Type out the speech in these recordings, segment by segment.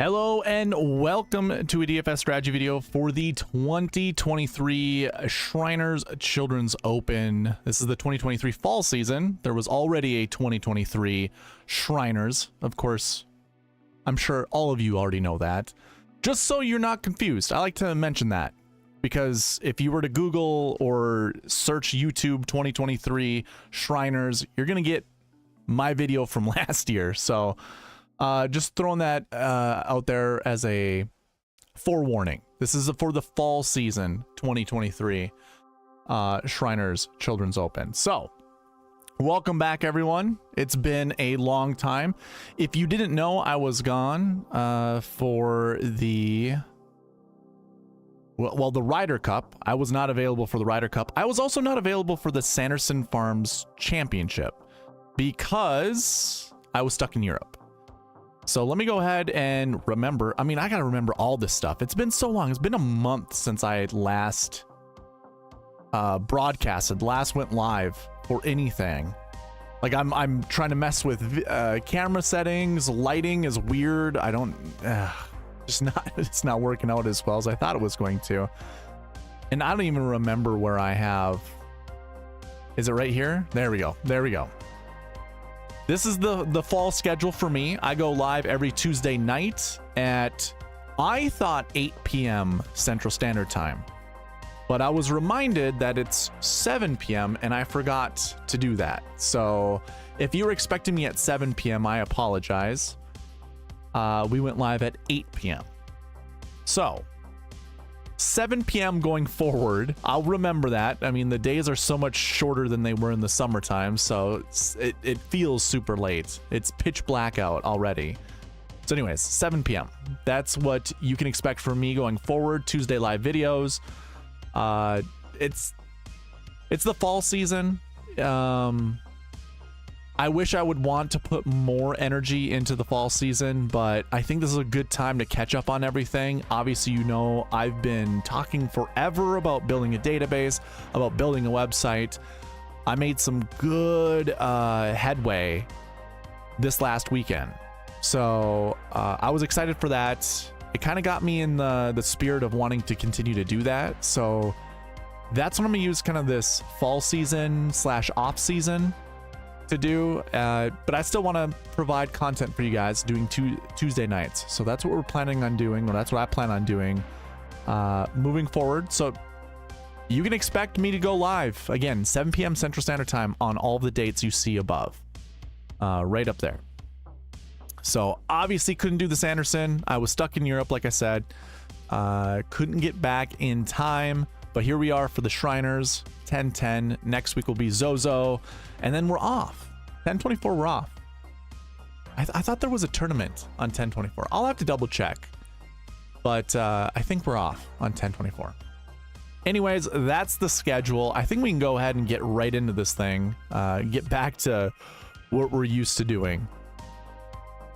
Hello and welcome to a DFS strategy video for the 2023 Shriners Children's Open. This is the 2023 fall season. There was already a 2023 Shriners. Of course, I'm sure all of you already know that. Just so you're not confused, I like to mention that because if you were to Google or search YouTube 2023 Shriners, you're going to get my video from last year. So just throwing that out there as a forewarning. This is for the fall season 2023 Shriners Children's Open. So welcome back, everyone. It's been a long time. If you didn't know, I was gone for the the Ryder Cup. I was not available for the Ryder Cup. I was also not available for the Sanderson Farms Championship because I was stuck in Europe. So let me go ahead and remember. I mean, I got to remember all this stuff. It's been so long. It's been a month since I last broadcasted, last went live for anything. Like I'm trying to mess with camera settings. Lighting is weird. I don't, it's not working out as well as I thought it was going to. And I don't even remember where I have. Is it right here? There we go. There we go. This is the fall schedule for me. I go live every Tuesday night at, I thought 8 p.m. Central Standard Time, but I was reminded that it's 7 p.m. and I forgot to do that. So if you were expecting me at 7 p.m., I apologize. We went live at 8 p.m. So 7 p.m. going forward, I'll remember that. I mean, the days are so much shorter than they were in the summertime, so it feels super late. It's pitch black out already. So anyways, 7 p.m. That's what you can expect from me going forward. Tuesday live videos. It's the fall season. I wish I would want to put more energy into the fall season, but I think this is a good time to catch up on everything. Obviously, you know, I've been talking forever about building a database, about building a website. I made some good headway this last weekend. So I was excited for that. It kind of got me in the spirit of wanting to continue to do that. So that's what I'm gonna use kind of this fall season / off season to do, but I still want to provide content for you guys doing Tuesday nights. So that's what we're planning on doing, or that's what I plan on doing moving forward. So you can expect me to go live again 7 p.m. Central Standard Time on all the dates you see above, right up there. So obviously couldn't do the Sanderson. I was stuck in Europe, like I said. Couldn't get back in time, but here we are for the Shriners 10/10. Next week will be Zozo, and then we're off. 10/24 we're off. I thought there was a tournament on 10/24. I'll have to double check, but I think we're off on 10/24. Anyways, that's the schedule. I think we can go ahead and get right into this thing, get back to what we're used to doing.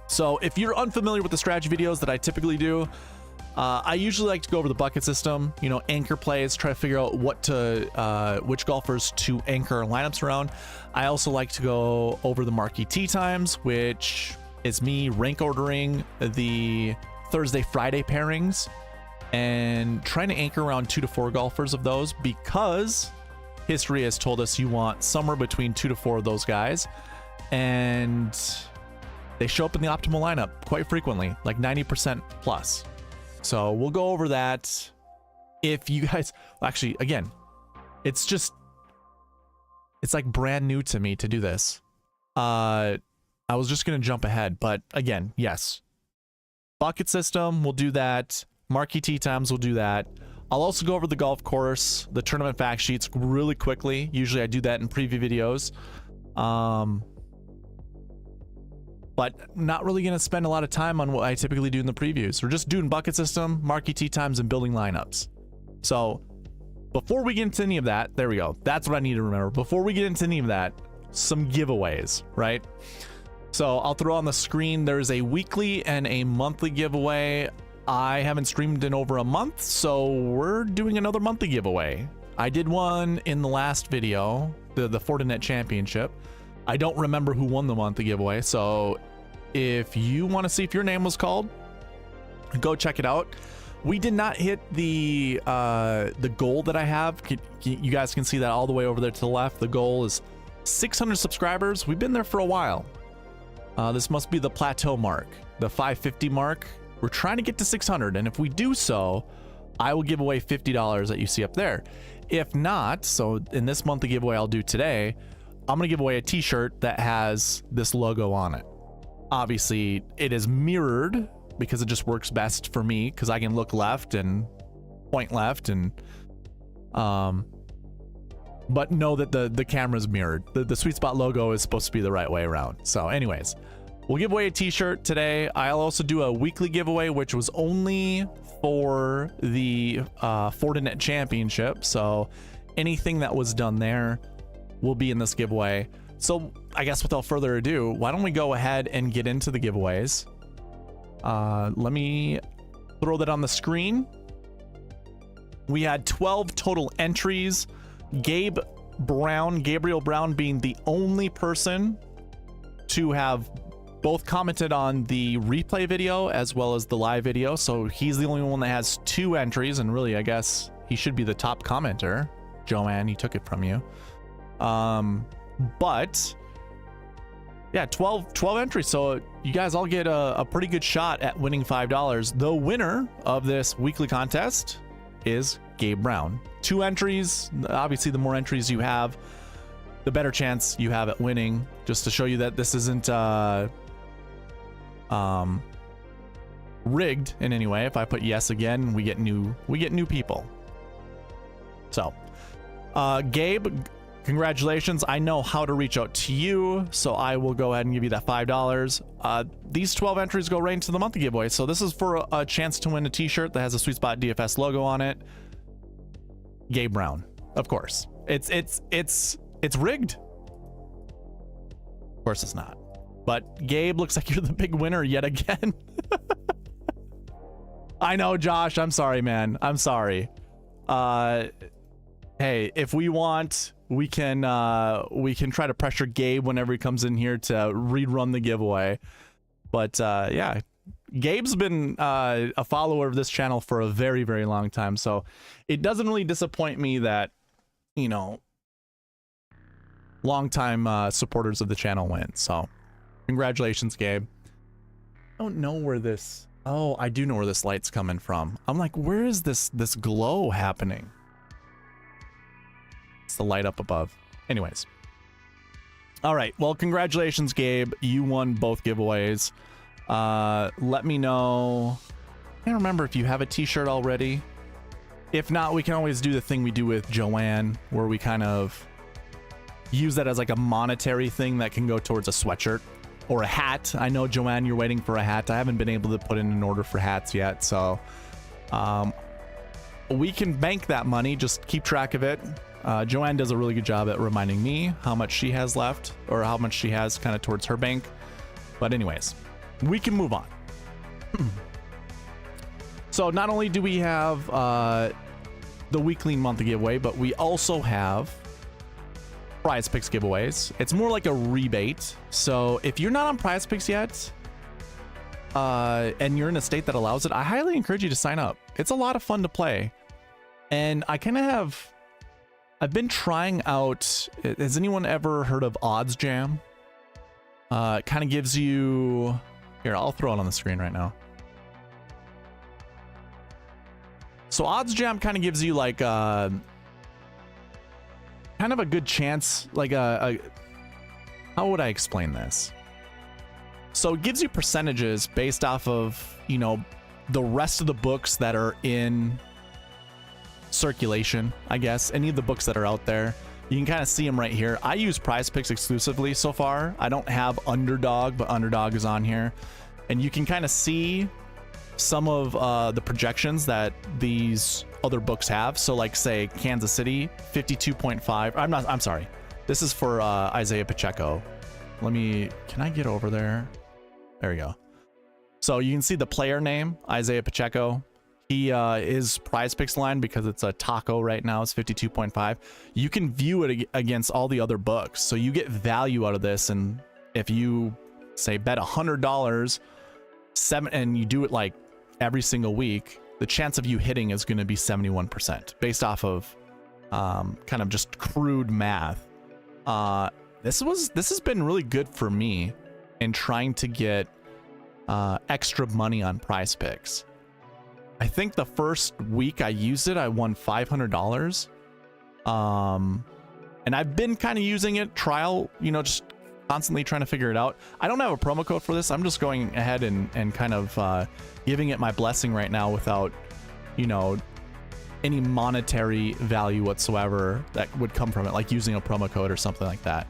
So if you're unfamiliar with the strategy videos that I typically do, I usually like to go over the bucket system, you know, anchor plays, try to figure out which golfers to anchor lineups around. I also like to go over the marquee tee times, which is me rank ordering the Thursday, Friday pairings and trying to anchor around 2 to 4 golfers of those, because history has told us you want somewhere between 2 to 4 of those guys, and they show up in the optimal lineup quite frequently, like 90% plus. So we'll go over that. If you guys, actually, again, it's like brand new to me to do this. I was just going to jump ahead, but again, yes. Bucket system, we'll do that. Marquee tee times, we'll do that. I'll also go over the golf course, the tournament fact sheets really quickly. Usually I do that in preview videos. But not really going to spend a lot of time on what I typically do in the previews. We're just doing bucket system, marquee tee times, and building lineups. So before we get into any of that, there we go. That's what I need to remember. Before we get into any of that, some giveaways, right? So I'll throw on the screen. There's a weekly and a monthly giveaway. I haven't streamed in over a month, so we're doing another monthly giveaway. I did one in the last video, the Fortinet Championship. I don't remember who won the monthly giveaway, so if you want to see if your name was called, Go check it out. We did not hit the goal that I have. You guys can see that all the way over there to the left. The goal is 600 subscribers. We've been there for a while. This must be the plateau mark, the 550 mark. We're trying to get to 600, and if we do so, I will give away $50 that you see up there. If not, so in this monthly giveaway I'll do today, I'm gonna give away a t-shirt that has this logo on it. Obviously, it is mirrored because it just works best for me, because I can look left and point left, and but know that the camera's mirrored. The SweetSpot logo is supposed to be the right way around. So anyways, we'll give away a t-shirt today. I'll also do a weekly giveaway, which was only for the Fortinet Championship. So anything that was done there will be in this giveaway. So I guess without further ado, why don't we go ahead and get into the giveaways? Let me throw that on the screen. We had 12 total entries. Gabriel Brown being the only person to have both commented on the replay video as well as the live video. So he's the only one that has 2 entries, and really, I guess he should be the top commenter. Joanne, he took it from you. But yeah, 12 entries. So you guys all get a pretty good shot at winning $5. The winner of this weekly contest is Gabe Brown. 2 entries. Obviously, the more entries you have, the better chance you have at winning. Just to show you that this isn't rigged in any way. If I put yes again, we get new people. So Gabe, congratulations. I know how to reach out to you, so I will go ahead and give you that $5. These 12 entries go right into the monthly giveaway. So this is for a chance to win a t-shirt that has a SweetSpotDFS logo on it. Gabe Brown, of course. It's rigged. Of course it's not. But Gabe, looks like you're the big winner yet again. I know, Josh. I'm sorry, man. I'm sorry. Hey, if we want, we can try to pressure Gabe whenever he comes in here to rerun the giveaway. But yeah, Gabe's been a follower of this channel for a very, very long time, so it doesn't really disappoint me that, you know, longtime supporters of the channel win. So congratulations, Gabe. I don't know where this... Oh, I do know where this light's coming from. I'm like, where is this glow happening? It's the light up above. Anyways. All right. Well, congratulations, Gabe. You won both giveaways. Let me know. I can't remember if you have a t-shirt already. If not, we can always do the thing we do with Joanne, where we kind of use that as like a monetary thing that can go towards a sweatshirt or a hat. I know, Joanne, you're waiting for a hat. I haven't been able to put in an order for hats yet, so we can bank that money. Just keep track of it. Joanne does a really good job at reminding me how much she has left, or how much she has kind of towards her bank. But anyways, we can move on. So not only do we have the weekly and monthly giveaway, but we also have Prize Picks giveaways. It's more like a rebate. So if you're not on Prize Picks yet, and you're in a state that allows it, I highly encourage you to sign up. It's a lot of fun to play. And I kind of I've been trying out, has anyone ever heard of Odds Jam? It kind of gives you, here, I'll throw it on the screen right now. So Odds Jam kind of gives you like kind of a good chance, like how would I explain this? So it gives you percentages based off of, you know, the rest of the books that are in circulation, I guess. Any of the books that are out there, you can kind of see them right here. I use Prize Picks exclusively so far. I don't have Underdog, but Underdog is on here, and you can kind of see some of the projections that these other books have. So like, say Kansas City 52.5. I'm sorry, this is for Isaiah Pacheco. Can I get over there? There we go. So you can see the player name, Isaiah Pacheco. He is Prize Picks line, because it's a taco right now, it's 52.5. You can view it against all the other books, so you get value out of this. And if you say bet $100 and you do it like every single week, the chance of you hitting is going to be 71% based off of kind of just crude math. This has been really good for me in trying to get extra money on Prize Picks. I think the first week I used it, I won $500. And I've been kind of using it trial, you know, just constantly trying to figure it out. I don't have a promo code for this. I'm just going ahead and kind of giving it my blessing right now without, you know, any monetary value whatsoever that would come from it, like using a promo code or something like that.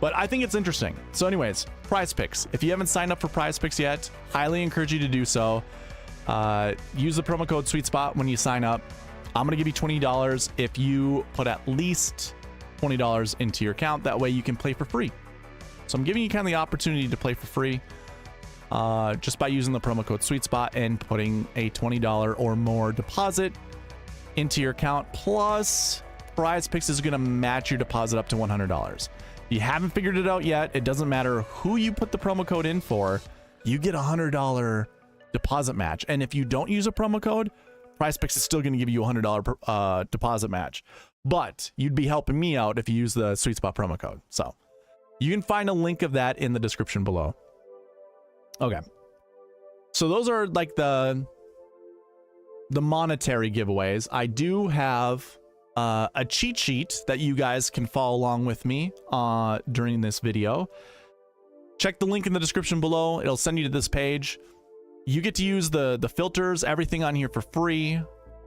But I think it's interesting. So anyways, Prize Picks. If you haven't signed up for Prize Picks yet, highly encourage you to do so. Use the promo code SweetSpot when you sign up. I'm going to give you $20 if you put at least $20 into your account. That way you can play for free. So I'm giving you kind of the opportunity to play for free just by using the promo code SweetSpot and putting a $20 or more deposit into your account. Plus, Prize Picks is going to match your deposit up to $100. If you haven't figured it out yet, it doesn't matter who you put the promo code in for, you get a $100 deposit match. And if you don't use a promo code, Prize Picks is still going to give you a $100 deposit match. But you'd be helping me out if you use the SweetSpot promo code. So you can find a link of that in the description below. Okay. So those are like the monetary giveaways. I do have a cheat sheet that you guys can follow along with me during this video. Check the link in the description below. It'll send you to this page. You get to use the filters, everything on here for free.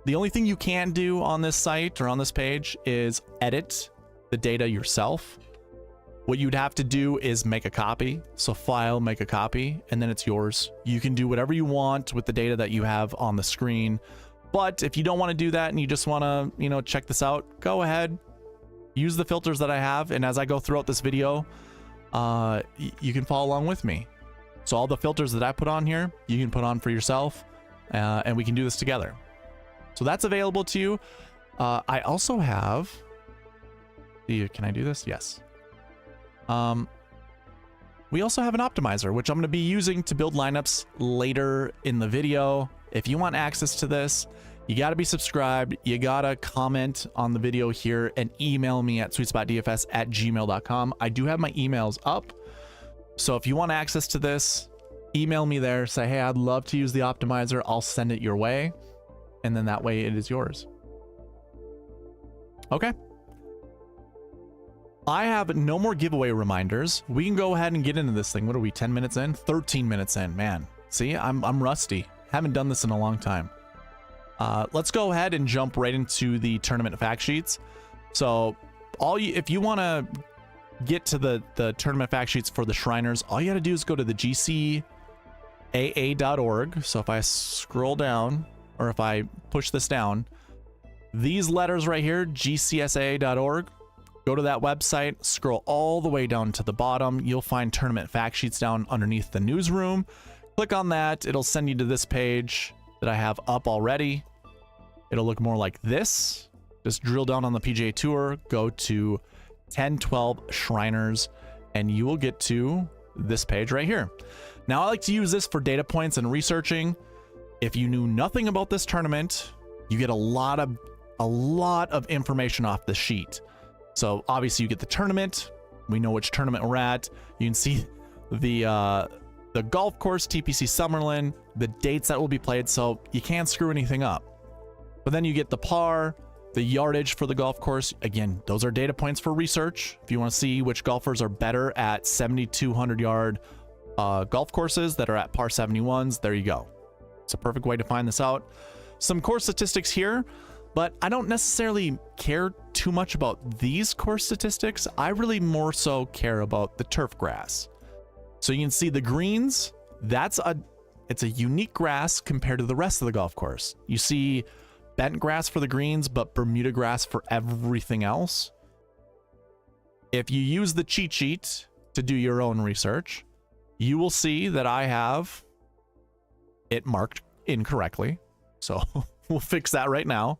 The only thing you can do on this site or on this page is edit the data yourself. What you'd have to do is make a copy. So file, make a copy, and then it's yours. You can do whatever you want with the data that you have on the screen. But if you don't want to do that and you just want to, you know, check this out, go ahead, use the filters that I have. And as I go throughout this video, you can follow along with me. So all the filters that I put on here, you can put on for yourself, and we can do this together. So that's available to you. I also have, can I do this? Yes. We also have an optimizer, which I'm going to be using to build lineups later in the video. If you want access to this, you got to be subscribed. You got to comment on the video here and email me at sweetspotdfs@gmail.com. I do have my emails up. So if you want access to this, email me there. Say, hey, I'd love to use the optimizer. I'll send it your way. And then that way it is yours. Okay. I have no more giveaway reminders. We can go ahead and get into this thing. What are we, 10 minutes in? 13 minutes in, man. See, I'm rusty. Haven't done this in a long time. Let's go ahead and jump right into the tournament fact sheets. So if you want to get to the tournament fact sheets for the Shriners, all you got to do is go to the gcaa.org. So if I scroll down, or if I push this down, these letters right here, gcsaa.org, go to that website, scroll all the way down to the bottom. You'll find tournament fact sheets down underneath the newsroom. Click on that. It'll send you to this page that I have up already. It'll look more like this. Just drill down on the PGA Tour, go to 10-12 Shriners, and you will get to this page right here. Now, I like to use this for data points and researching. If you knew nothing about this tournament, you get a lot of information off the sheet. So obviously you get the tournament. We know which tournament we're at. You can see the golf course, TPC Summerlin, the dates that will be played, so you can't screw anything up. But then you get the par, the yardage for the golf course. Again, those are data points for research. If you want to see which golfers are better at 7,200 yard golf courses that are at par 71s, there you go. It's a perfect way to find this out. Some course statistics here, but I don't necessarily care too much about these course statistics. I really more so care about the turf grass. So you can see the greens, it's a unique grass compared to the rest of the golf course. You see bent grass for the greens, but Bermuda grass for everything else. If you use the cheat sheet to do your own research, you will see that I have it marked incorrectly. So we'll fix that right now.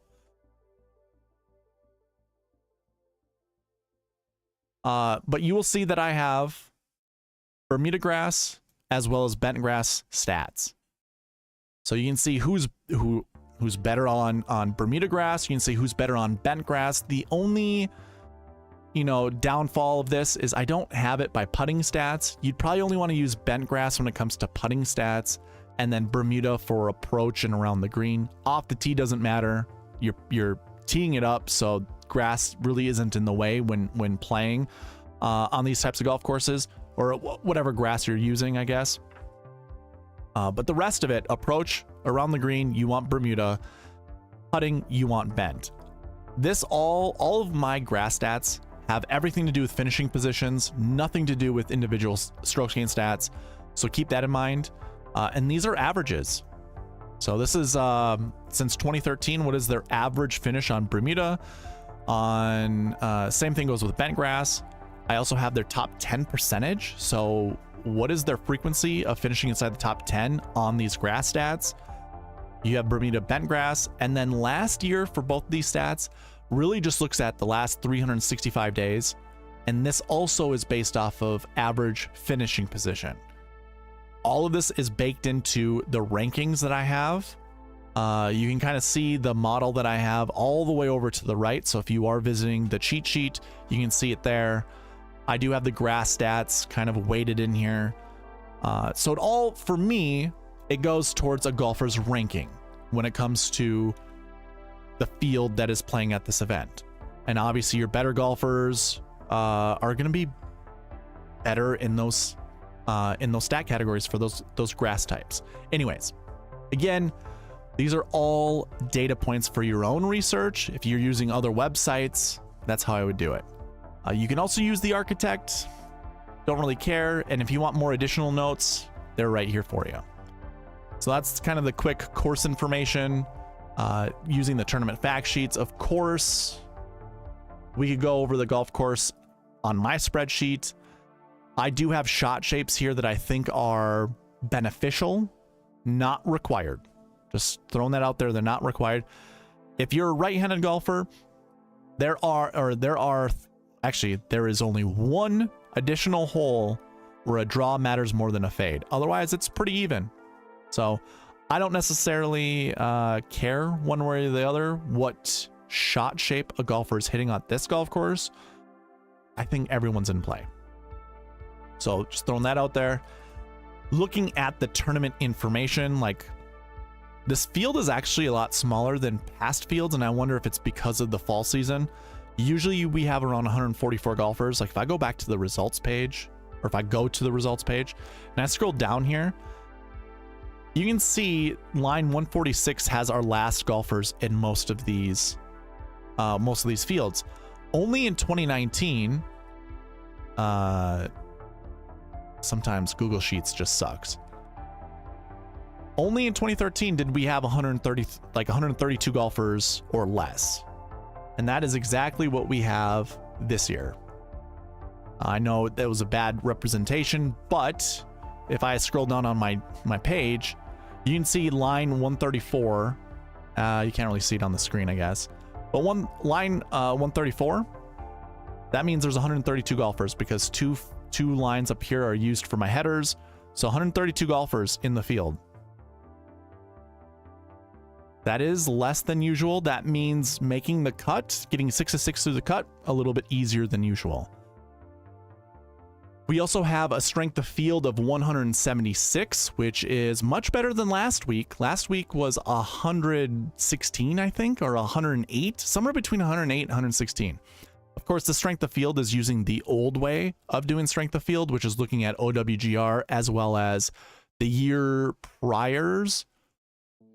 But you will see that I have Bermuda grass as well as bent grass stats. So you can see who's better on Bermuda grass. You can see who's better on bent grass. The only, you know, downfall of this is I don't have it by putting stats. You'd probably only want to use bent grass when it comes to putting stats, and then Bermuda for approach and around the green. Off the tee doesn't matter. You're teeing it up, so grass really isn't in the way when playing on these types of golf courses, or whatever grass you're using, I guess. But the rest of it, approach, around the green, you want Bermuda. Putting, you want bent. This all of my grass stats have everything to do with finishing positions, nothing to do with individual strokes gain stats. So keep that in mind. And these are averages. So this is since 2013. What is their average finish on Bermuda? On same thing goes with bent grass. I also have their top 10 percentage. So what is their frequency of finishing inside the top 10 on these grass stats? You have Bermuda bent grass, and then last year for both of these stats really just looks at the last 365 days, and this also is based off of average finishing position. All of this is baked into the rankings that I have. You can kind of see the model that I have all the way over to the right. So if you are visiting the cheat sheet, you can see it there. I do have the grass stats kind of weighted in here. So it all, for me, it goes towards a golfer's ranking when it comes to the field that is playing at this event. And obviously your better golfers are going to be better in those stat categories for those grass types. Anyways, again, these are all data points for your own research. If you're using other websites, that's how I would do it. You can also use the architect. Don't really care. And if you want more additional notes, they're right here for you. So that's kind of the quick course information using the tournament fact sheets. Of course, we could go over the golf course on my spreadsheet. I do have shot shapes here that I think are beneficial, not required. Just throwing that out there. They're not required. If you're a right-handed golfer, there is only one additional hole where a draw matters more than a fade. Otherwise, it's pretty even. So I don't necessarily care one way or the other what shot shape a golfer is hitting on this golf course. I think everyone's in play. So just throwing that out there. Looking at the tournament information, like this field is actually a lot smaller than past fields, and I wonder if it's because of the fall season. Usually we have around 144 golfers. Like if I go back to the results page, or if I go to the results page and I scroll down here, you can see line 146 has our last golfers in most of these fields. Only in 2019, sometimes Google Sheets just sucks. Only in 2013 did we have 132 golfers or less. And that is exactly what we have this year. I know that was a bad representation, but if I scroll down on my page, you can see line 134. You can't really see it on the screen, I guess. But line 134, that means there's 132 golfers because two lines up here are used for my headers. So 132 golfers in the field. That is less than usual. That means making the cut, getting 6 of 6 through the cut, a little bit easier than usual. We also have a strength of field of 176, which is much better than last week. Last week was 116, I think, or 108, somewhere between 108 and 116. Of course, the strength of field is using the old way of doing strength of field, which is looking at OWGR as well as the year prior's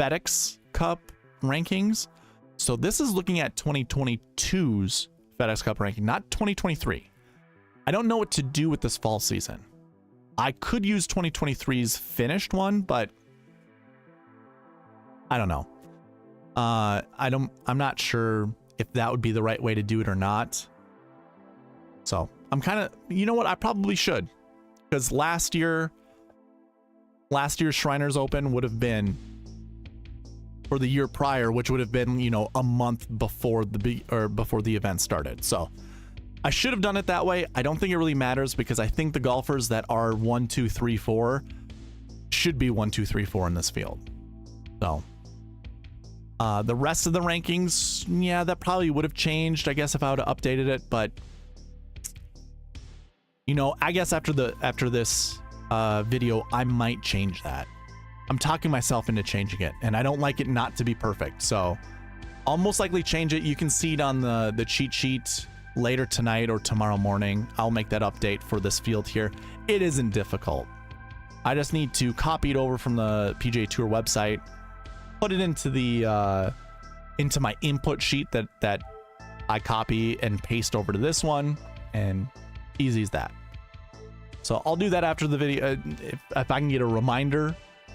FedEx Cup rankings. So this is looking at 2022's FedEx Cup ranking, not 2023. I don't know what to do with this fall season. I could use 2023's finished one, but I don't know. I'm not sure if that would be the right way to do it or not. So I'm kind of, you know what? I probably should, because last year's Shriners Open would have been for the year prior, which would have been, you know, a month before the event started. So I should have done it that way. I don't think it really matters because I think the golfers that are 1, 2, 3, 4 should be 1, 2, 3, 4 in this field. So the rest of the rankings, yeah, that probably would have changed, I guess, if I would have updated it. But you know, I guess after this video, I might change that. I'm talking myself into changing it, and I don't like it not to be perfect. So I'll most likely change it. You can see it on the cheat sheet later tonight or tomorrow morning. I'll make that update for this field here. It isn't difficult. I just need to copy it over from the PGA Tour website, put it into the into my input sheet that I copy and paste over to this one, and easy as that. So I'll do that after the video. If I can get a reminder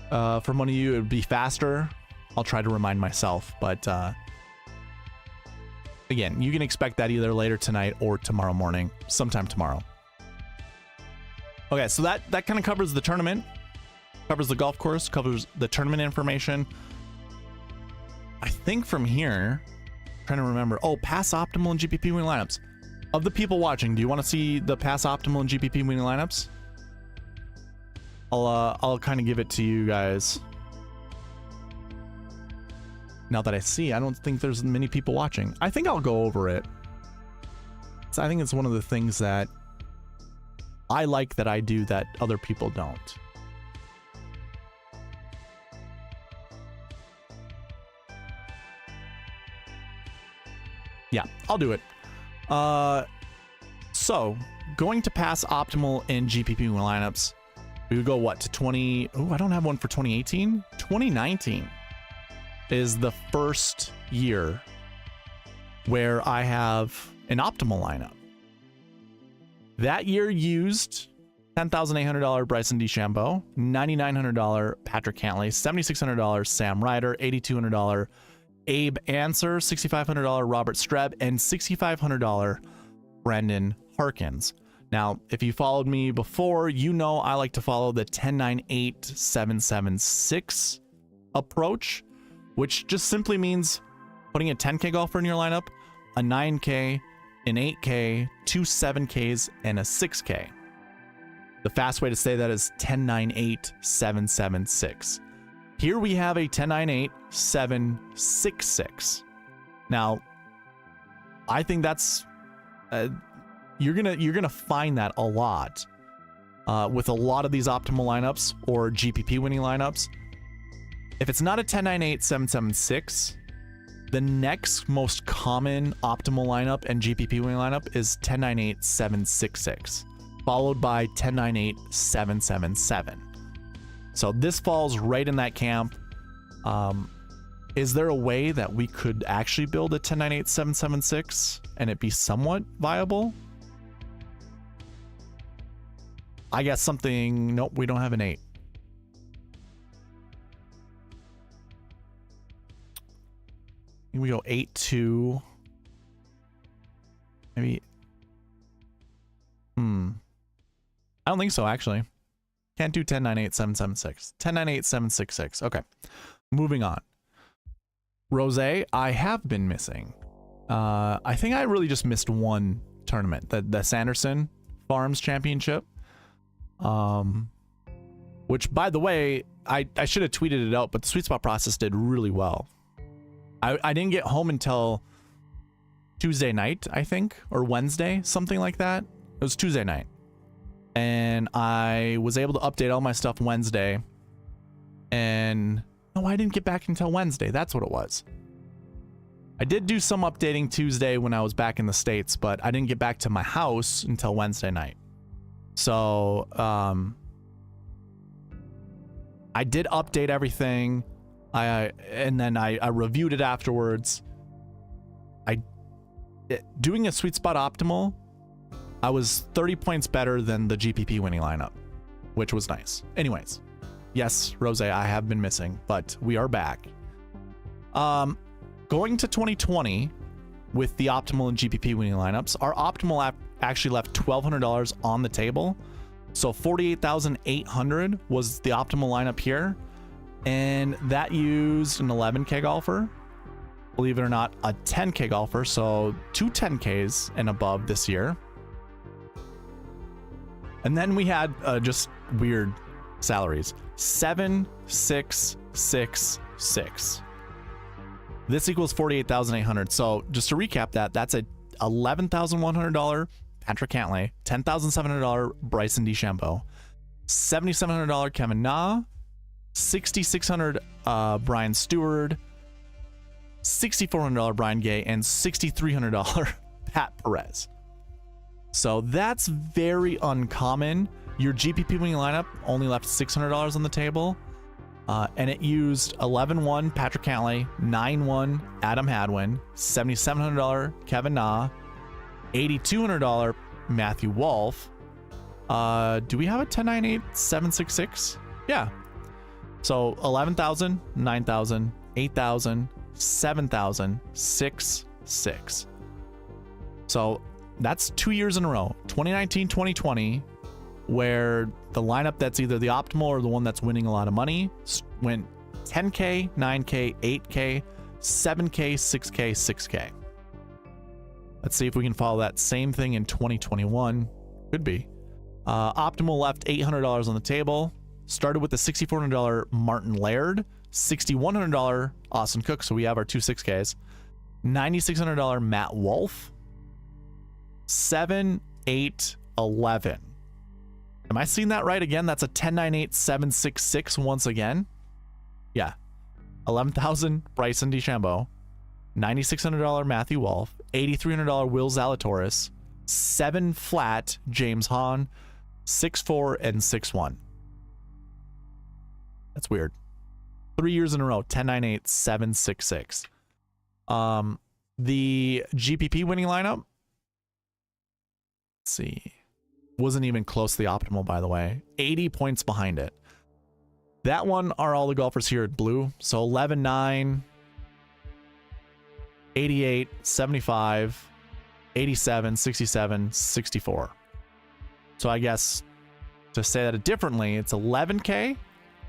from one of you, it would be faster. I'll try to remind myself, but again, you can expect that either later tonight or tomorrow morning, sometime tomorrow. Okay, so that kind of covers the tournament, covers the golf course, covers the tournament information. I think from here, I'm trying to remember. Oh, pass optimal and GPP winning lineups. Of the people watching, do you want to see the pass optimal and GPP winning lineups? I'll kind of give it to you guys. Now that I see, I don't think there's many people watching. I think I'll go over it. So I think it's one of the things that I like that I do that other people don't. Yeah, I'll do it. So going to pass optimal in GPP lineups, we would go what to 20? Oh, I don't have one for 2018. 2019 is the first year where I have an optimal lineup. That year used $10,800 Bryson DeChambeau, $9,900 Patrick Cantlay, $7,600 Sam Ryder, $8,200 Abe Answer, $6,500 Robert Streb, and $6,500 Brendan Harkins. Now, if you followed me before, you know I like to follow the 10-9-8-7-7-6 approach, which just simply means putting a 10K golfer in your lineup, a 9K, an 8K, two 7Ks, and a 6K. The fast way to say that is 10-9-8-7-7-6. Here we have a 10-9-8-7-6-6. Now, I think that's you're gonna find that a lot with a lot of these optimal lineups or GPP winning lineups. If it's not a 10-9-8-7-7-6, the next most common optimal lineup and GPP winning lineup is 10-9-8-7-6-6, followed by 10-9-8-7-7-7. So this falls right in that camp. Is there a way that we could actually build a 10-9-8-7-7-6 and it be somewhat viable? I guess something. Nope, we don't have an 8. We go 8-2. Maybe. I don't think so, actually. Can't do 10-9-8-7-7-6. 10-9-8-7-6-6. Okay. Moving on. Rose, I have been missing. I think I really just missed one tournament, the Sanderson Farms Championship. Which, by the way, I should have tweeted it out, but the SweetSpot process did really well. I didn't get home until Tuesday night, I think, or Wednesday, something like that. It was Tuesday night. And I was able to update all my stuff Wednesday. And no, I didn't get back until Wednesday. That's what it was. I did do some updating Tuesday when I was back in the States, but I didn't get back to my house until Wednesday night. So, I did update everything. And then I reviewed it afterwards. Doing a SweetSpot optimal, I was 30 points better than the GPP winning lineup, which was nice. Anyways, yes, Rose, I have been missing, but we are back. Going to 2020 with the optimal and GPP winning lineups, our optimal app actually left $1,200 on the table. So 48,800 was the optimal lineup here. And that used an 11K golfer, believe it or not, a 10K golfer. So 2 10Ks and above this year. And then we had just weird salaries. 7, 6, 6, 6. This equals 48,800. So just to recap that, that's a $11,100 Patrick Cantlay, $10,700 Bryson DeChambeau, $7,700 Kevin Na, $6,600 Brian Stewart, $6,400 Brian Gay, and $6,300 Pat Perez. So that's very uncommon. Your GPP winning lineup only left $600 on the table, and it used 11-1 Patrick Cantlay, 9-1 Adam Hadwin, $7,700 Kevin Na, $8,200 Matthew Wolff. Do we have a 10-9-8-7-6-6? Yeah. So 11,000, 9,000, 8,000, 7,000, 6, 6. So that's 2 years in a row, 2019, 2020, where the lineup that's either the optimal or the one that's winning a lot of money went 10K, 9K, 8K, 7K, 6K, 6K. Let's see if we can follow that same thing in 2021. Could be. Optimal left $800 on the table. Started with the $6,400 Martin Laird, $6,100 Austin Cook, so we have our two 6Ks. $9,600 Matt Wolff. 7, 8, 11. Am I seeing that right again? That's a 10-9-8-7-6-6 once again. Yeah. 11,000 Bryson DeChambeau, $9,600 Matthew Wolff, $8,300 Will Zalatoris, 7 flat James Hahn, 6-4 and 6-1. That's weird. 3 years in a row, 10-9-8-7-6-6. The GPP winning lineup, let's see, wasn't even close to the optimal, by the way. 80 points behind it. That one are all the golfers here at blue. So 11-9, 88, 75, 87, 67, 64. So I guess to say that differently, it's 11K,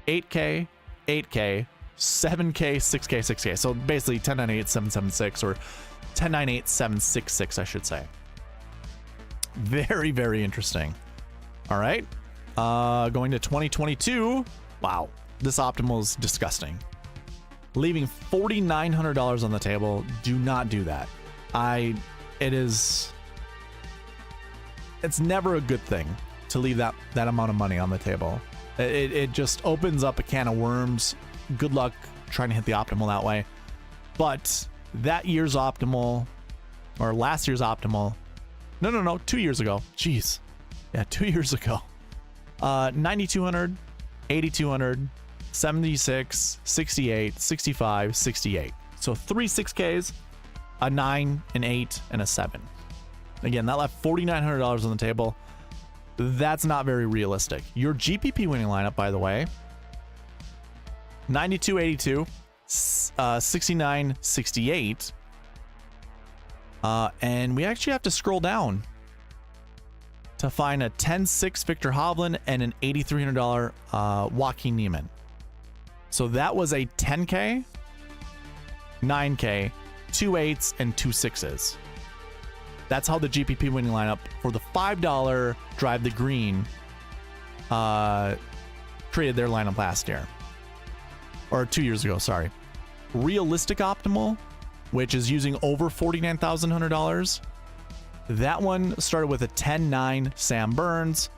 8K, 8K, 7K, 6K, 6K. So basically 10-9-8-7-7-6 or 10-9-8-7-6-6, I should say. Very, very interesting. All right. Going to 2022. Wow. This optimal is disgusting. Leaving $4,900 on the table. Do not do that. It's never a good thing to leave that amount of money on the table. It just opens up a can of worms. Good luck trying to hit the optimal that way. But that year's optimal, or last year's optimal, no, 2 years ago. Jeez. Yeah, 2 years ago. 9,200, 8,200, 76, 68, 65, 68. So 3 6Ks, a 9, an 8, and a 7. Again, that left $4,900 on the table. That's not very realistic. Your GPP winning lineup, by the way, 92, 82, 69, 68. And we actually have to scroll down to find a 10-6 Victor Hovland and an $8,300 Joaquin Niemann. So that was a 10K, 9K, 2 8s, and 2 6s. That's how the GPP winning lineup for the $5 Drive the Green created their lineup last year. Or 2 years ago, sorry. Realistic optimal, which is using over $49,100. That one started with a 10-9 Sam Burns,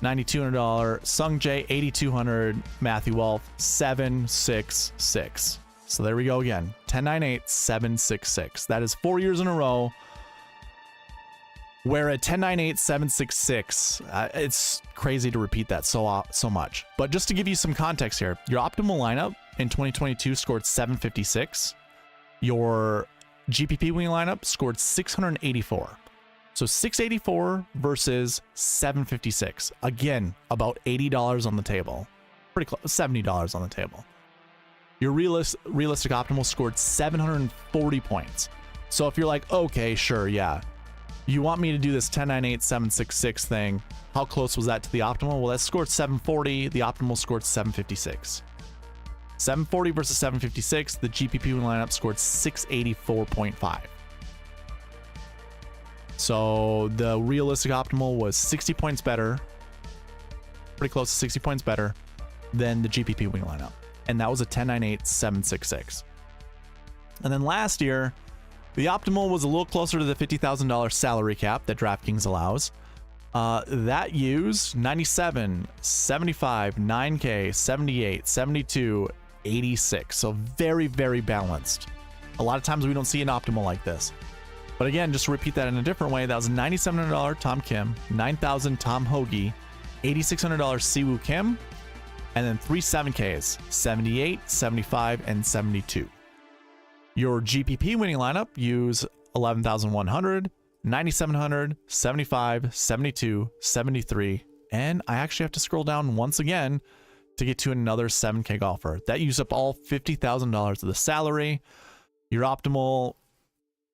$9,200 Sung Jae, $8,200 Matthew Wolff, 7-6-6. So there we go again. 10-9-8-7-6-6. That is 4 years in a row where a 10-9-8-7-6-6, it's crazy to repeat that so much. But just to give you some context here, your optimal lineup in 2022 scored 756. Your GPP winning lineup scored 684. So 684 versus 756. Again, about $80 on the table. Pretty close, $70 on the table. Your realistic optimal scored 740 points. So if you're like, okay, sure, yeah, you want me to do this 10-9-8-7-6-6 thing, how close was that to the optimal? Well, that scored 740. The optimal scored 756. 740 versus 756. The GPP lineup scored 684.5. So the realistic optimal was 60 points better, pretty close to 60 points better than the GPP wing lineup. and that was a 10.98.766. And then last year, the optimal was a little closer to the $50,000 salary cap that DraftKings allows. That used 97, 75, 9K, 78, 72, 86. So very, very balanced. A lot of times we don't see an optimal like this. But again, just to repeat that in a different way, that was $9,700 Tom Kim, $9,000 Tom Hoagie, $8,600 Siwoo Kim, and then 3 7Ks, 78, 75, and 72. Your GPP winning lineup use 11,100, 9,700, 75, 72, 73, and I actually have to scroll down once again to get to another 7K golfer. That used up all $50,000 of the salary. Your optimal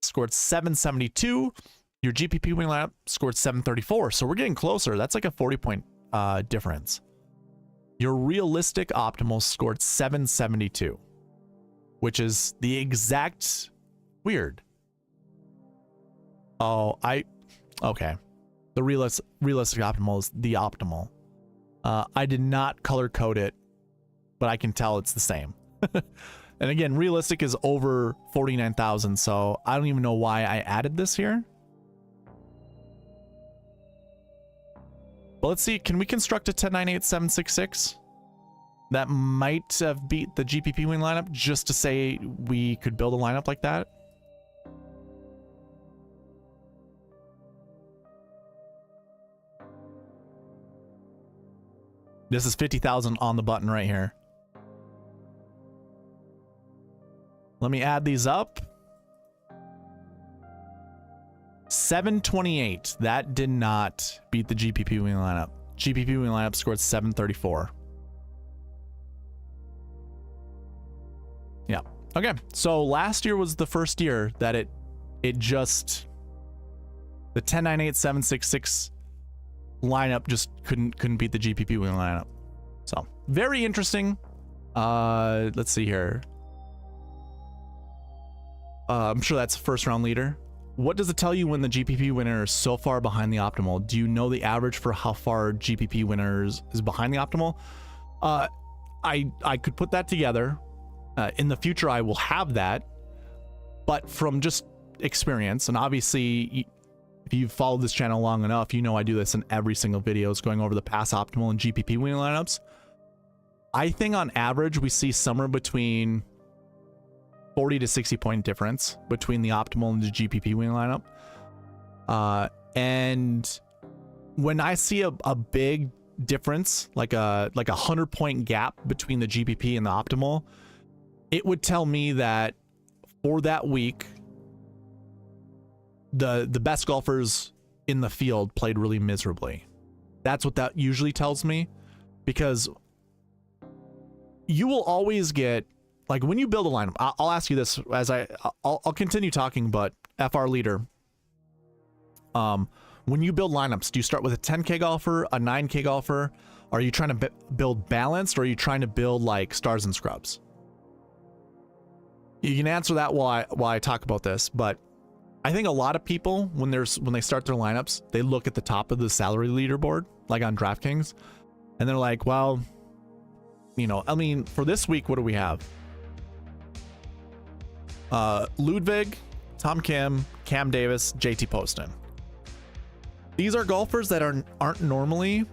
scored 772. Your GPP winning lineup scored 734. So we're getting closer. That's like a 40-point difference. Your realistic optimal scored 772, which is the exact weird. Oh, okay. The realistic optimal is the optimal. I did not color code it, but I can tell it's the same. And again, realistic is over 49,000, so I don't even know why I added this here. But let's see, can we construct a 10.98.766? That might have beat the GPP win lineup, just to say we could build a lineup like that. This is 50,000 on the button right here. Let me add these up. 728. That did not beat the GPP win lineup. GPP win lineup scored 734. Yeah. Okay. So last year was the first year that it just, the 10.98.766 lineup just couldn't beat the GPP win lineup. So very interesting. Let's see here. I'm sure that's first round leader. What does it tell you when the GPP winner is so far behind the optimal? Do you know the average for how far GPP winners is behind the optimal? I could put that together. In the future, I will have that. But from just experience, and obviously, if you've followed this channel long enough, you know I do this in every single video, is going over the pass optimal and GPP winning lineups. I think on average, we see somewhere between 40 to 60 point difference between the optimal and the GPP winning lineup. And when I see a big difference, like a 100-point gap between the GPP and the optimal, it would tell me that for that week, the best golfers in the field played really miserably. That's what that usually tells me, because you will always get, like when you build a lineup, I'll ask you this as I'll continue talking, but FR leader, when you build lineups, do you start with a 10K golfer, a 9K golfer? Are you trying to build balanced, or are you trying to build like stars and scrubs? You can answer that while I talk about this, but I think a lot of people, when they start their lineups, they look at the top of the salary leaderboard, like on DraftKings, and they're like, well, you know, I mean, for this week, what do we have? Ludwig, Tom Kim, Cam Davis, JT Poston. These are golfers that aren't normally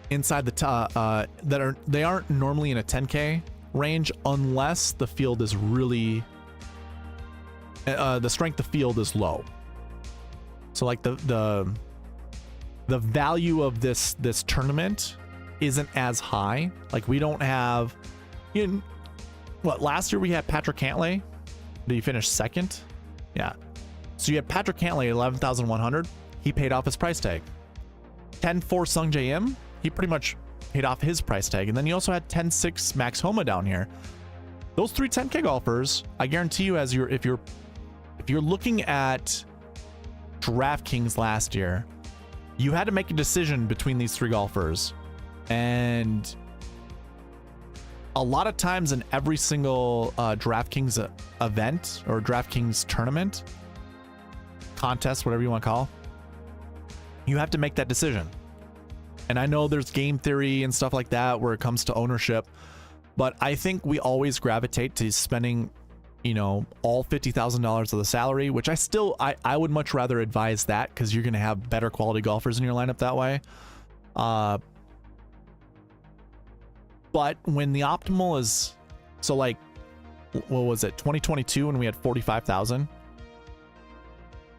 inside the top, they aren't normally in a 10K range unless the field is really the strength of field is low. So like the value of this tournament isn't as high. Like we don't have, you know, what, last year we had Patrick Cantlay. Did he finish second? Yeah. So you had Patrick Cantlay at 11,100. He paid off his price tag. 10-4 Sung J M, he pretty much paid off his price tag. And then you also had 10-6 Max Homa down here. Those three 10K golfers, I guarantee you, if you're looking at DraftKings last year, you had to make a decision between these three golfers. And a lot of times in every single DraftKings event or DraftKings tournament, contest, whatever you want to call, you have to make that decision. And I know there's game theory and stuff like that where it comes to ownership, But I think we always gravitate to spending, you know, all $50,000 of the salary, which I would much rather advise that, because you're going to have better quality golfers in your lineup that way. But when the optimal is, so like, what was it, 2022 when we had 45,000?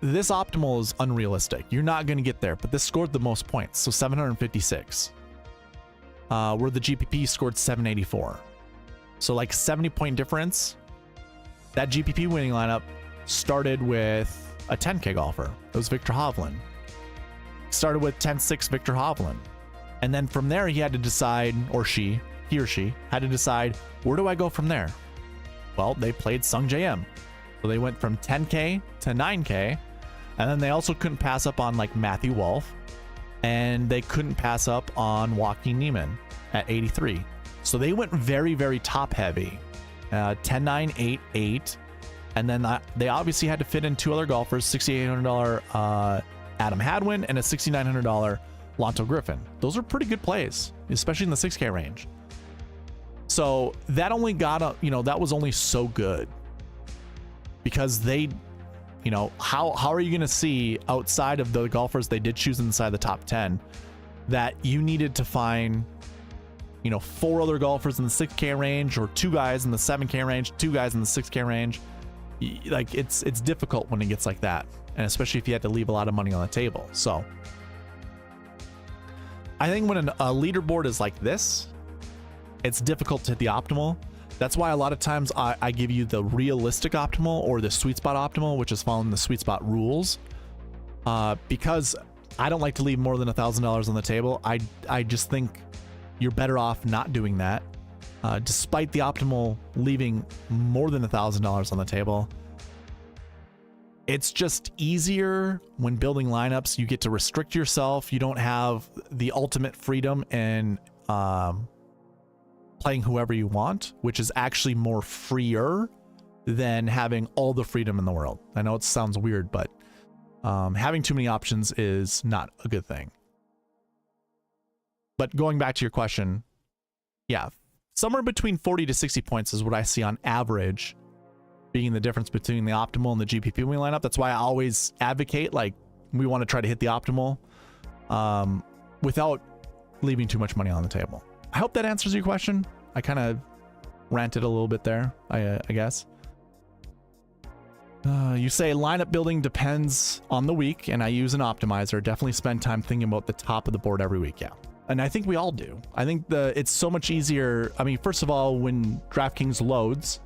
This optimal is unrealistic. You're not going to get there, but this scored the most points, so 756. Where the GPP scored 784. So like 70-point difference. That GPP winning lineup started with a 10K golfer. It was Victor Hovland. Started with 10-6 Victor Hovland. And then from there, he had to decide, or he or she had to decide, where do I go from there? Well, they played Sung JM. So they went from 10K to 9K. And then they also couldn't pass up on like Matthew Wolff. And they couldn't pass up on Joaquin Niemann at 83. So they went very, very top heavy. 10, 9, 8, 8. And then they obviously had to fit in two other golfers, $6,800 Adam Hadwin and a $6,900 Lonto Griffin. Those are pretty good plays, especially in the 6K range. So that only got, that was only so good because they, how are you going to see outside of the golfers they did choose inside the top 10 that you needed to find, 4 other golfers in the 6K range, or 2 guys in the 7K range, 2 guys in the 6K range. Like it's difficult when it gets like that, and especially if you had to leave a lot of money on the table. So I think when a leaderboard is like this, it's difficult to hit the optimal. That's why a lot of times I give you the realistic optimal or the sweet spot optimal, which is following the sweet spot rules, because I don't like to leave more than $1,000 on the table. I just think you're better off not doing that. Despite the optimal leaving more than $1,000 on the table, it's just easier when building lineups. You get to restrict yourself. You don't have the ultimate freedom in playing whoever you want, which is actually more freer than having all the freedom in the world. I know it sounds weird, but having too many options is not a good thing. But going back to your question, yeah, somewhere between 40 to 60 points is what I see on average being the difference between the optimal and the GPP winning lineup. That's why I always advocate, like, we want to try to hit the optimal without leaving too much money on the table. I hope that answers your question. I kind of ranted a little bit there, I guess. You say lineup building depends on the week, and I use an optimizer. Definitely spend time thinking about the top of the board every week. Yeah. And I think we all do. I think it's so much easier. I mean, first of all, when DraftKings loads,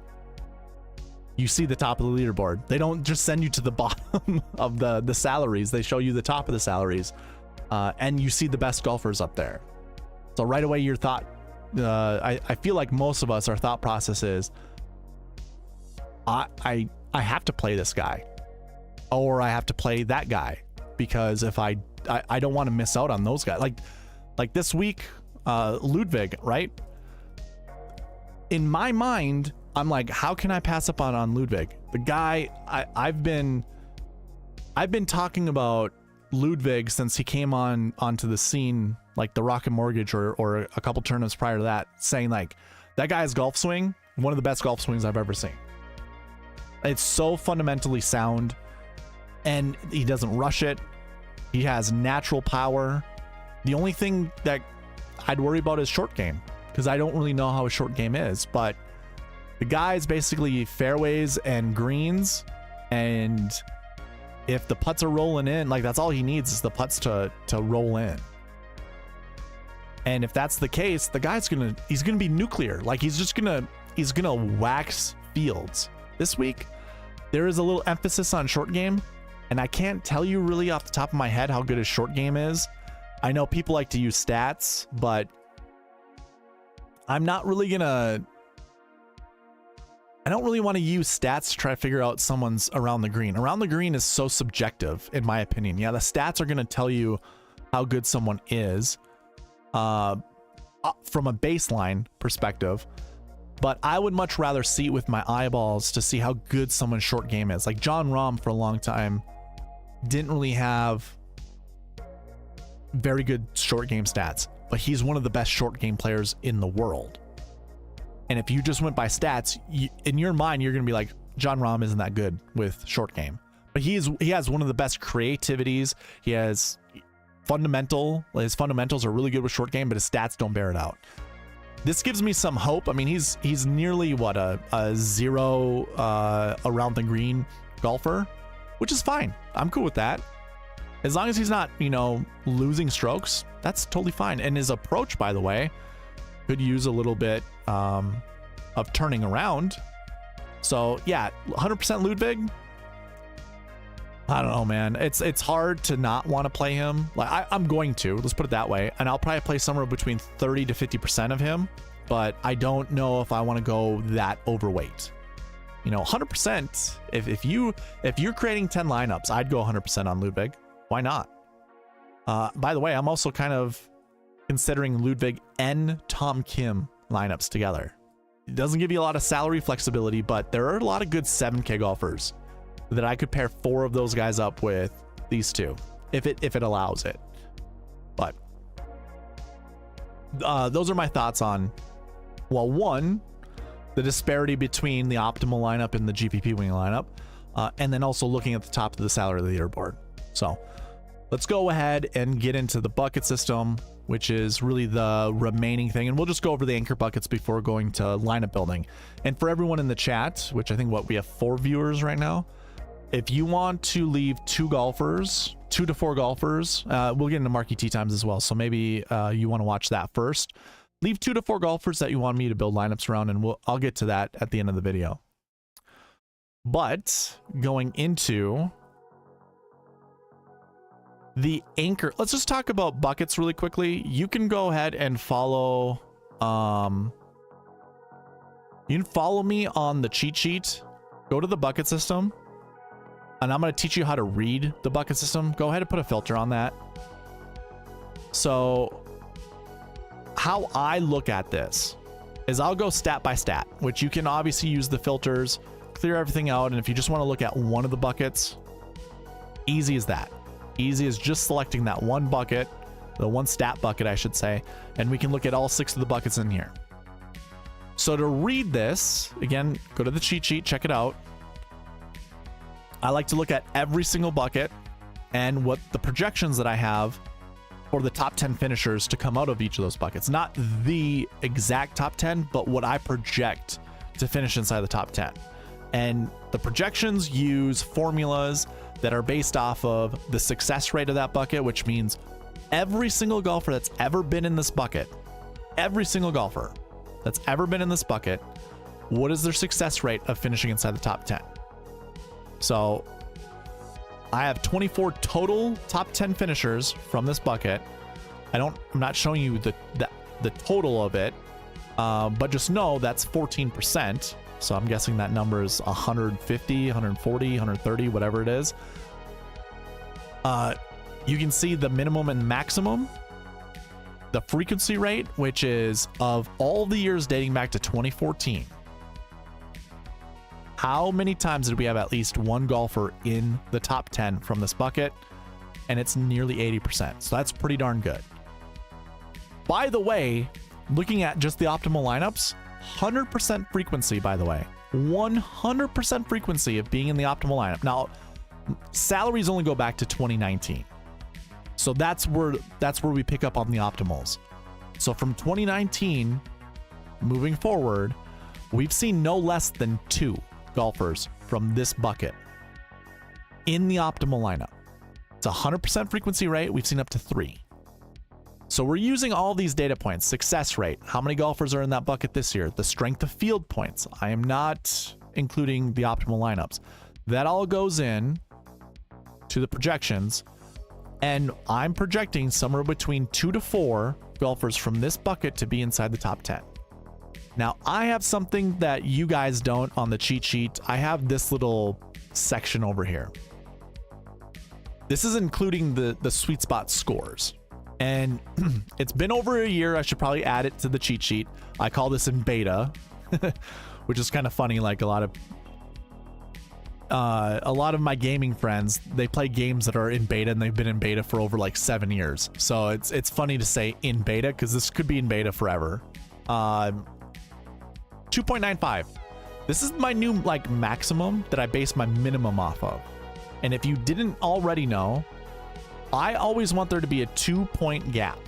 you see the top of the leaderboard. They don't just send you to the bottom of the salaries. They show you the top of the salaries, and you see the best golfers up there. So right away, your thought, I feel like most of us, our thought process is, I have to play this guy, or I have to play that guy, because if I don't want to miss out on those guys. Like this week, Ludwig, right? In my mind, I'm like, how can I pass up on Ludwig? The guy, I've been talking about Ludwig since he came onto the scene, like the Rocket Mortgage or a couple tournaments prior to that, saying like, that guy's golf swing, one of the best golf swings I've ever seen. It's so fundamentally sound, and he doesn't rush it. He has natural power. The only thing that I'd worry about is short game, because I don't really know how a short game is, but the guy's basically fairways and greens, and if the putts are rolling in, like, that's all he needs is the putts to roll in. And if that's the case, the guy's he's gonna be nuclear. Like, he's gonna wax fields. This week, there is a little emphasis on short game, and I can't tell you really off the top of my head how good his short game is. I know people like to use stats, but I'm not really gonna... I don't really want to use stats to try to figure out someone's around the green. Around the green is so subjective, in my opinion. Yeah, the stats are going to tell you how good someone is from a baseline perspective, but I would much rather see it with my eyeballs to see how good someone's short game is. Like John Rahm for a long time didn't really have very good short game stats, but he's one of the best short game players in the world. And if you just went by stats, in your mind, you're going to be like, Jon Rahm isn't that good with short game. But he has one of the best creativities. He has his fundamentals are really good with short game, but his stats don't bear it out. This gives me some hope. I mean, he's nearly what, a 0 around the green golfer, which is fine. I'm cool with that. As long as he's not, you know, losing strokes, that's totally fine. And his approach, by the way, could use a little bit of turning around. So yeah, 100% Ludwig. I don't know, man. It's hard to not want to play him. Like I'm going to, let's put it that way. And I'll probably play somewhere between 30 to 50% of him, but I don't know if I want to go that overweight. You know, 100%. If you're creating 10 lineups, I'd go 100% on Ludwig. Why not? By the way, I'm also kind of considering Ludwig and Tom Kim lineups together. It doesn't give you a lot of salary flexibility, but there are a lot of good 7K golfers that I could pair 4 of those guys up with these two, if it allows it. But those are my thoughts on, well, one, the disparity between the optimal lineup and the GPP wing lineup, and then also looking at the top of the salary leaderboard. So let's go ahead and get into the bucket system, which is really the remaining thing. And we'll just go over the anchor buckets before going to lineup building. And for everyone in the chat, which I think we have 4 viewers right now, if you want to leave 2 to 4 golfers, we'll get into marquee tee times as well. So maybe you want to watch that first. Leave 2 to 4 golfers that you want me to build lineups around, and I'll get to that at the end of the video. But going into the anchor, let's just talk about buckets really quickly. You can go ahead and follow, you can follow me on the cheat sheet. Go to the bucket system, and I'm going to teach you how to read the bucket system. Go ahead and put a filter on that. So how I look at this is I'll go stat by stat, which you can obviously use the filters, clear everything out. And if you just want to look at one of the buckets, easy as that. Easy as just selecting that one bucket, the one stat bucket, I should say, and we can look at all 6 of the buckets in here. So to read this, again, go to the cheat sheet, check it out. I like to look at every single bucket and what the projections that I have for the top 10 finishers to come out of each of those buckets. Not the exact top 10, but what I project to finish inside the top 10. And the projections use formulas that are based off of the success rate of that bucket, which means every single golfer that's ever been in this bucket, every single golfer that's ever been in this bucket, what is their success rate of finishing inside the top 10? So I have 24 total top 10 finishers from this bucket. I'm not showing you the total of it, but just know that's 14%. So I'm guessing that number is 150, 140, 130, whatever it is. You can see the minimum and maximum, the frequency rate, which is of all the years dating back to 2014. How many times did we have at least one golfer in the top 10 from this bucket? And it's nearly 80%. So that's pretty darn good. By the way, looking at just the optimal lineups, 100% frequency, by the way, 100% frequency of being in the optimal lineup. Now, salaries only go back to 2019. So that's where we pick up on the optimals. So from 2019 moving forward, we've seen no less than 2 golfers from this bucket in the optimal lineup. It's 100% frequency rate. We've seen up to 3. So we're using all these data points: success rate, how many golfers are in that bucket this year, the strength of field points. I am not including the optimal lineups. That all goes in to the projections, and I'm projecting somewhere between 2 to 4 golfers from this bucket to be inside the top 10. Now, I have something that you guys don't on the cheat sheet. I have this little section over here. This is including the SweetSpot scores. And it's been over a year. I should probably add it to the cheat sheet. I call this in beta, which is kind of funny. Like a lot of my gaming friends, they play games that are in beta, and they've been in beta for over like 7 years. So it's funny to say in beta, because this could be in beta forever. 2.95. This is my new like maximum that I base my minimum off of. And if you didn't already know, I always want there to be a 2-point gap.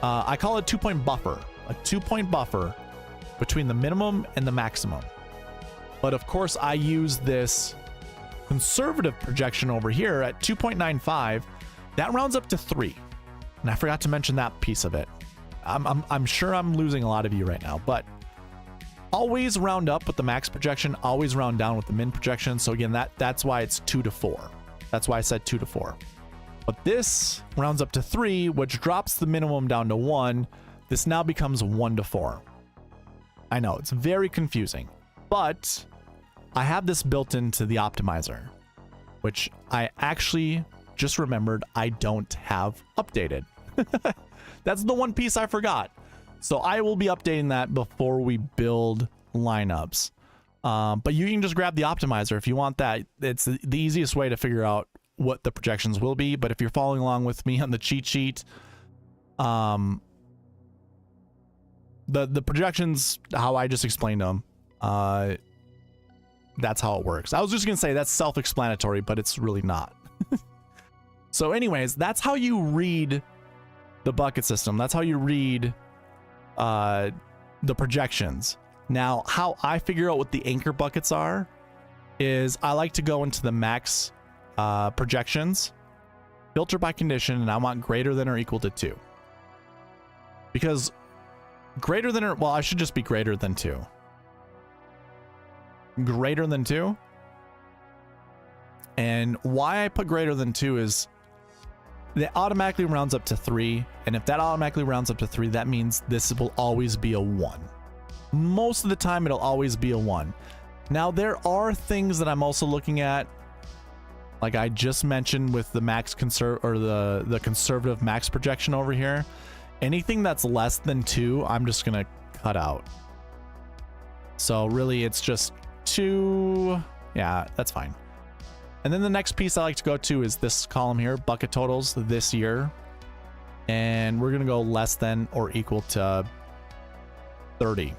I call it 2-point buffer, a 2-point buffer between the minimum and the maximum. But of course, I use this conservative projection over here at 2.95. That rounds up to 3. And I forgot to mention that piece of it. I'm sure I'm losing a lot of you right now, but always round up with the max projection, always round down with the min projection. So again, that's why it's 2 to 4. That's why I said 2 to 4. But this rounds up to 3, which drops the minimum down to 1. This now becomes 1 to 4. I know, it's very confusing, but I have this built into the optimizer, which I actually just remembered I don't have updated. That's the one piece I forgot. So I will be updating that before we build lineups. But you can just grab the optimizer if you want that. It's the easiest way to figure out what the projections will be. But if you're following along with me on the cheat sheet, the projections, how I just explained them, that's how it works. I was just gonna say that's self-explanatory, but it's really not. So anyways, that's how you read the bucket system. That's how you read the projections. Now, how I figure out what the anchor buckets are is I like to go into the max projections, filter by condition, and I want greater than or equal to 2. Because greater than or, well, I should just be greater than 2. Greater than 2. And why I put greater than 2 is that automatically rounds up to 3. And if that automatically rounds up to 3, that means this will always be a 1. Most of the time, it'll always be a 1. Now, there are things that I'm also looking at, like I just mentioned with the max the conservative max projection over here. Anything that's less than 2, I'm just gonna cut out. So really, it's just 2. Yeah, that's fine. And then the next piece I like to go to is this column here, bucket totals this year. And we're gonna go less than or equal to 30.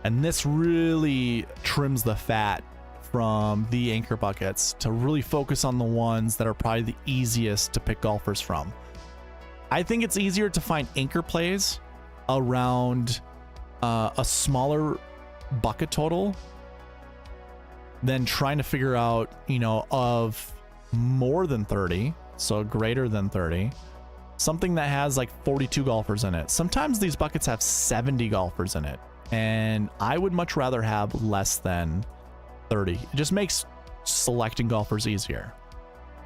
And this really trims the fat from the anchor buckets to really focus on the ones that are probably the easiest to pick golfers from. I think it's easier to find anchor plays around a smaller bucket total than trying to figure out, you know, of more than 30, so greater than 30, something that has like 42 golfers in it. Sometimes these buckets have 70 golfers in it, and I would much rather have less than 30. It just makes selecting golfers easier.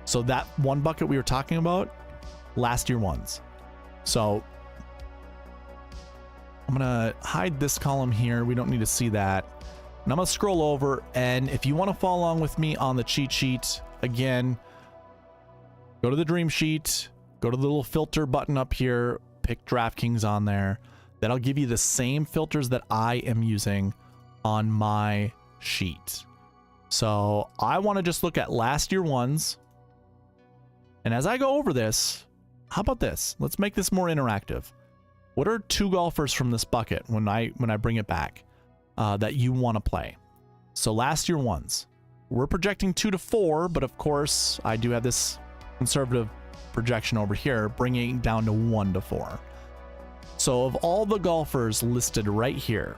So that one bucket we were talking about, last year ones. So I'm gonna hide this column here. We don't need to see that. And I'm gonna scroll over, and if you want to follow along with me on the cheat sheet, again, go to the dream sheet, go to the little filter button up here, pick DraftKings on there. That'll give you the same filters that I am using on my sheet. So I want to just look at last year ones. And as I go over this, how about this? Let's make this more interactive. What are 2 golfers from this bucket when I bring it back that you want to play? So last year ones, we're projecting 2 to 4, but of course I do have this conservative projection over here, bringing it down to 1 to 4. So of all the golfers listed right here,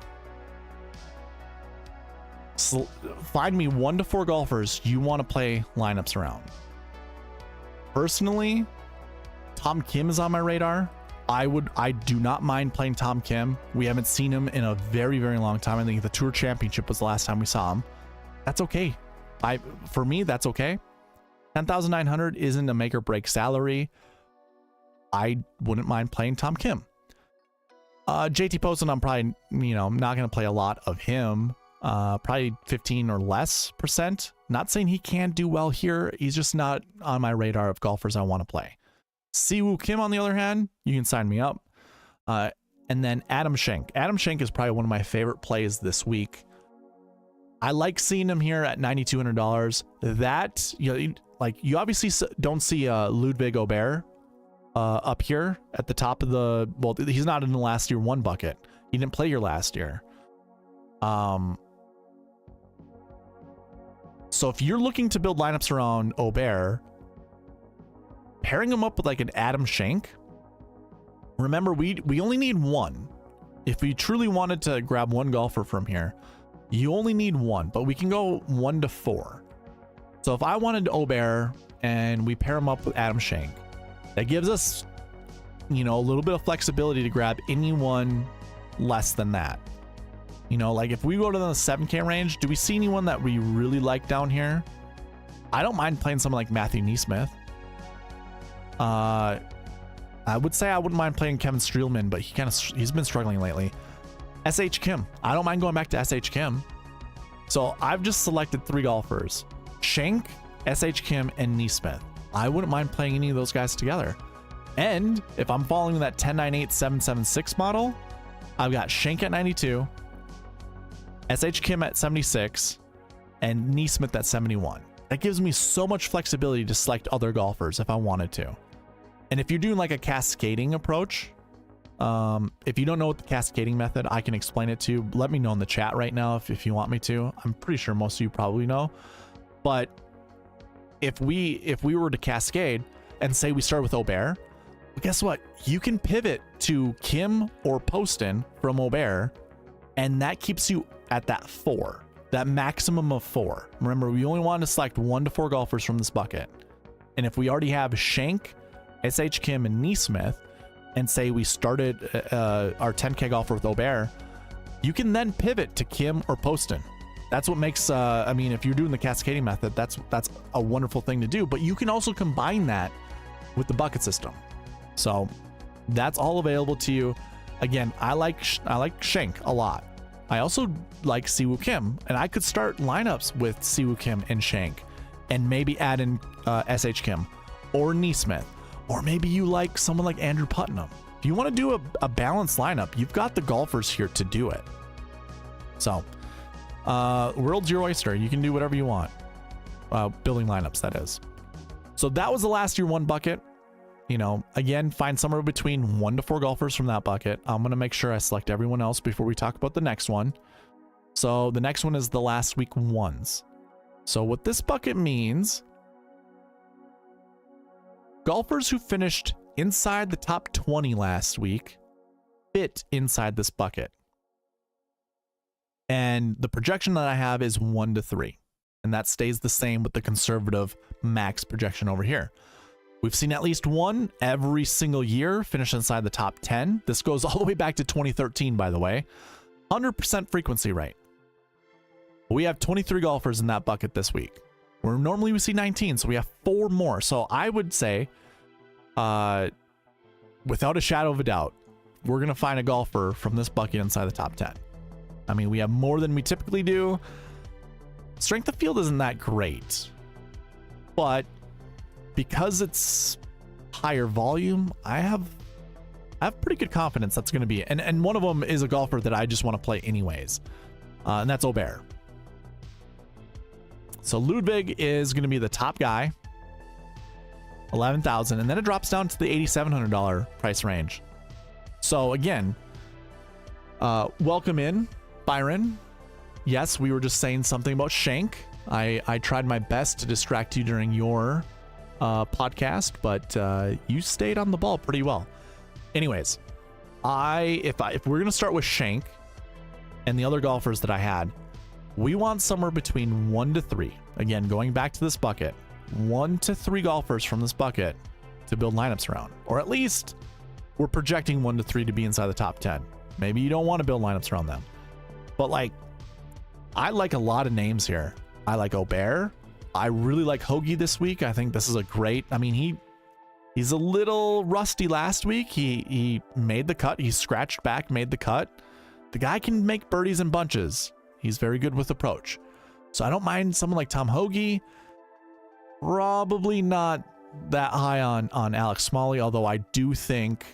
find me 1 to 4 golfers you want to play lineups around. Personally, Tom Kim is on my radar. I do not mind playing Tom Kim. We haven't seen him in a very, very long time. I think the Tour Championship was the last time we saw him. That's okay. For me, that's okay. 10,900 isn't a make or break salary. I wouldn't mind playing Tom Kim. JT Poston, I'm probably, I'm not going to play a lot of him. Probably 15 or less %. Not saying he can't do well here. He's just not on my radar of golfers I want to play. Siwoo Kim, on the other hand, you can sign me up. And then Adam Schenk. Adam Schenk is probably one of my favorite plays this week. I like seeing him here at $9,200. That, you obviously don't see Ludwig Aubert up here at the top of the, well, he's not in the last year one bucket. He didn't play here last year. So if you're looking to build lineups around Aubert, pairing him up with like an Adam Schenk, remember we only need one. If we truly wanted to grab one golfer from here, you only need one, but we can go 1 to 4. So if I wanted Aubert and we pair him up with Adam Schenk, that gives us, you know, a little bit of flexibility to grab anyone less than that. You know, like if we go to the 7K range, do we see anyone that we really like down here? I don't mind playing someone like Matthew Neesmith. I would say I wouldn't mind playing Kevin Streelman, but he's been struggling lately. SH Kim. I don't mind going back to SH Kim. So I've just selected 3 golfers: Schenk, SH Kim, and Neesmith. I wouldn't mind playing any of those guys together. And if I'm following that 10-9-8-7-7-6 model, I've got Schenk at 92, SH Kim at 76, and Neesmith at 71. That gives me so much flexibility to select other golfers if I wanted to. And if you're doing like a cascading approach, if you don't know what the cascading method, I can explain it to you. Let me know in the chat right now if you want me to. I'm pretty sure most of you probably know. But if we were to cascade and say we start with Aubert, well, guess what? You can pivot to Kim or Poston from Aubert, and that keeps you at that 4, that maximum of 4. Remember, we only want to select 1 to 4 golfers from this bucket. And if we already have Schenk, SH Kim, and Neesmith, and say we started our 10K golfer with Aubert, you can then pivot to Kim or Poston. That's what makes, I mean, if you're doing the cascading method, that's a wonderful thing to do, but you can also combine that with the bucket system. So that's all available to you. Again, I like Schenk a lot. I also like Siwoo Kim, and I could start lineups with Siwoo Kim and Schenk, and maybe add in SH Kim or Neesmith, or maybe you like someone like Andrew Putnam. If you want to do a balanced lineup, you've got the golfers here to do it. So, world's your oyster. You can do whatever you want. Building lineups, that is. So that was the last year 1 bucket. You know, again, find somewhere between 1 to 4 golfers from that bucket. I'm going to make sure I select everyone else before we talk about the next one. So the next one is the last week 1s. So what this bucket means, golfers who finished inside the top 20 last week fit inside this bucket. And the projection that I have is 1 to 3. And that stays the same with the conservative max projection over here. We've seen at least one every single year finish inside the top 10. This goes all the way back to 2013, by the way. 100% frequency rate. We have 23 golfers in that bucket this week. Where normally we see 19, so we have 4 more. So I would say, without a shadow of a doubt, we're going to find a golfer from this bucket inside the top 10. I mean, we have more than we typically do. Strength of field isn't that great. But because it's higher volume, I have pretty good confidence that's going to be it. And one of them is a golfer that I just want to play anyways. And that's Aubert. So Ludwig is going to be the top guy. 11,000, and then it drops down to the $8,700 price range. So again, welcome in, Byron. Yes, we were just saying something about Schenk. I tried my best to distract you during your podcast, but you stayed on the ball pretty well. Anyways, if we're gonna start with Schenk and the other golfers that I had, we want somewhere between 1 to 3. Again, going back to this bucket, 1 to 3 golfers from this bucket to build lineups around, or at least we're projecting 1 to 3 to be inside the top 10. Maybe you don't want to build lineups around them, but like, I like a lot of names here. I like Aubert. I really like Hoagie this week. I think this is a great, I mean, he's a little rusty last week. He made the cut. He scratched back, made the cut. The guy can make birdies in bunches. He's very good with approach. So I don't mind someone like Tom Hoagie. Probably not that high on Alex Smalley, although I do think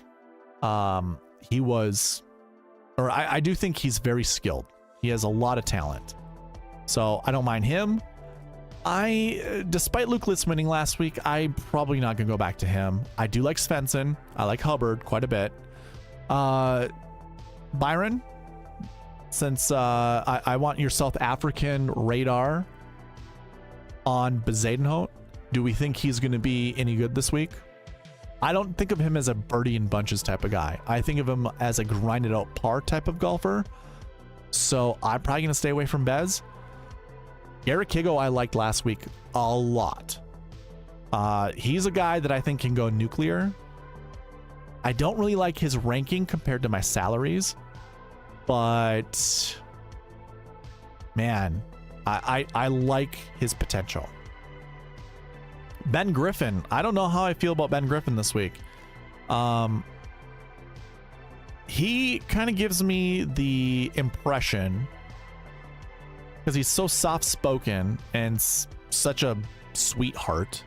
he was, or I do think he's very skilled. He has a lot of talent. So I don't mind him. Despite Luke Litz winning last week, I'm probably not going to go back to him. I do like Svensson. I like Hubbard quite a bit. Byron, since I want your South African radar on Bezuidenhout, do we think he's going to be any good this week? I don't think of him as a birdie in bunches type of guy. I think of him as a grinded out par type of golfer. So I'm probably going to stay away from Bez. Garrett Kigo I liked last week a lot. He's a guy that I think can go nuclear. I don't really like his ranking compared to my salaries, but man, I like his potential. Ben Griffin. I don't know how I feel about Ben Griffin this week. He kind of gives me the impression, because he's so soft-spoken and such a sweetheart.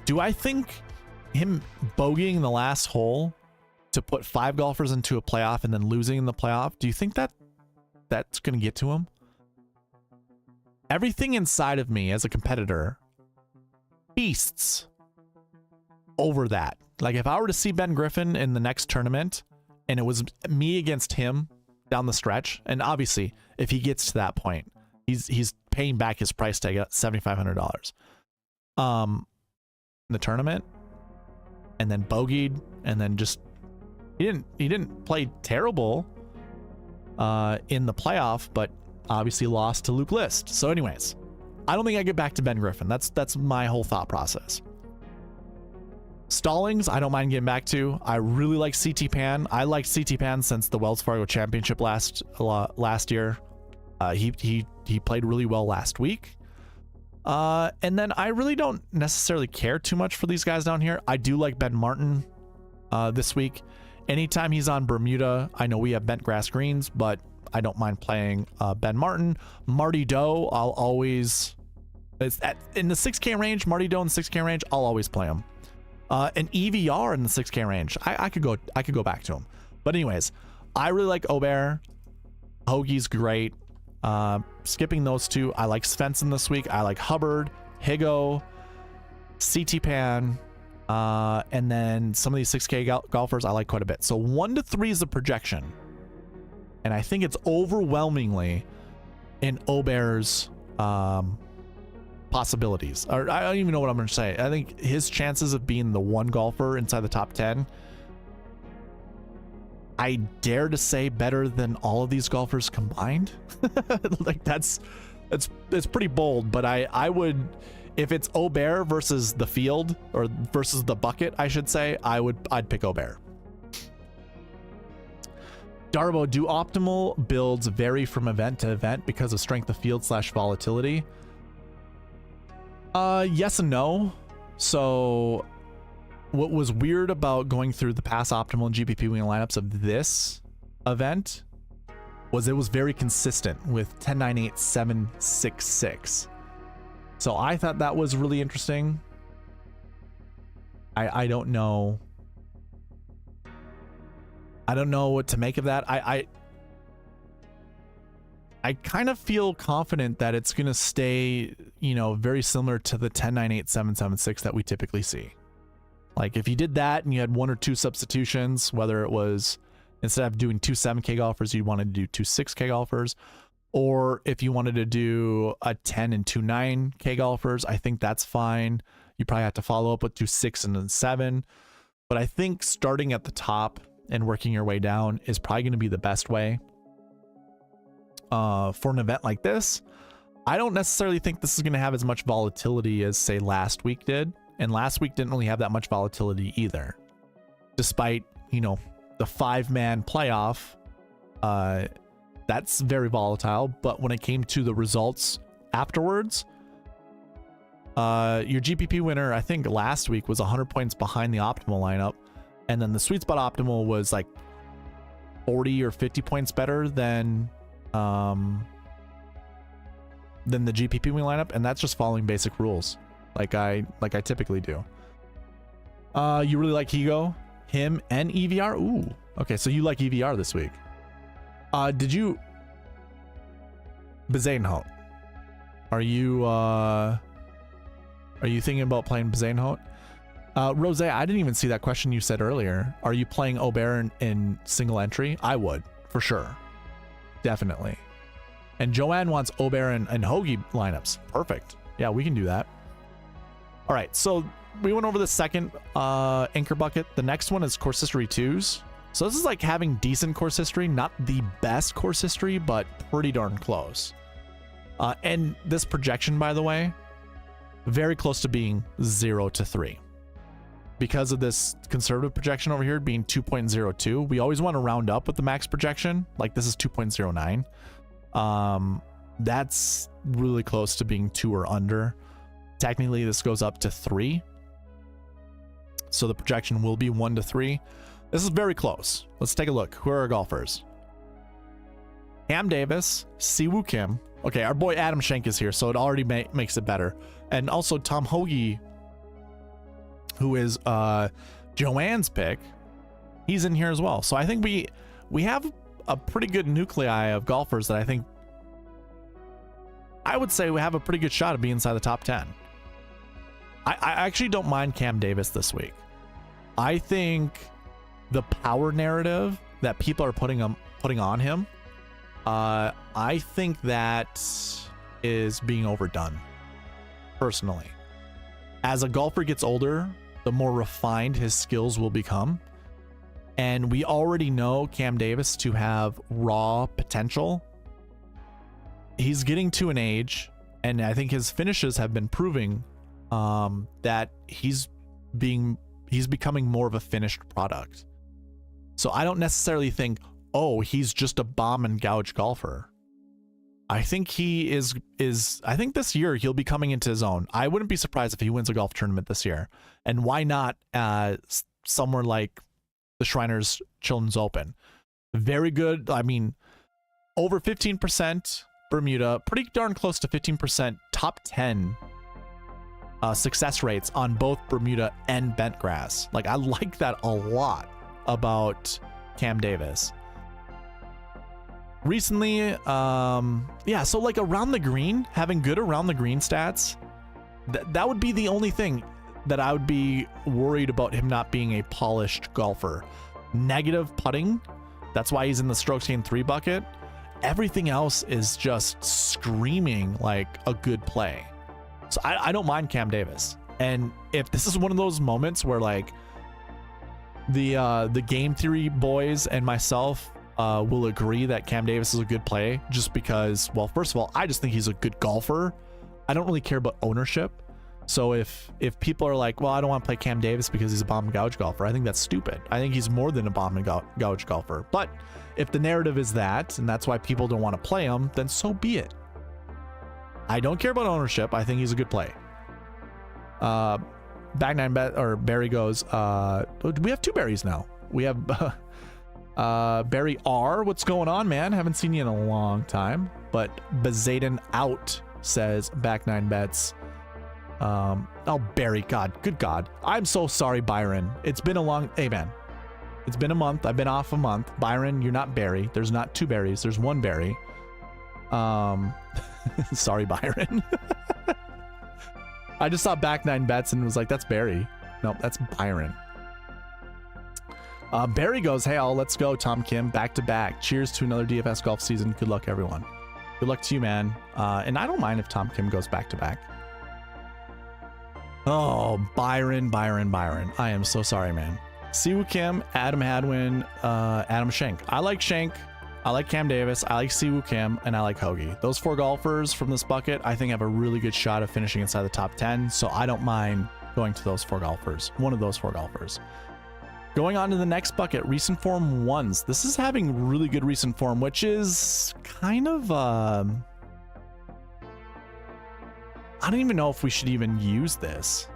Do I think him bogeying the last hole to put 5 golfers into a playoff and then losing in the playoff, do you think that that's going to get to him? Everything inside of me as a competitor feasts over that. Like, if I were to see Ben Griffin in the next tournament and it was me against him down the stretch, and obviously if he gets to that point, he's paying back his price tag at $7,500 in the tournament, and then bogeyed, and then just he didn't play terrible in the playoff, but obviously lost to Luke List. So anyways, I don't think I get back to Ben Griffin. That's my whole thought process. Stallings, I don't mind getting back to. I really like CT Pan. I liked CT Pan since the Wells Fargo Championship last year. He played really well last week. And then I really don't necessarily care too much for these guys down here. I do like Ben Martin this week. Anytime he's on Bermuda, I know we have bent grass greens, but I don't mind playing Ben Martin. Marty Doe, I'll always... in the 6K range, Marty Doe in the 6K range, I'll always play him. An EVR in the 6K range, I could go back to him. But anyways, I really like Aubert. Hoagie's great. Skipping those two, I like Svensson this week. I like Hubbard, Higo, CT Pan, and then some of these 6K golfers I like quite a bit. So 1 to 3 is the projection, and I think it's overwhelmingly in Aubert's possibilities. Or I don't even know what I'm going to say. I think his chances of being the one golfer inside the top 10, I dare to say better than all of these golfers combined. Like that's pretty bold, but I would, if it's Aubert versus the field, or versus the bucket, I should say, I'd pick Aubert. Darbo, do optimal builds vary from event to event because of strength of field / volatility? Yes and no. So what was weird about going through the past optimal and GPP wing lineups of this event was it was very consistent with 10, 9, 8, 7, 6, 6. So I thought that was really interesting. I don't know. I don't know what to make of that. I kind of feel confident that it's going to stay, you know, very similar to the 10, 9, 8, 7, 7, 6 that we typically see. Like if you did that and you had 1 or 2 substitutions, whether it was instead of doing 2 7K golfers, you wanted to do 2 6K golfers, or if you wanted to do a 10 and 2 9K golfers, I think that's fine. You probably have to follow up with 2 6 and then 7. But I think starting at the top and working your way down is probably going to be the best way. For an event like this, I don't necessarily think this is going to have as much volatility as, say, last week did. And last week didn't really have that much volatility either. Despite, you know, the 5-man playoff, that's very volatile. But when it came to the results afterwards, your GPP winner, I think last week was 100 points behind the optimal lineup. And then the sweet spot optimal was like 40 or 50 points better than the GPP wing lineup, and that's just following basic rules like I typically do. You really like Higo, him, and EVR? Ooh, okay, so you like EVR this week. Did you Bezuidenhout? Are you thinking about playing Bezuidenhout? Rose, I didn't even see that question you said earlier. Are you playing Obear in single entry? I would, for sure. Definitely. And Joanne wants Obear and Hoagie lineups. Perfect. Yeah, we can do that. All right, so we went over the second anchor bucket. The next one is course history 2s. So this is like having decent course history, not the best course history, but pretty darn close. And this projection, by the way, very close to being 0 to 3. Because of this conservative projection over here being 2.02, we always want to round up with the max projection. Like this is 2.09. That's really close to being 2 or under. Technically, this goes up to 3. So the projection will be 1 to 3. This is very close. Let's take a look. Who are our golfers? Cam Davis, Siwoo Kim. Okay, our boy Adam Schenk is here, so it already makes it better. And also Tom Hoagie, who is Joanne's pick, he's in here as well. So I think we have a pretty good nuclei of golfers that I would say we have a pretty good shot of being inside the top 10. I actually don't mind Cam Davis this week. I think the power narrative that people are putting on him, I think that is being overdone, personally. As a golfer gets older, the more refined his skills will become. And we already know Cam Davis to have raw potential. He's getting to an age, and I think his finishes have been proving that he's becoming more of a finished product. So I don't necessarily think, oh, he's just a bomb and gouge golfer. I think he is I think this year he'll be coming into his own. I wouldn't be surprised if he wins a golf tournament this year. And why not somewhere like the Shriners Children's Open? Very good. I mean, over 15% Bermuda, pretty darn close to 15% top 10 success rates on both Bermuda and bent grass. Like, I like that a lot about Cam Davis. Recently, yeah, so like around the green, having good around the green stats, that would be the only thing that I would be worried about him not being a polished golfer. Negative putting, that's why he's in the strokes gained 3 bucket. Everything else is just screaming like a good play. So I don't mind Cam Davis. And if this is one of those moments where like the game theory boys and myself will agree that Cam Davis is a good play, just because, well, first of all, I just think he's a good golfer. I don't really care about ownership. So if people are like, well, I don't want to play Cam Davis because he's a bomb and gouge golfer, I think that's stupid. I think he's more than a bomb and gouge golfer. But if the narrative is that, and that's why people don't want to play him, then so be it. I don't care about ownership. I think he's a good play. Back nine bet, or Barry goes, we have 2 Barrys now. We have Barry R. What's going on, man? Haven't seen you in a long time. But Bazaden out says back 9 bets. Oh, Barry, God, good God. I'm so sorry, Byron. It's been a long, hey man, it's been a month. I've been off a month. Byron, you're not Barry. There's not 2 Barrys. There's 1 Barry. Sorry, Byron. I just saw back 9 bets and was like, that's Barry. Nope, that's Byron. Barry goes, hey, let's go, Tom Kim, back to back. Cheers to another DFS golf season. Good luck, everyone. Good luck to you, man. And I don't mind if Tom Kim goes back to back. Oh, Byron. I am so sorry, man. Siwoo Kim, Adam Hadwin, Adam Schenk. I like Schenk. I like Cam Davis. I like Siwoo Kim, and I like Hoagie. Those 4 golfers from this bucket, I think, have a really good shot of finishing inside the top 10. So I don't mind going to those 4 golfers. One of those 4 golfers. Going on to the next bucket, recent form 1s. This is having really good recent form, which is kind of I don't even know if we should even use this.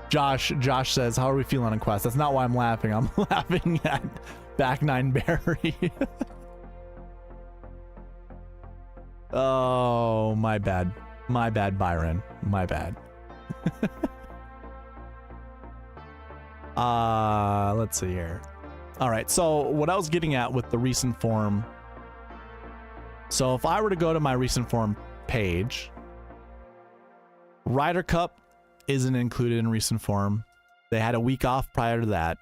Josh says, how are we feeling on Quest? That's not why I'm laughing. I'm laughing at back 9 Barry. Oh, my bad. My bad, Byron. My bad. Let's see here. All right, so what I was getting at with the recent form So if I were to go to my recent form page, Ryder Cup isn't included in recent form. They had a week off prior to that.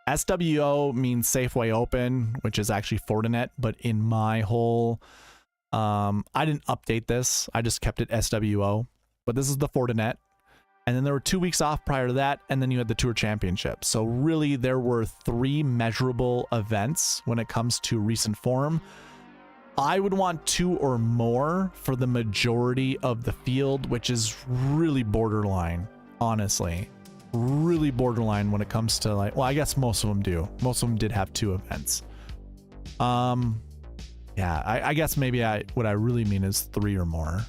SWO means Safeway Open, which is actually Fortinet, but in my whole, I didn't update this. I just kept it SWO, but this is the Fortinet. And then there were 2 weeks off prior to that, and then you had the Tour Championship. So really, there were 3 measurable events when it comes to recent form. I would want 2 or more for the majority of the field, which is really borderline, honestly. Really borderline when it comes to, like, well, I guess most of them do. Most of them did have 2 events. Yeah, I guess maybe what I really mean is 3 or more.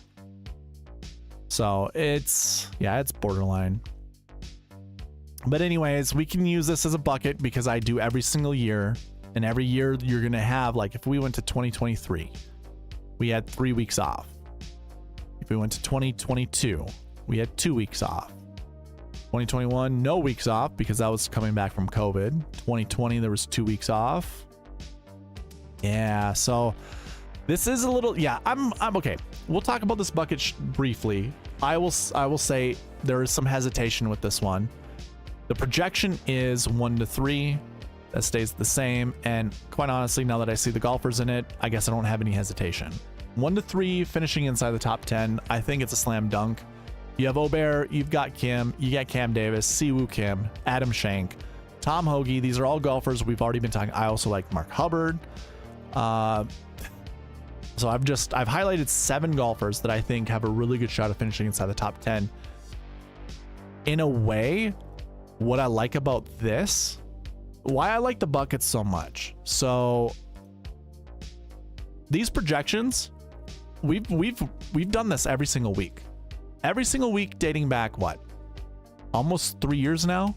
So it's, yeah, it's borderline. But anyways, we can use this as a bucket because I do every single year. And every year you're going to have, like, if we went to 2023, we had 3 weeks off. If we went to 2022, we had 2 weeks off. 2021, no weeks off because that was coming back from COVID. 2020, there was 2 weeks off. Yeah, so this is a little, yeah, I'm okay. We'll talk about this bucket briefly. I will say there is some hesitation with this one. The projection is 1 to 3. That stays the same, and quite honestly, now that I see the golfers in it, I guess I don't have any hesitation. 1 to 3 finishing inside the top 10, I think it's a slam dunk. You have Obear, you've got Kim, you got Cam Davis, Siwoo Kim, Adam Schenk, Tom Hoagie. These are all golfers we've already been talking. I also like Mark Hubbard. So I've highlighted 7 golfers that I think have a really good shot of finishing inside the top 10. In a way, what I like about this, why I like the buckets so much. So these projections, we've done this every single week. Every single week dating back, what? Almost 3 years now?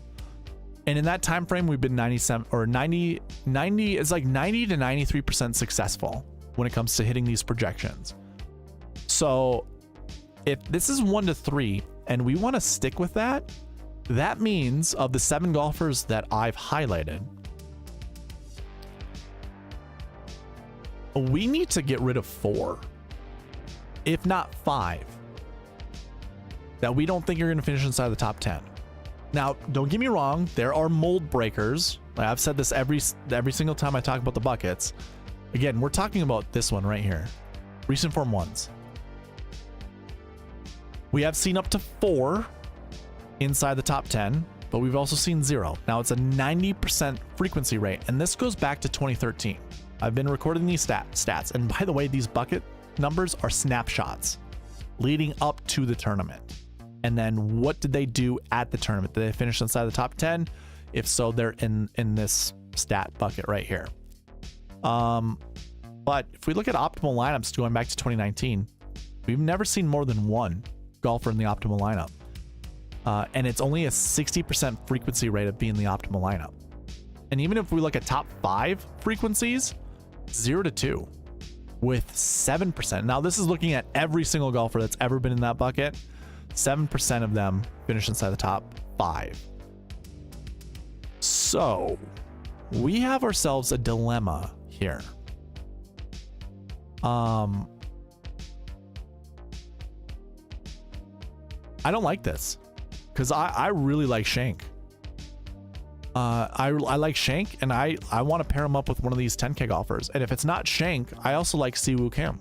And in that time frame, we've been 97 or 90, it's like 90 to 93% successful when it comes to hitting these projections. So if this is 1 to 3 and we want to stick with that, that means of the 7 golfers that I've highlighted, we need to get rid of 4, if not 5, that we don't think you're going to finish inside the top 10. Now, don't get me wrong, there are mold breakers. I've said this every single time I talk about the buckets. Again, we're talking about this one right here. Recent form ones. We have seen up to 4 inside the top 10, but we've also seen 0. Now it's a 90% frequency rate, and this goes back to 2013. I've been recording these stats, and by the way, these bucket numbers are snapshots leading up to the tournament. And then what did they do at the tournament? Did they finish inside the top 10? If so, they're in this stat bucket right here. But if we look at optimal lineups going back to 2019, we've never seen more than 1 golfer in the optimal lineup. And it's only a 60% frequency rate of being the optimal lineup. And even if we look at top 5 frequencies, 0 to 2 with 7%. Now this is looking at every single golfer that's ever been in that bucket. 7% of them finish inside the top 5. So we have ourselves a dilemma here. I don't like this because I really like Schenk. I like Schenk, and I want to pair him up with one of these 10K golfers. And if it's not Schenk, I also like Siwoo Kim.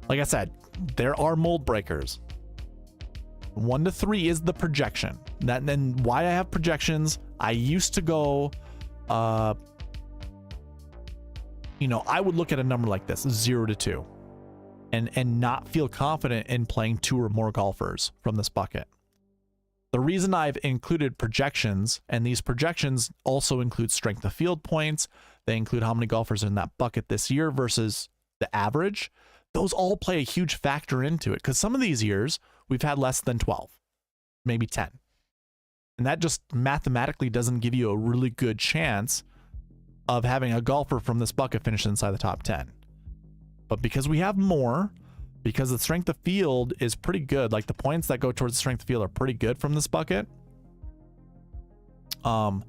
Like I said, there are mold breakers. 1 to 3 is the projection. Then why I have projections, I used to go, I would look at a number like this, 0 to 2, and not feel confident in playing 2 or more golfers from this bucket. The reason I've included projections, and these projections also include strength of field points, they include how many golfers are in that bucket this year versus the average. Those all play a huge factor into it, because some of these years we've had less than 12, maybe 10. And that just mathematically doesn't give you a really good chance of having a golfer from this bucket finish inside the top 10. But because we have more, because the strength of field is pretty good, like the points that go towards the strength of field are pretty good from this bucket. I'm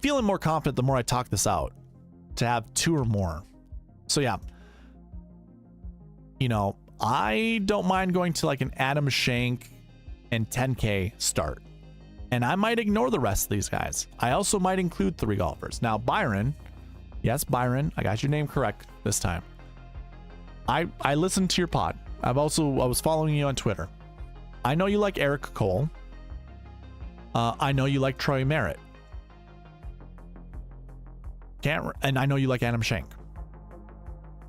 feeling more confident the more I talk this out. to have 2 or more. So yeah, you know, I don't mind going to like an Adam Schenk and 10K start. And I might ignore the rest of these guys. I also might include 3 golfers. Now, Byron, yes, Byron, I got your name correct this time. I listened to your pod. I was following you on Twitter. I know you like Eric Cole. I know you like Troy Merritt. And I know you like Adam Schenk.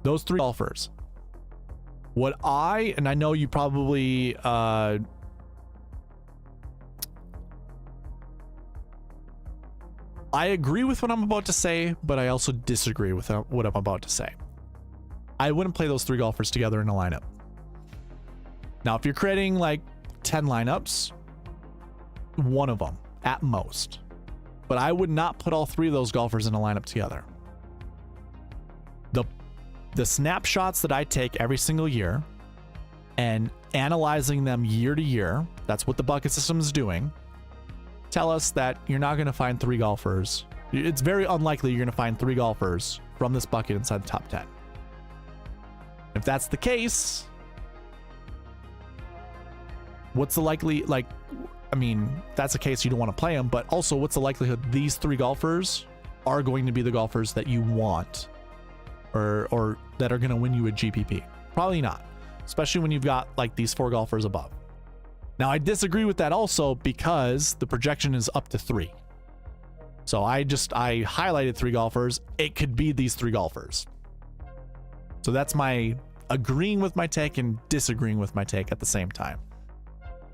Those 3 golfers. And I know you probably I agree with what I'm about to say, but I also disagree with what I'm about to say. I wouldn't play those 3 golfers together in a lineup. Now, if you're creating like 10 lineups, 1 of them at most. But I would not put all 3 of those golfers in a lineup together. The snapshots that I take every single year and analyzing them year to year, that's what the bucket system is doing, tell us that you're not going to find 3 golfers. It's very unlikely you're going to find 3 golfers from this bucket inside the top 10. If that's the case, what's the likely, like, I mean, if that's the case, you don't want to play them, but also what's the likelihood these 3 golfers are going to be the golfers that you want or that are going to win you a GPP? Probably not, especially when you've got like these 4 golfers above. Now, I disagree with that also because the projection is up to 3. So I highlighted 3 golfers. It could be these 3 golfers. So that's my agreeing with my take and disagreeing with my take at the same time.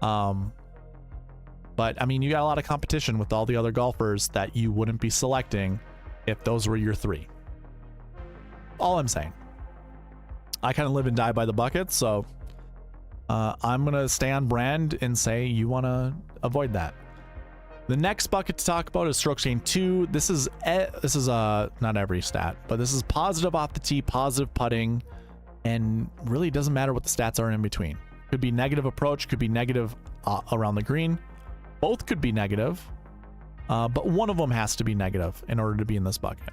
But I mean, you got a lot of competition with all the other golfers that you wouldn't be selecting if those were your 3. All I'm saying. I kind of live and die by the buckets, so I'm gonna stay on brand and say you want to avoid that. The next bucket to talk about is stroke chain 2. This is not every stat, but this is positive off the tee, positive putting, and really doesn't matter what the stats are in between. Could be negative approach, could be negative around the green. Both could be negative, but one of them has to be negative in order to be in this bucket.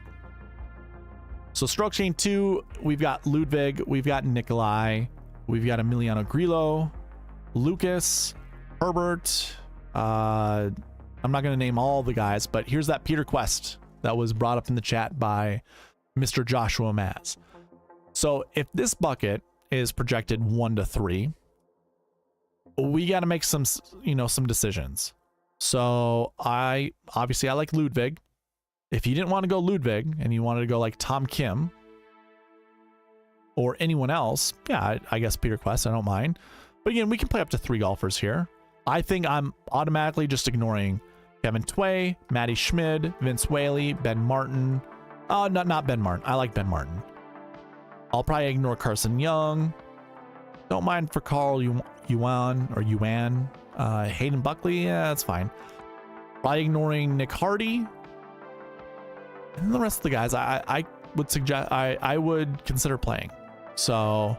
So stroke chain 2, we've got Ludwig, we've got Nikolai, we've got Emiliano Grillo, Lucas, Herbert. I'm not going to name all the guys, but here's that Peter Quest that was brought up in the chat by Mr. Joshua Maz. So if this bucket is projected 1 to 3, we got to make some decisions. So I like Ludwig. If you didn't want to go Ludwig and you wanted to go like Tom Kim or anyone else, yeah, I guess Peter Quest, I don't mind. But again, we can play up to 3 golfers here. I think I'm automatically just ignoring Kevin Tway, Matty Schmid, Vince Whaley, Ben Martin. Not Ben Martin. I like Ben Martin. I'll probably ignore Carson Young. Don't mind for Carl Yuan. Hayden Buckley, yeah, that's fine. Probably ignoring Nick Hardy. And the rest of the guys, I would suggest, I would consider playing. So,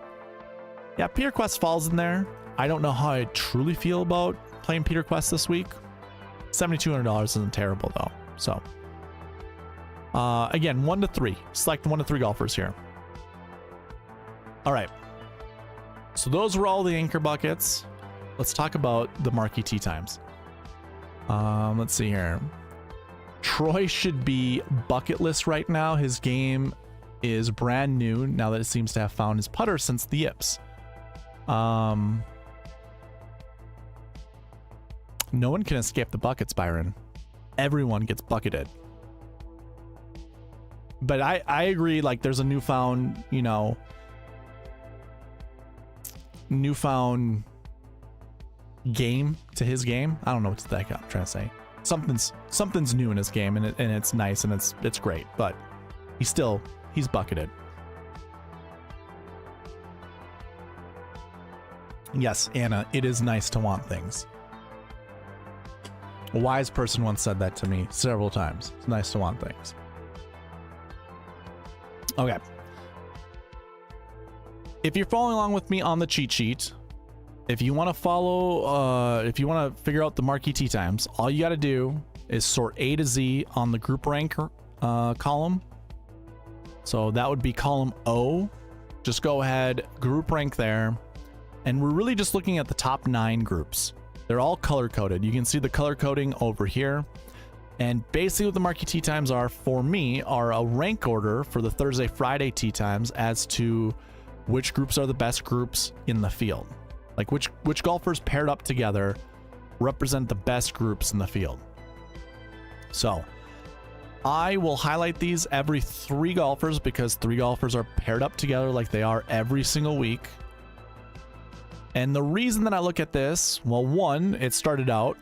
yeah, Peter Quest falls in there. I don't know how I truly feel about playing Peter Quest this week. $7,200 isn't terrible though. So, again, 1 to 3. Select 1 to 3 golfers here. All right. So those were all the anchor buckets. Let's talk about the marquee tee times. Let's see here. Troy should be bucket list right now. His game is brand new now that it seems to have found his putter since the yips. No one can escape the buckets, Byron. Everyone gets bucketed. But I agree, like there's a newfound game to his game. I don't know what the heck I'm trying to say. Something's new in his game, and it's nice and it's great, but he's bucketed. Yes, Anna, it is nice to want things. A wise person once said that to me several times. It's nice to want things. Okay. If you're following along with me on the cheat sheet, if you want to follow, if you want to figure out the marquee tee times, all you got to do is sort A to Z on the group rank column. So that would be column O. Just go ahead, group rank there. And we're really just looking at the top 9 groups. They're all color coded. You can see the color coding over here. And basically what the marquee tee times are for me are a rank order for the Thursday, Friday tee times as to which groups are the best groups in the field. Like which golfers paired up together represent the best groups in the field. So I will highlight these every 3 golfers because 3 golfers are paired up together like they are every single week. And the reason that I look at this, well, one, it started out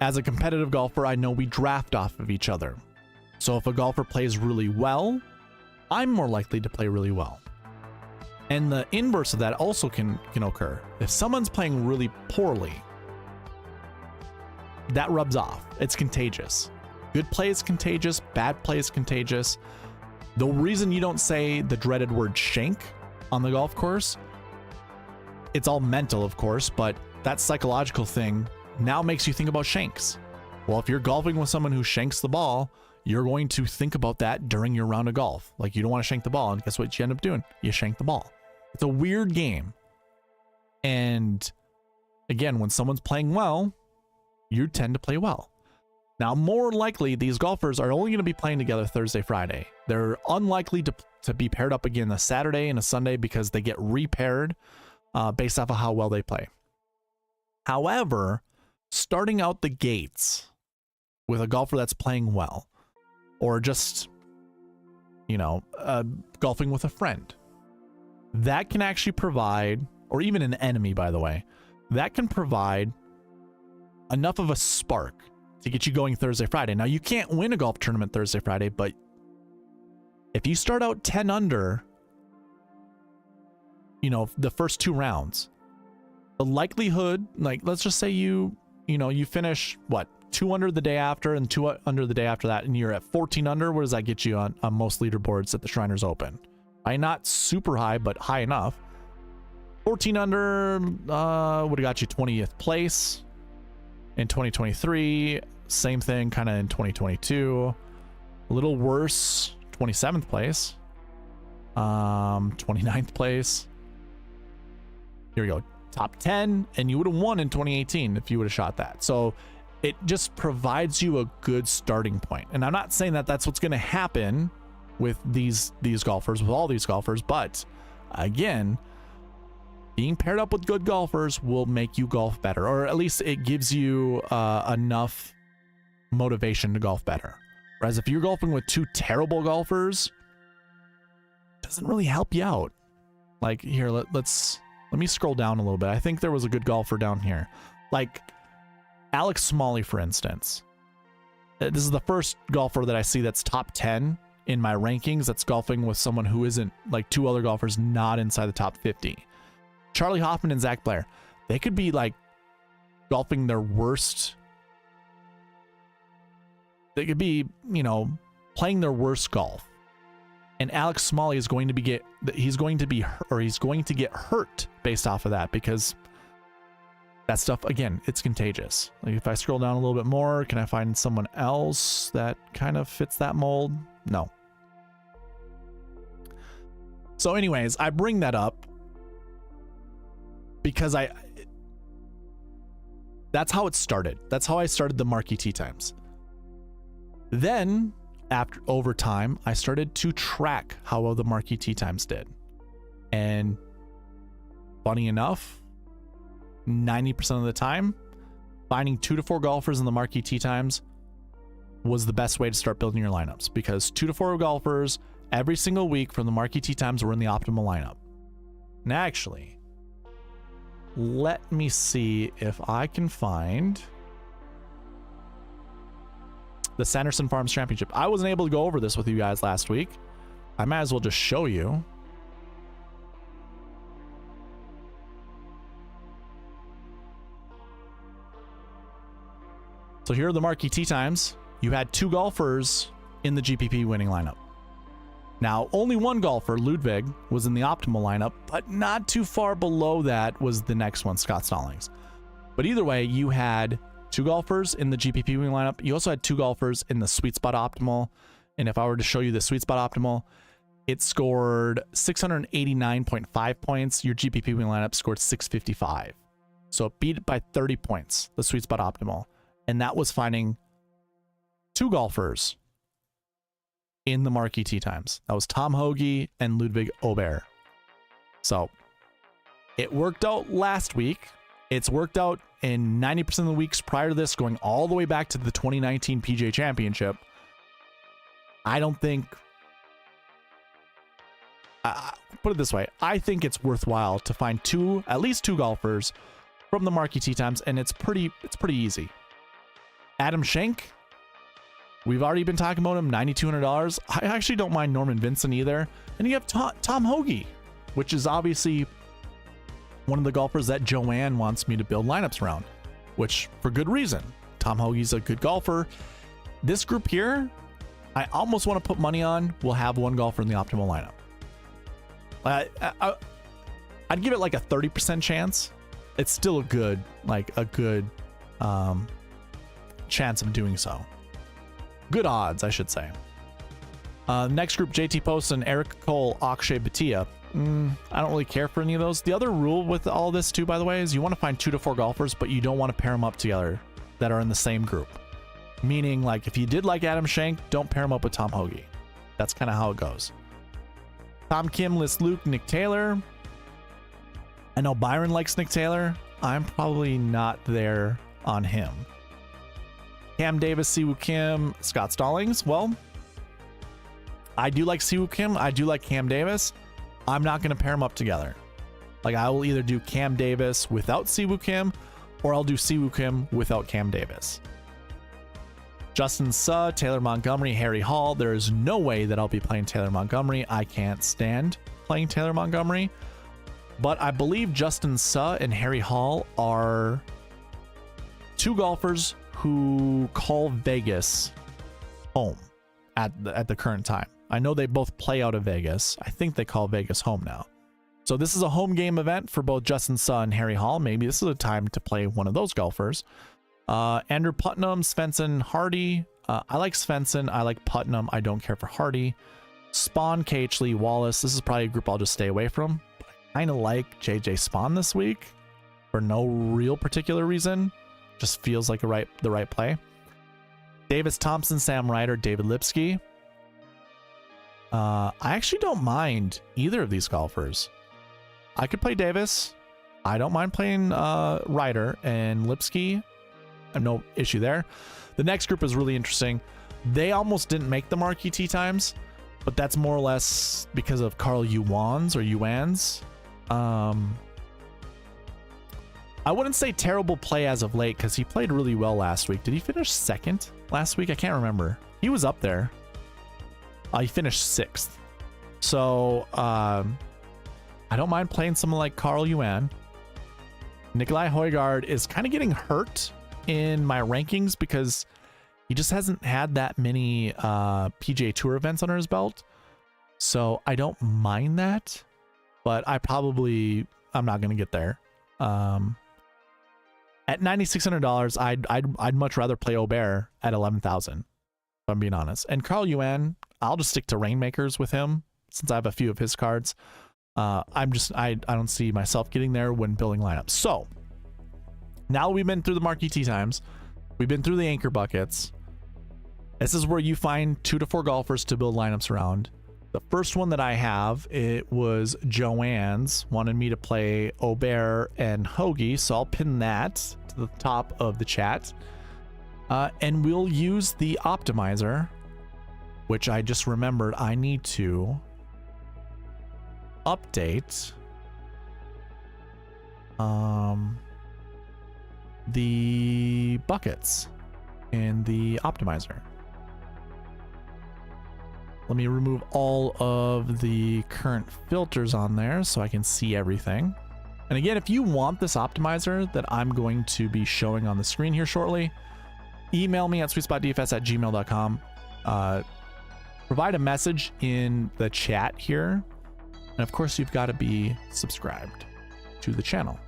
as a competitive golfer, I know we draft off of each other. So if a golfer plays really well, I'm more likely to play really well. And the inverse of that also can occur. If someone's playing really poorly, that rubs off. It's contagious. Good play is contagious. Bad play is contagious. The reason you don't say the dreaded word shank on the golf course, it's all mental, of course, but that psychological thing now makes you think about shanks. Well, if you're golfing with someone who shanks the ball, you're going to think about that during your round of golf. Like, you don't want to shank the ball, and guess what you end up doing? You shank the ball. It's a weird game. And again, when someone's playing well, you tend to play well. Now, more likely, these golfers are only going to be playing together Thursday, Friday. They're unlikely to be paired up again a Saturday and a Sunday because they get repaired based off of how well they play. However, starting out the gates with a golfer that's playing well, or just, golfing with a friend, that can actually provide, or even an enemy, by the way, that can provide enough of a spark to get you going Thursday, Friday. Now, you can't win a golf tournament Thursday, Friday, but if you start out 10 under, the first 2 rounds, the likelihood, like, let's just say you finish, 2 under the day after and 2 under the day after that, and you're at 14 under. What does that get you on most leaderboards at the Shriners Open? Not super high, but high enough. 14 under would have got you 20th place in 2023. Same thing kind of in 2022. A little worse, 27th place. 29th place. Here we go. Top 10, and you would have won in 2018 if you would have shot that. So it just provides you a good starting point. And I'm not saying that that's what's going to happen with these golfers, with all these golfers, but again, being paired up with good golfers will make you golf better, or at least it gives you enough motivation to golf better. Whereas if you're golfing with 2 terrible golfers, it doesn't really help you out. Like, here, let me scroll down a little bit. I think there was a good golfer down here. Like Alex Smalley, for instance. This is the first golfer that I see that's top 10 in my rankings that's golfing with someone who isn't, like, 2 other golfers not inside the top 50. Charlie Hoffman and Zach Blair. They could be, like, golfing their worst. They could be, playing their worst golf. And Alex Smalley is going to get hurt based off of that, because that stuff, again, it's contagious. Like, if I scroll down a little bit more, can I find someone else that kind of fits that mold? No. So anyways, I bring that up because that's how it started. That's how I started the marquee tee times. Then, over time, I started to track how well the marquee tee times did. And funny enough, 90% of the time, finding 2 to 4 golfers in the marquee tee times was the best way to start building your lineups, because 2 to 4 golfers every single week from the marquee tee times were in the optimal lineup. And actually, let me see if I can find the Sanderson Farms Championship. I wasn't able to go over this with you guys last week. I might as well just show you. So here are the marquee tee times. You had 2 golfers in the GPP winning lineup. Now, only 1 golfer, Ludwig, was in the optimal lineup, but not too far below that was the next one, Scott Stallings. But either way, you had 2 golfers in the GPP winning lineup. You also had 2 golfers in the SweetSpot optimal. And if I were to show you the SweetSpot Optimal, it scored 689.5 points. Your GPP win lineup scored 655. So it beat it by 30 points, the SweetSpot Optimal. And that was finding 2 golfers in the marquee tee times. That was Tom Hoge and Ludwig Aubert. So it worked out last week. It's worked out in 90% of the weeks prior to this, going all the way back to the 2019 PGA Championship. I don't think... put it this way. I think it's worthwhile to find at least two golfers from the marquee tee times, and it's pretty easy. Adam Schenk, we've already been talking about him, $9,200. I actually don't mind Norman Vincent either. And you have Tom Hoge, which is obviously one of the golfers that Joanne wants me to build lineups around, which for good reason. Tom Hoge's a good golfer. This group here, I almost want to put money on we'll have one golfer in the optimal lineup. I'd give it like a 30% chance. It's still a good chance of doing so. Good odds, I should say. Next group, JT Poston, Eric Cole, Akshay Bhatia. I don't really care for any of those. The other rule with all this too, by the way, is you want to find 2 to 4 golfers, but you don't want to pair them up together that are in the same group. Meaning, like, if you did like Adam Schenk, don't pair him up with Tom Hoge. That's kind of how it goes. Tom Kim lists Luke, Nick Taylor. I know Byron likes Nick Taylor. I'm probably not there on him. Cam Davis, Siwoo Kim, Scott Stallings. Well, I do like Siwoo Kim. I do like Cam Davis. I'm not going to pair them up together. Like, I will either do Cam Davis without Siwoo Kim, or I'll do Siwoo Kim without Cam Davis. Justin Suh, Taylor Montgomery, Harry Hall. There is no way that I'll be playing Taylor Montgomery. I can't stand playing Taylor Montgomery. But I believe Justin Suh and Harry Hall are 2 golfers who call Vegas home at the current time. I know they both play out of Vegas. I think they call Vegas home now. So this is a home game event for both Justin Suh and Harry Hall. Maybe this is a time to play one of those golfers. Andrew Putnam, Svensson, Hardy. I like Svensson. I like Putnam. I don't care for Hardy. Spawn, KH Lee, Wallace. This is probably a group I'll just stay away from. But I kind of like JJ Spawn this week for no real particular reason. Just feels like the right play. Davis Thompson, Sam Ryder, David Lipsky. I actually don't mind either of these golfers. I could play Davis. I don't mind playing Ryder and Lipsky. I have no issue there. The next group is really interesting. They almost didn't make the marquee tee times, but that's more or less because of Carl Yuans or Yuans. I wouldn't say terrible play as of late because he played really well last week. Did he finish 2nd last week? I can't remember. He was up there. He finished 6th. So I don't mind playing someone like Carl Yuan. Nikolai Højgaard is kind of getting hurt in my rankings because he just hasn't had that many PGA Tour events under his belt. So I don't mind that, but I'm not going to get there. At $9,600, I'd much rather play Aubert at 11,000. If I'm being honest. And Carl Yuan, I'll just stick to Rainmakers with him since I have a few of his cards. I don't see myself getting there when building lineups. So now we've been through the marquee tee times. We've been through the anchor buckets. This is where you find 2 to 4 golfers to build lineups around. The first one that I have, it was Joanne's, wanted me to play Aubert and Hoge, so I'll pin that to the top of the chat. And we'll use the optimizer, which I just remembered I need to update the buckets in the optimizer. Let me remove all of the current filters on there so I can see everything. And again, if you want this optimizer that I'm going to be showing on the screen here shortly, email me at SweetSpotDFS@gmail.com. Provide a message in the chat here. And of course, you've got to be subscribed to the channel.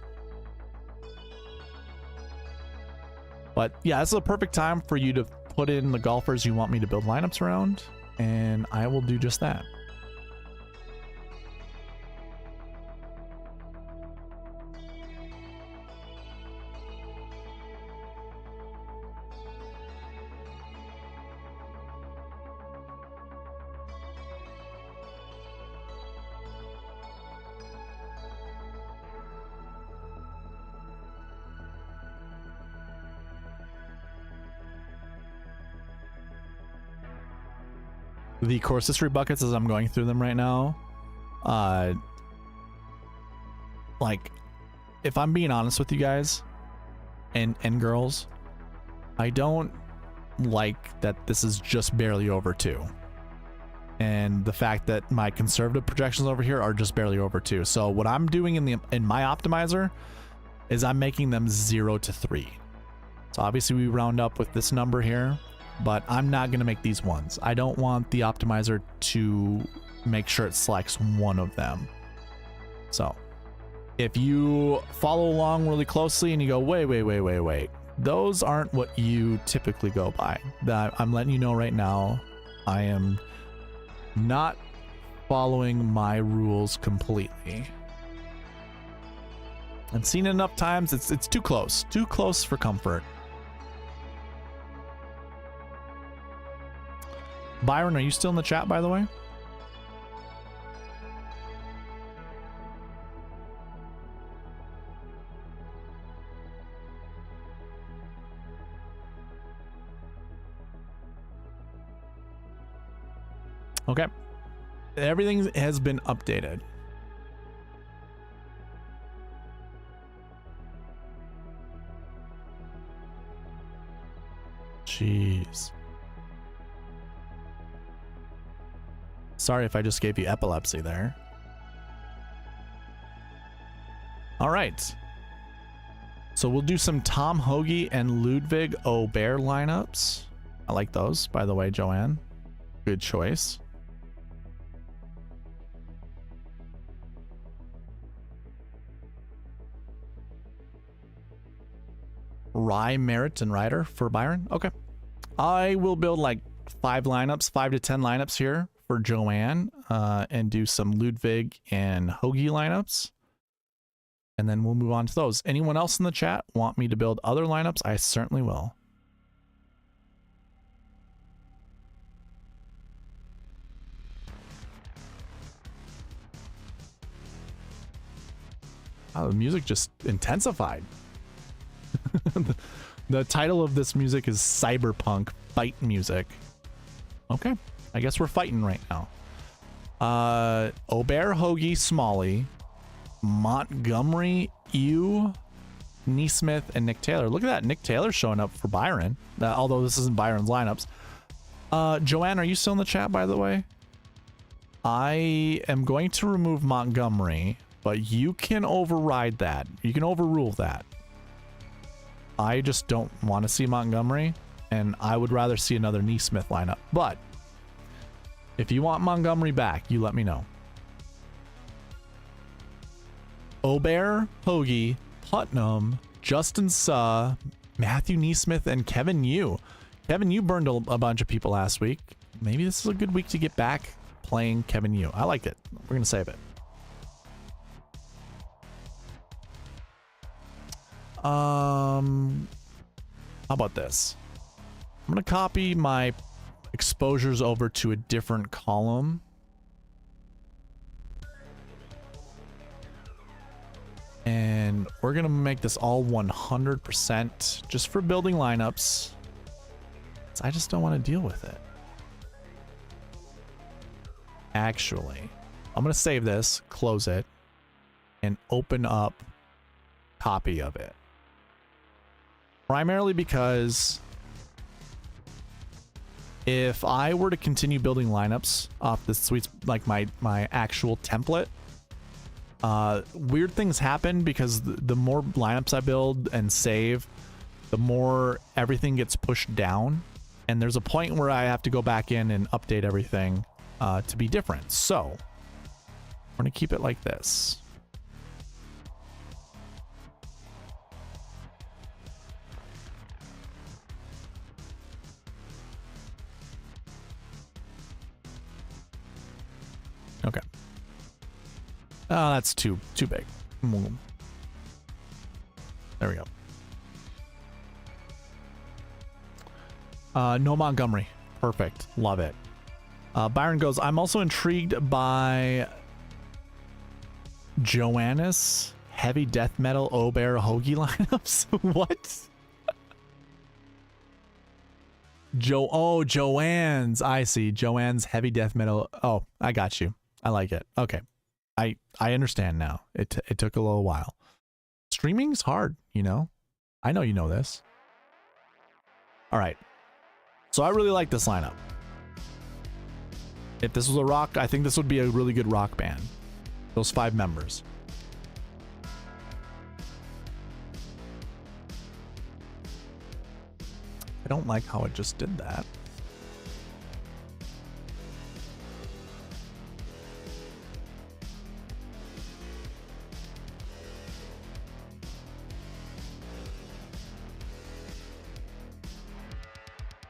But yeah, this is a perfect time for you to put in the golfers you want me to build lineups around. and I will do just that. The course history buckets, as I'm going through them right now, like, if I'm being honest with you guys and girls, I don't like that this is just barely over 2, and the fact that my conservative projections over here are just barely over 2. So what I'm doing in my optimizer is I'm making them 0 to 3. So obviously we round up with this number here, but I'm not going to make these ones. I don't want the optimizer to make sure it selects one of them. So if you follow along really closely and you go, wait, those aren't what you typically go by. That I'm letting you know right now, I am not following my rules completely. I've seen it enough times, it's too close for comfort. Byron, are you still in the chat, by the way? Okay. Everything has been updated. Jeez. Sorry if I just gave you epilepsy there. All right. So we'll do some Tom Hoagie and Ludwig Aubert lineups. I like those, by the way, Joanne. Good choice. Rye, Merritt, and Ryder for Byron. Okay. I will build like 5 to 10 lineups here for Joanne, and do some Ludwig and Hoagie lineups. And then we'll move on to those. Anyone else in the chat want me to build other lineups? I certainly will. Oh, the music just intensified. The title of this music is Cyberpunk Fight Music. Okay, I guess we're fighting right now. Aubert, Hoagie, Smalley, Montgomery, Ew, Neesmith, and Nick Taylor. Look at that, Nick Taylor showing up for Byron, although this isn't Byron's lineups. Joanne, are you still in the chat, by the way? I am going to remove Montgomery, but you can override that. You can overrule that. I just don't want to see Montgomery, and I would rather see another Neesmith lineup. But if you want Montgomery back, you let me know. Aubert, Hoagie, Putnam, Justin Suh, Matthew Neesmith, and Kevin Yu. Kevin Yu burned a bunch of people last week. Maybe this is a good week to get back playing Kevin Yu. I like it. We're going to save it. How about this? I'm going to copy my exposures over to a different column. And we're going to make this all 100% just for building lineups. I just don't want to deal with it. Actually, I'm going to save this, close it, and open up copy of it. Primarily because if I were to continue building lineups off this like my actual template, weird things happen because the more lineups I build and save, the more everything gets pushed down, and there's a point where I have to go back in and update everything to be different. So we're gonna keep it like this. Oh, that's too big. There we go. No Montgomery. Perfect. Love it. Byron goes, I'm also intrigued by Joannis heavy death metal Obear Hoagie lineups. What? Joanne's. I see. Joanne's heavy death metal. Oh, I got you. I like it. Okay. I understand now. It took a little while. Streaming's hard, you know? I know you know this. All right. So I really like this lineup. If this was a rock, I think this would be a really good rock band. Those 5 members. I don't like how it just did that.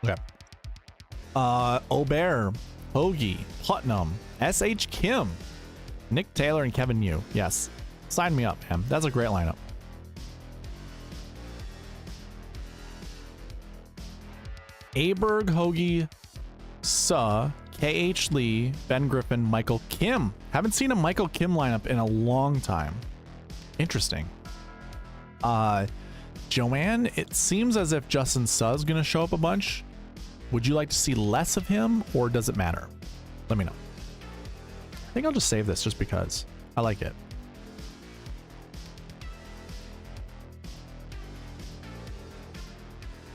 Okay. Obear, Hoagie, Putnam, S.H. Kim, Nick Taylor, and Kevin Yu. Yes. Sign me up, man. That's a great lineup. Aberg, Hoagie, Suh, K.H. Lee, Ben Griffin, Michael Kim. Haven't seen a Michael Kim lineup in a long time. Interesting. Joanne, it seems as if Justin Suh is going to show up a bunch. Would you like to see less of him, or does it matter? Let me know. I think I'll just save this just because I like it.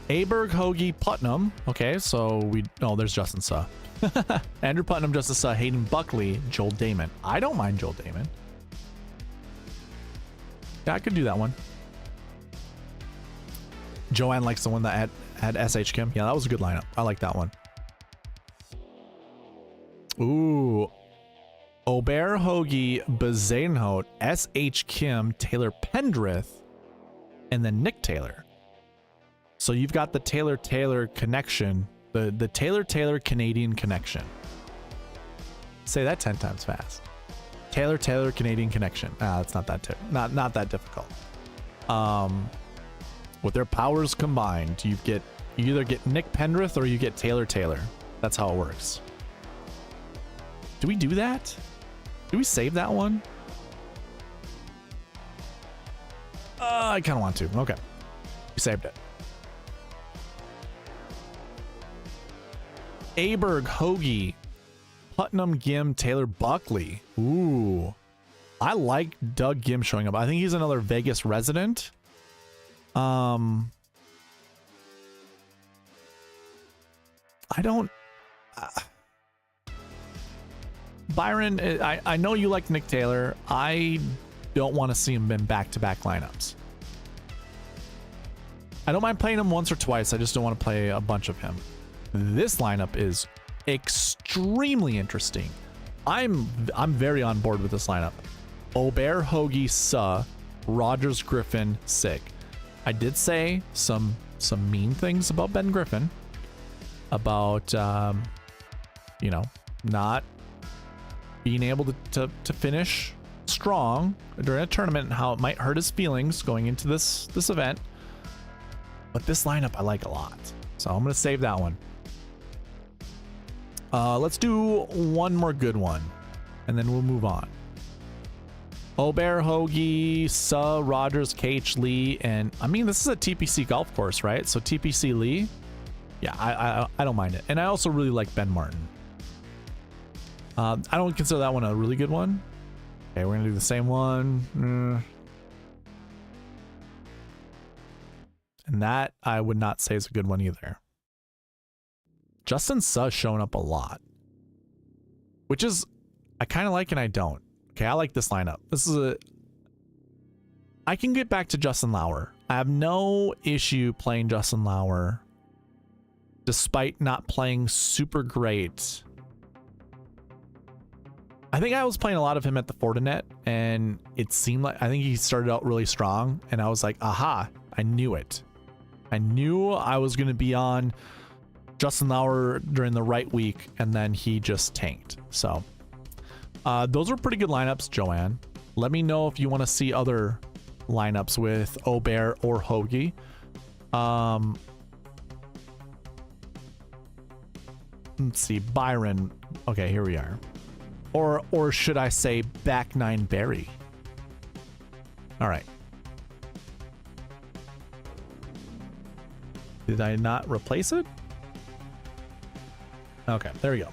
Aberg, Hoagie, Putnam. Okay, so there's Justin Suh. Andrew Putnam, Justin Suh, Hayden Buckley, Joel Damon. I don't mind Joel Damon. Yeah, I could do that one. Joanne likes the one that had S.H. Kim. Yeah, that was a good lineup. I like that one. Ooh. Obear, Hoagie, Bazadenhout, S.H. Kim, Taylor Pendrith, and then Nick Taylor. So you've got the Taylor connection, the Taylor Canadian connection. Say that 10 times fast. Taylor Canadian connection. It's not that not that difficult. With their powers combined, you either get Nick Pendrith or you get Taylor. That's how it works. Do we do that? Do we save that one? I kind of want to. Okay. We saved it. Aberg, Hoagie, Putnam, Gim, Taylor, Buckley. Ooh. I like Doug Gim showing up. I think he's another Vegas resident. I don't... Byron, I know you like Nick Taylor. I don't want to see him in back-to-back lineups. I don't mind playing him once or twice. I just don't want to play a bunch of him. This lineup is extremely interesting. I'm very on board with this lineup. Obear, Hoagie, Suh, Rogers, Griffin, Sig. I did say some mean things about Ben Griffin, about not being able to finish strong during a tournament and how it might hurt his feelings going into this event. But this lineup I like a lot, so I'm gonna save that one. Let's do one more good one, and then we'll move on. Obear, Hoagie, Suh, Rogers, K.H. Lee, and I mean, this is a TPC golf course, right? So TPC Lee, yeah, I don't mind it. And I also really like Ben Martin. I don't consider that one a really good one. Okay, we're gonna do the same one. And that I would not say is a good one either. Justin Suh showing up a lot, which is I kind of like and I don't. Okay, I like this lineup. I can get back to Justin Lauer. I have no issue playing Justin Lauer despite not playing super great. I think I was playing a lot of him at the Fortinet, and it seemed like I think he started out really strong, and I was like, aha, I knew it. I knew I was going to be on Justin Lauer during the right week, and then he just tanked. So those were pretty good lineups, Joanne. Let me know if you want to see other lineups with Obear or Hoagie. Let's see, Byron. Okay, here we are. Or should I say back nine Barry? All right. Did I not replace it? Okay, there we go.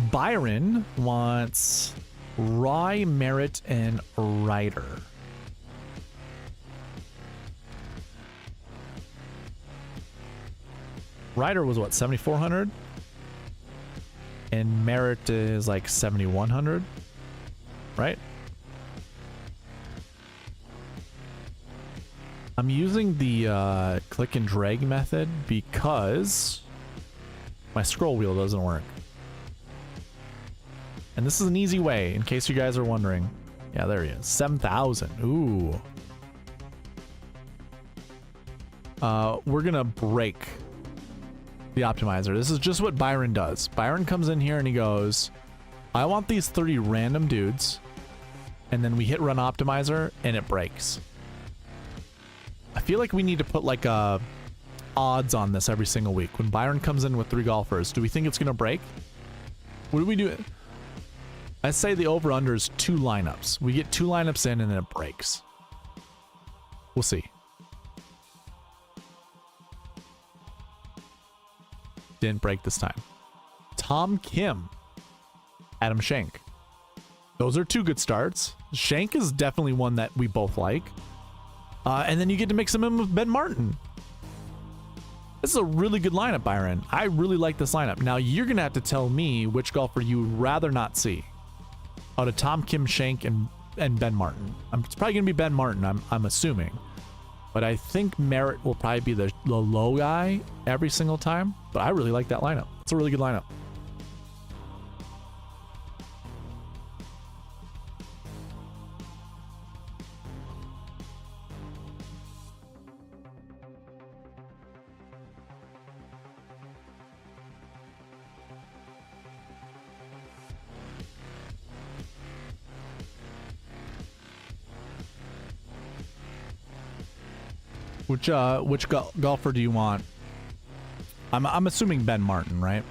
Byron wants Rye, Merritt, and Ryder. Ryder was what, 7,400? And Merritt is like 7,100, right? I'm using the click and drag method because my scroll wheel doesn't work. And this is an easy way, in case you guys are wondering. Yeah, there he is. 7,000. Ooh. We're gonna break the optimizer. This is just what Byron does. Byron comes in here and he goes, I want these 30 random dudes. And then we hit run optimizer and it breaks. I feel like we need to put like odds on this every single week. When Byron comes in with 3 golfers, do we think it's gonna break? What do we do? I say the over-under is 2 lineups. We get 2 lineups in and then it breaks. We'll see. Didn't break this time. Tom Kim. Adam Schenk. Those are 2 good starts. Schenk is definitely one that we both like. And then you get to mix him in with Ben Martin. This is a really good lineup, Byron. I really like this lineup. Now, you're going to have to tell me which golfer you would rather not see out of Tom Kim, Schenk, and Ben Martin. It's probably going to be Ben Martin, I'm assuming. But I think Merritt will probably be the low guy every single time. But I really like that lineup. It's a really good lineup. Which golfer do you want? I'm assuming Ben Martin, right?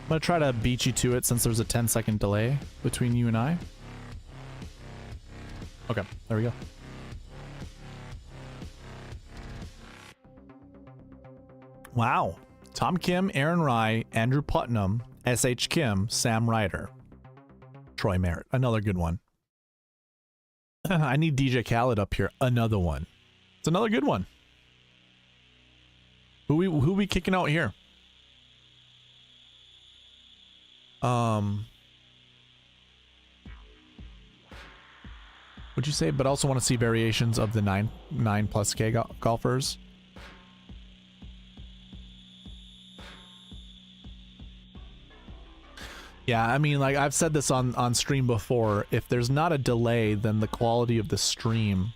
I'm gonna try to beat you to it since there's a 10-second delay between you and I. Okay, there we go. Wow. Tom Kim, Aaron Rye, Andrew Putnam, S.H. Kim, Sam Ryder, Troy Merritt. Another good one. I need DJ Khaled up here. Another one. It's another good one. Who we kicking out here? Would you say, but also want to see variations of the 9+ K golfers? Yeah, I mean, like I've said this on stream before, if there's not a delay, then the quality of the stream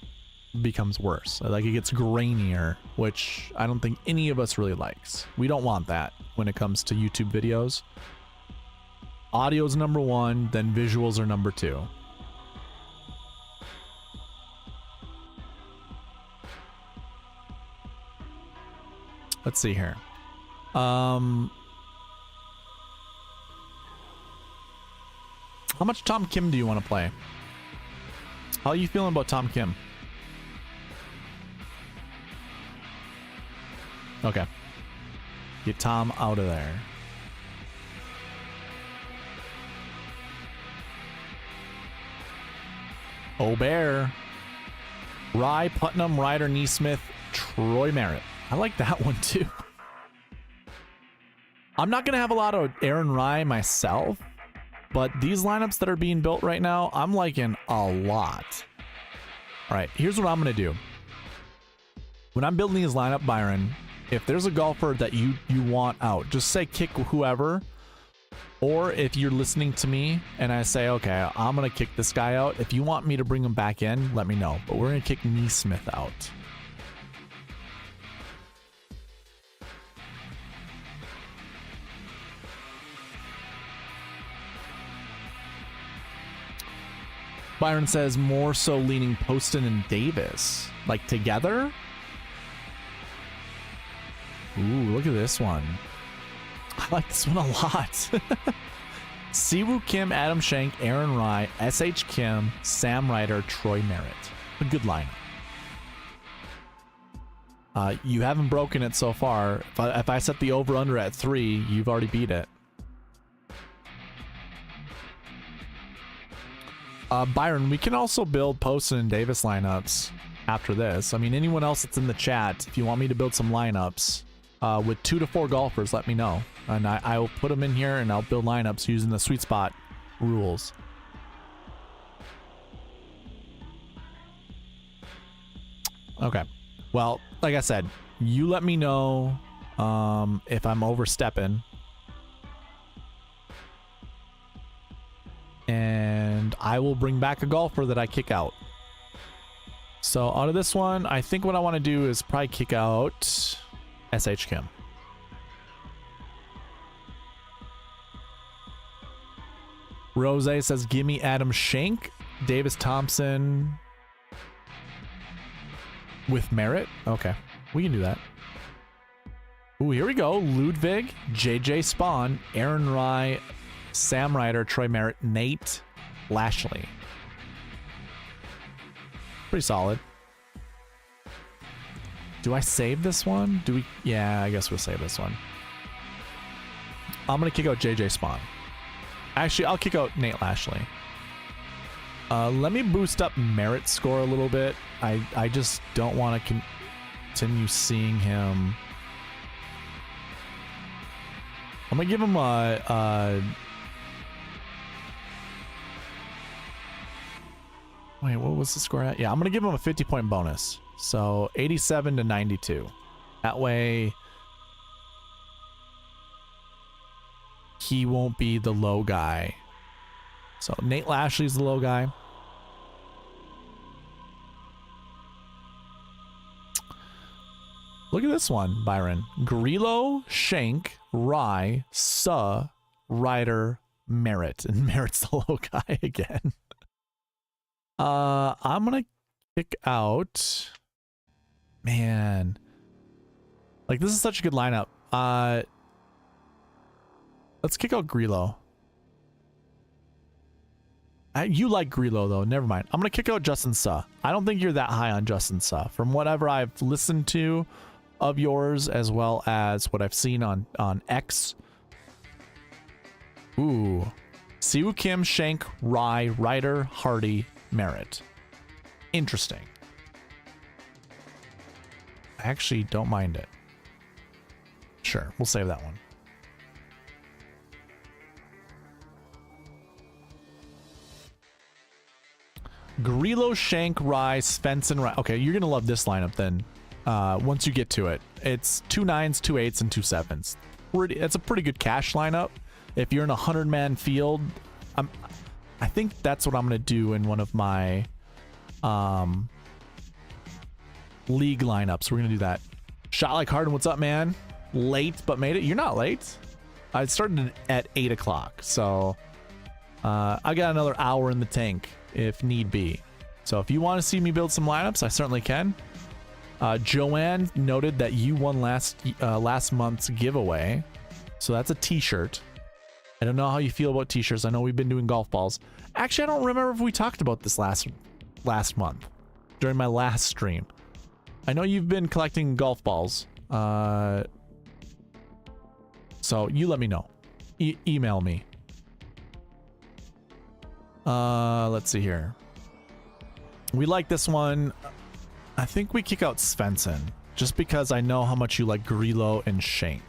becomes worse. Like it gets grainier, which I don't think any of us really likes. We don't want that when it comes to YouTube videos. Audio's number 1, then visuals are number 2. Let's see here. How much Tom Kim do you want to play? How are you feeling about Tom Kim? Okay. Get Tom out of there. Obear. Rye, Putnam, Ryder, Neesmith, Troy Merritt. I like that one too. I'm not going to have a lot of Aaron Rye myself, but these lineups that are being built right now, I'm liking a lot. All right, here's what I'm going to do. When I'm building this lineup, Byron, if there's a golfer that you want out, just say kick whoever. Or if you're listening to me and I say, okay, I'm going to kick this guy out. If you want me to bring him back in, let me know. But we're going to kick Neesmith out. Byron says more so leaning Poston and Davis. Like together? Ooh, look at this one. I like this one a lot. Siwoo Kim, Adam Schenk, Aaron Rai, SH Kim, Sam Ryder, Troy Merritt. A good lineup. You haven't broken it so far. If I set the over-under at 3, you've already beat it. Byron, we can also build Poston and Davis lineups after this. I mean, anyone else that's in the chat, if you want me to build some lineups with 2 to 4 golfers, let me know. And I will put them in here and I'll build lineups using the SweetSpot rules. Okay. Well, like I said, you let me know if I'm overstepping. And I will bring back a golfer that I kick out. So out of this one, I think what I want to do is probably kick out SH Kim. Rose says, give me Adam Schenk, Davis Thompson with Merritt. Okay, we can do that. Ooh, here we go. Ludwig, JJ Spawn, Aaron Rai, Sam Ryder, Troy Merritt, Nate Lashley. Pretty solid. Do I save this one? Do we? Yeah, I guess we'll save this one. I'm going to kick out JJ Spawn. Actually, I'll kick out Nate Lashley. Let me boost up Merritt's score a little bit. I just don't want to continue seeing him. I'm going to give him a wait, what was the score at? Yeah, I'm going to give him a 50-point bonus. So 87 to 92. That way he won't be the low guy. So Nate Lashley's the low guy. Look at this one, Byron. Grillo, Schenk, Rai, Suh, Ryder, Merritt. And Merritt's the low guy again. I'm gonna kick out, man, like this is such a good lineup. Let's kick out Grillo. You like Grillo though, never mind. I'm gonna kick out Justin Suh. I don't think you're that high on Justin Suh from whatever I've listened to of yours, as well as what I've seen on X. Ooh, Siwoo Kim, Schenk, Rai, Ryder, Hardy, Merritt. Interesting. I actually don't mind it. Sure, we'll save that one. Grillo, Schenk, Rai, Svensson, Rai. Okay, you're gonna love this lineup then. Once you get to it, it's 2 9s, 2 8s, and 2 7s. It's a pretty good cash lineup. If you're in a 100-man field, I think that's what I'm gonna do in one of my league lineups. We're gonna do that. Shot like Harden, what's up, man? Late but made it. You're not late. I started at 8 o'clock, so I got another hour in the tank if need be. So if you want to see me build some lineups, I certainly can. Joanne noted that you won last month's giveaway, so that's a t-shirt. I don't know how you feel about t-shirts. I know we've been doing golf balls. Actually, I don't remember if we talked about this last month during my last stream. I know you've been collecting golf balls, so you let me know. Email me. Let's see here. We like this one. I think we kick out Svensson just because I know how much you like Grillo and Schenk.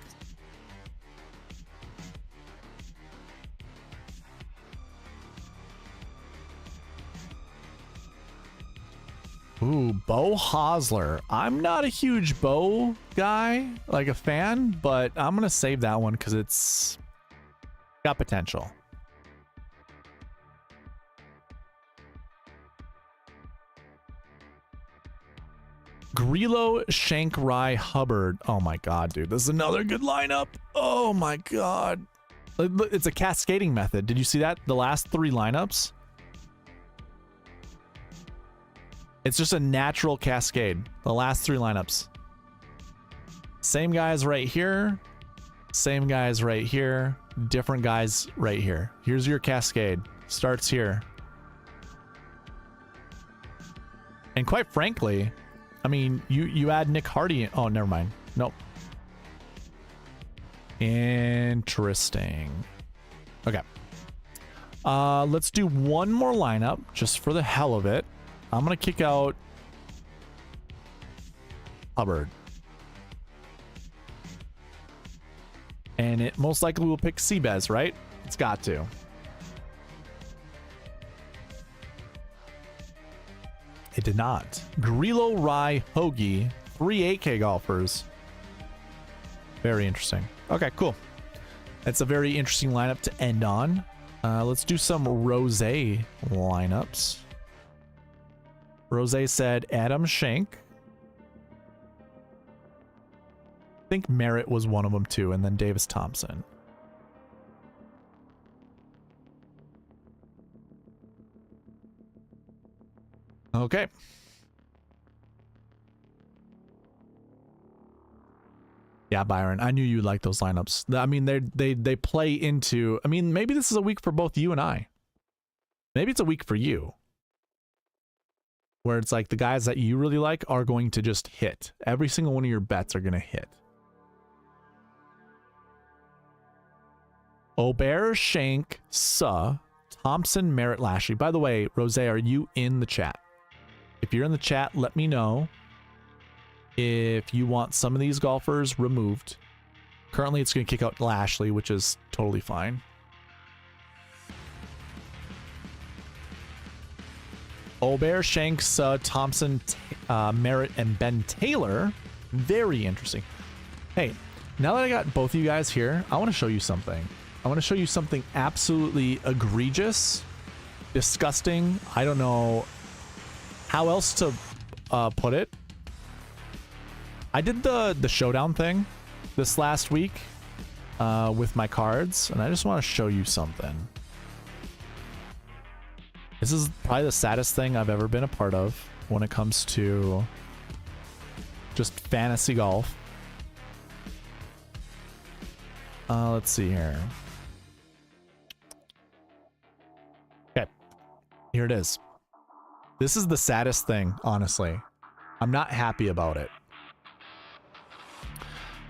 Ooh, Bo Hosler. I'm not a huge Bo guy, like a fan, but I'm gonna save that one because it's got potential. Grillo, Schenk, Rai, Hubbard. Oh my god, dude. This is another good lineup. Oh my god. It's a cascading method. Did you see that? The last 3 lineups? It's just a natural cascade. The last 3 lineups. Same guys right here. Same guys right here. Different guys right here. Here's your cascade. Starts here. And quite frankly, I mean, you add Nick Hardy in. Oh, never mind. Nope. Interesting. Okay. Let's do one more lineup just for the hell of it. I'm going to kick out Hubbard. And it most likely will pick Seabez, right? It's got to. It did not. Grillo, Rye, Hoagie, 3 8K golfers. Very interesting. Okay, cool. That's a very interesting lineup to end on. Let's do some Rosé lineups. Rosé said Adam Schenk. I think Merritt was one of them too, and then Davis Thompson. Okay. Yeah, Byron, I knew you'd like those lineups. I mean, they play into... I mean, maybe this is a week for both you and I. Maybe it's a week for you. Where it's like the guys that you really like are going to just hit. Every single one of your bets are going to hit. Aubert, Shank, Suh, Thompson, Merritt, Lashley. By the way, Rose, are you in the chat? If you're in the chat, let me know if you want some of these golfers removed. Currently, it's going to kick out Lashley, which is totally fine. Aubert, Shank, Suh, Thompson, Merritt, and Ben Taylor. Very interesting. Hey, now that I got both of you guys here, I want to show you something. I want to show you something absolutely egregious, disgusting. I don't know how else to put it. I did the showdown thing this last week with my cards, and I just want to show you something. This is probably the saddest thing I've ever been a part of when it comes to just fantasy golf. Let's see here. Okay, here it is. This is the saddest thing, honestly. I'm not happy about it.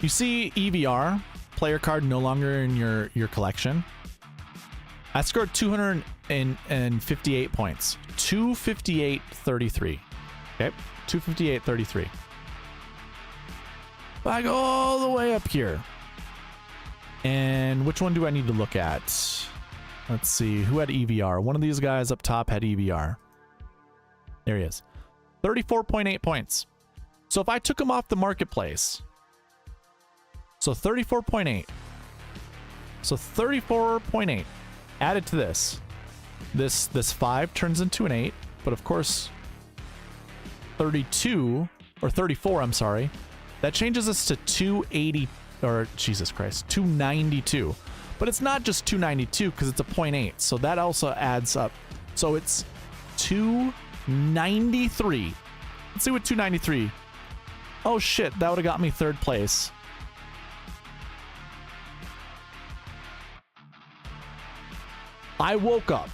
You see EVR, player card no longer in your collection. I scored 258 points. 258.33. Okay, 258.33. But I go all the way up here. And which one do I need to look at? Let's see, who had EVR? One of these guys up top had EVR. There he is. 34.8 points. So if I took him off the marketplace, so 34.8. So 34.8 added to this. This 5 turns into an 8, but of course 32 or 34, I'm sorry. That changes us to 280 or Jesus Christ, 292. But it's not just 292 because it's a 0.8. So that also adds up. So it's 293. Let's see what 293. Oh shit, that would have got me third place. I woke up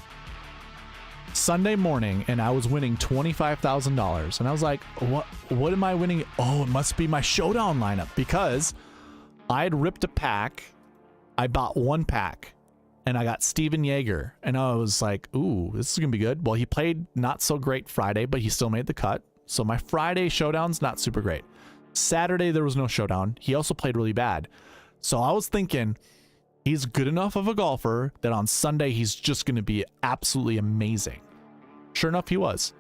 Sunday morning and I was winning $25,000 and I was like, what am I winning? Oh, it must be my showdown lineup because I had ripped a pack. I bought one pack and I got Steven Yeager and I was like, ooh, this is gonna be good. Well, he played not so great Friday, but he still made the cut. So my Friday showdown's not super great. Saturday there was no showdown. He also played really bad. So I was thinking he's good enough of a golfer that on Sunday he's just going to be absolutely amazing. Sure enough, he was.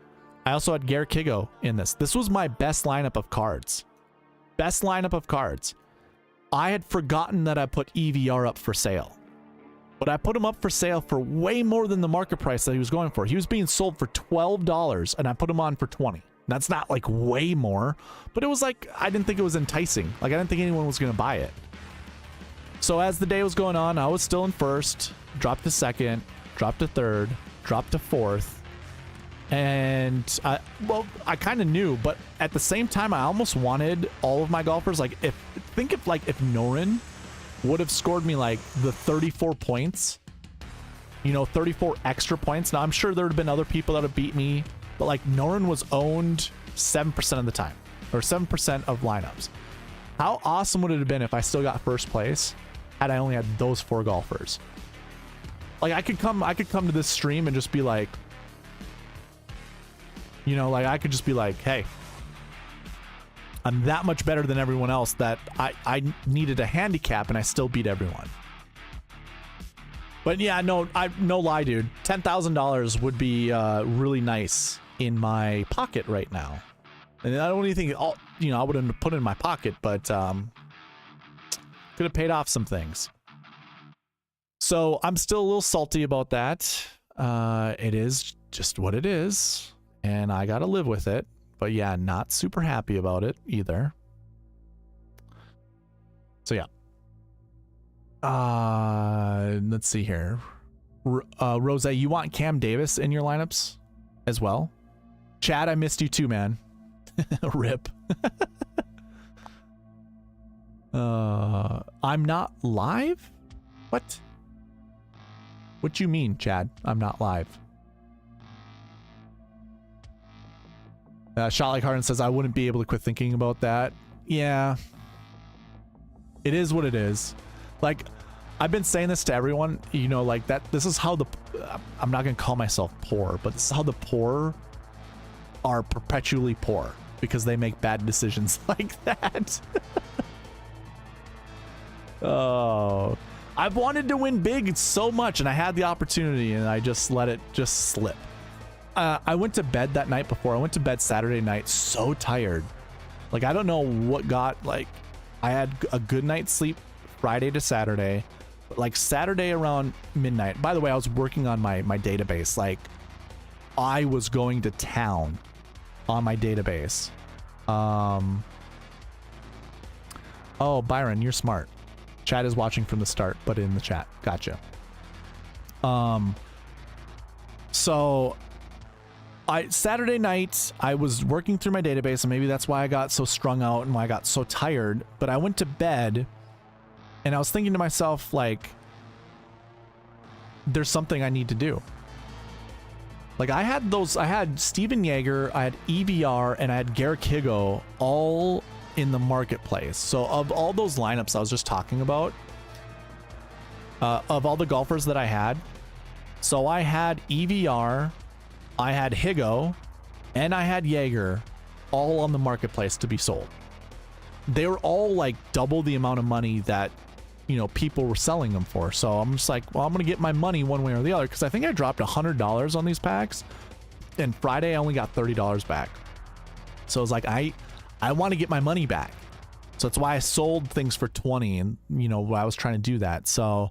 I also had Garrett Kigo in this. This was my best lineup of cards. Best lineup of cards. I had forgotten that I put EVR up for sale. But I put him up for sale for way more than the market price that he was going for. He was being sold for $12 and I put him on for $20. That's not like way more, but it was like, I didn't think it was enticing. Like I didn't think anyone was going to buy it. So as the day was going on, I was still in first, dropped to second, dropped to third, dropped to fourth. And well, I kind of knew, but at the same time, I almost wanted all of my golfers. Like, if Norin would have scored me like the 34 points, you know, 34 extra points. Now I'm sure there would have been other people that would beat me, but like Norin was owned 7% of the time, or 7% of lineups. How awesome would it have been if I still got first place had I only had those 4 golfers? Like, I could come to this stream and just be like, you know, like I could just be like, hey, I'm that much better than everyone else that I needed a handicap and I still beat everyone. But yeah, no lie, dude. $10,000 would be really nice in my pocket right now. And I don't even think all, you know, I would have put it in my pocket, but could have paid off some things. So I'm still a little salty about that. It is just what it is, and I gotta live with it. But yeah, not super happy about it either. So yeah. Let's see here. Rose, you want Cam Davis in your lineups as well? Chad, I missed you too, man. Rip. I'm not live? What? What you mean, Chad? I'm not live. Shot Like Harden says, I wouldn't be able to quit thinking about that. Yeah. It is what it is. Like, I've been saying this to everyone, you know, like that. This is how I'm not going to call myself poor, but this is how the poor are perpetually poor because they make bad decisions like that. Oh, I've wanted to win big so much, and I had the opportunity, and I just let it just slip. I went to bed that night before. I went to bed Saturday night so tired. Like, I don't know what got, like, I had a good night's sleep Friday to Saturday, but like Saturday around midnight. By the way, I was working on my database. Like, I was going to town on my database. Oh, Byron, you're smart. Chad is watching from the start, but in the chat. Gotcha. So Saturday night, I was working through my database, and maybe that's why I got so strung out and why I got so tired. But I went to bed, and I was thinking to myself, like, there's something I need to do. Like, I had Steven Yeager, I had EVR, and I had Garrick Higo all in the marketplace. So of all those lineups I was just talking about, of all the golfers that I had, so I had EVR, I had Higo, and I had Yeager all on the marketplace to be sold. They were all like double the amount of money that, you know, people were selling them for. So I'm just like, well, I'm gonna get my money one way or the other, because I think I dropped $100 on these packs, and Friday I only got $30 back. So I was like, I want to get my money back. So that's why I sold things for 20, and you know, I was trying to do that. So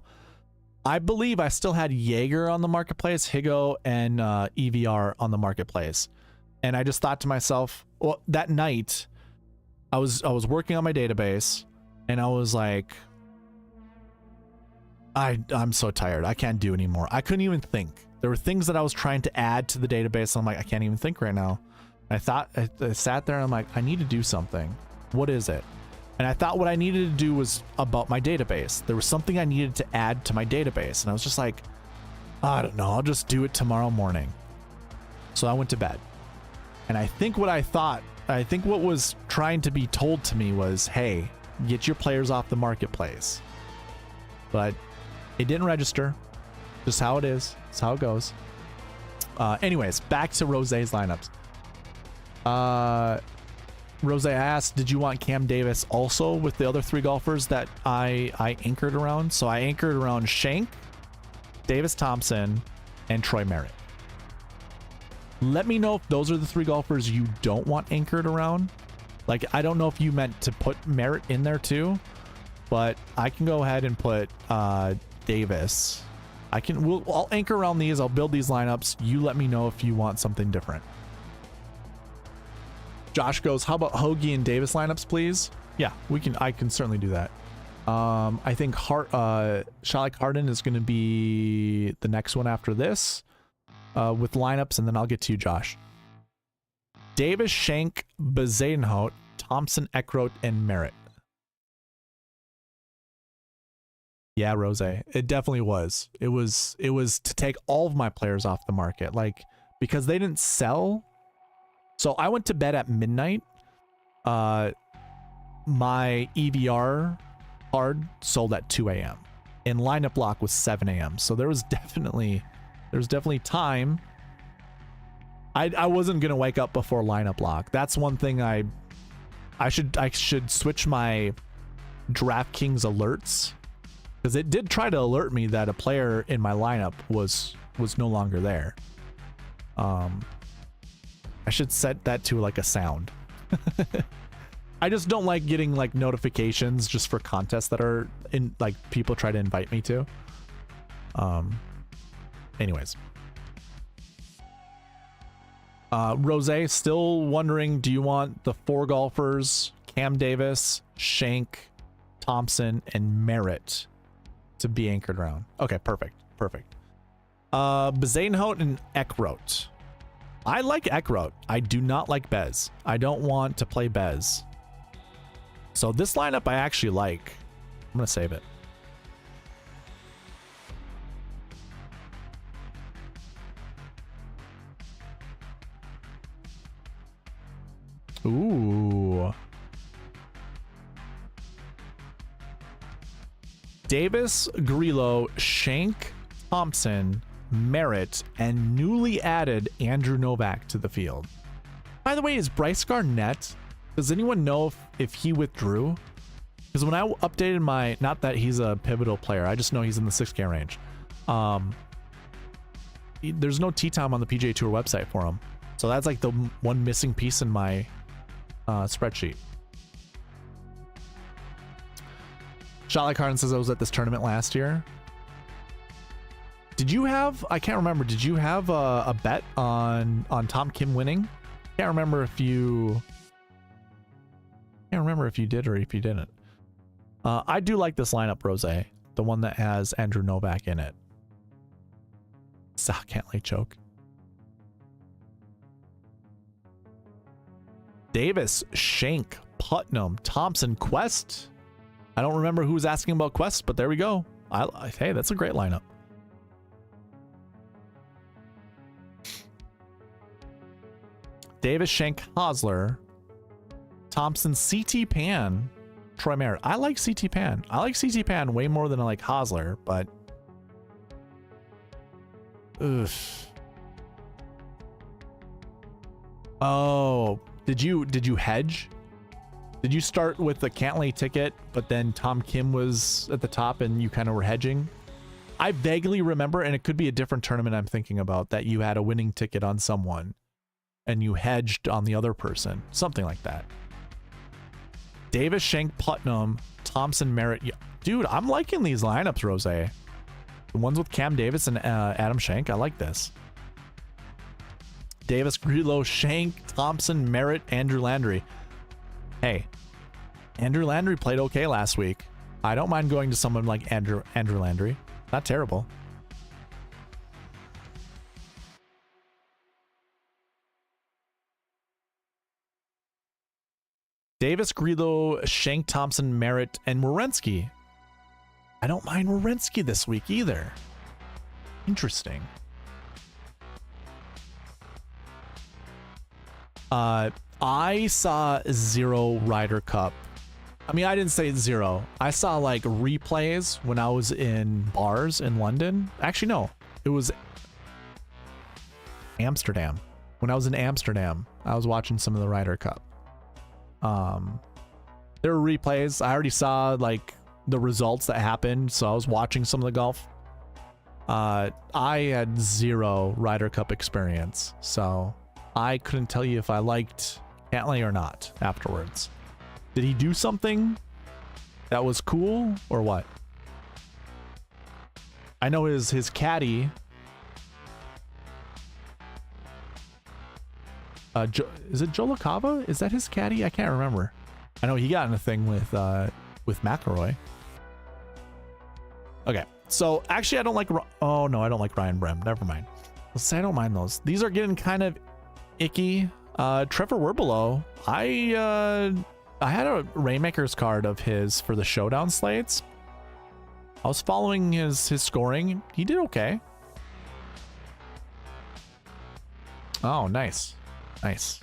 I believe I still had Yeager on the marketplace, Higo, and EVR on the marketplace. And I just thought to myself, well, that night I was working on my database, and I was like, I'm so tired. I can't do anymore. I couldn't even think. There were things that I was trying to add to the database, and I'm like, I can't even think right now. I sat there and I'm like, I need to do something. What is it? And I thought what I needed to do was about my database. There was something I needed to add to my database, and I was just like, I don't know, I'll just do it tomorrow morning. So I went to bed. And I think what was trying to be told to me was, hey, get your players off the marketplace. But it didn't register. Just how it is. It's how it goes. Anyways, back to Rose's lineups. Rose, I asked, did you want Cam Davis also with the other 3 golfers that I anchored around? So I anchored around Shank, Davis Thompson, and Troy Merritt. Let me know if those are the 3 golfers you don't want anchored around. Like, I don't know if you meant to put Merritt in there too, but I can go ahead and put Davis. I'll anchor around these. I'll build these lineups. You let me know if you want something different. Josh goes, how about Hoagie and Davis lineups, please? Yeah, I can certainly do that. I think Shot Like Harden is going to be the next one after this. with lineups, and then I'll get to you, Josh. Davis, Schenk, Bezuidenhout, Thompson, Eckroat, and Merritt. Yeah, Rose. It definitely was. It was to take all of my players off the market, like, because they didn't sell. So I went to bed at midnight. My EVR card sold at 2 a.m. and lineup lock was 7 a.m. So there was definitely time. I wasn't gonna wake up before lineup lock. That's one thing I should switch my DraftKings alerts, because it did try to alert me that a player in my lineup was no longer there. I should set that to like a sound. I just don't like getting like notifications just for contests that are in, like, people try to invite me to. Anyways. Rose, still wondering, do you want the 4 golfers, Cam Davis, Schenk, Thompson, and Merritt to be anchored around? Okay, perfect. Bezuidenhout and Eckroat. I like Eckroat. I do not like Bez. I don't want to play Bez. So this lineup I actually like. I'm going to save it. Ooh. Davis, Grillo, Schenk, Thompson, Merritt, and newly added Andrew Novak to the field. By the way, is Bryce Garnett, does anyone know if he withdrew? Because when I updated my, not that he's a pivotal player, I just know he's in the 6K range. There's no tee time on the PGA Tour website for him. So that's like the one missing piece in my spreadsheet. Shotlight Harden says I was at this tournament last year. Did you have, I can't remember, did you have a bet on Tom Kim winning? Can't remember if you did or if you didn't. I do like this lineup, Rose, the one that has Andrew Novak in it. Can't lay choke. Davis, Schenk, Putnam, Thompson, Quest. I don't remember who was asking about Quest, but there we go. Hey, that's a great lineup. Davis, Schenk, Hosler, Thompson, CT Pan, Troy Merritt. I like CT Pan. I like CT Pan way more than I like Hosler, but oof. Oh, did you hedge? Did you start with the Cantley ticket, but then Tom Kim was at the top and you kind of were hedging? I vaguely remember, and it could be a different tournament I'm thinking about, that you had a winning ticket on someone and you hedged on the other person. Something like that. Davis, Schenk, Putnam, Thompson, Merritt. Dude, I'm liking these lineups, Rose. The ones with Cam Davis and Adam Schenk. I like this. Davis, Grillo, Schenk, Thompson, Merritt, Andrew Landry. Hey, Andrew Landry played okay last week. I don't mind going to someone like Andrew Landry. Not terrible. Davis, Grillo, Schenk, Thompson, Merritt, and Werenski. I don't mind Werenski this week either. Interesting. I saw 0 Ryder Cup. I mean, I didn't say 0. I saw like replays when I was in bars in London. Actually, no, it was Amsterdam. When I was in Amsterdam, I was watching some of the Ryder Cup. There were replays. I already saw like the results that happened, so I was watching some of the golf. I had 0 Ryder Cup experience, so I couldn't tell you if I liked Cantley or not afterwards. Did he do something that was cool or what? I know his caddy. Is it Joe LaCava? Is that his caddy? I can't remember. I know he got in a thing with McElroy. Okay, so actually I don't like. Oh no, I don't like Ryan Brehm. Never mind. Let's say I don't mind those. These are getting kind of icky. Trevor Werbelow. I had a Rainmakers card of his for the showdown slates. I was following his scoring. He did okay. Oh, nice. Nice.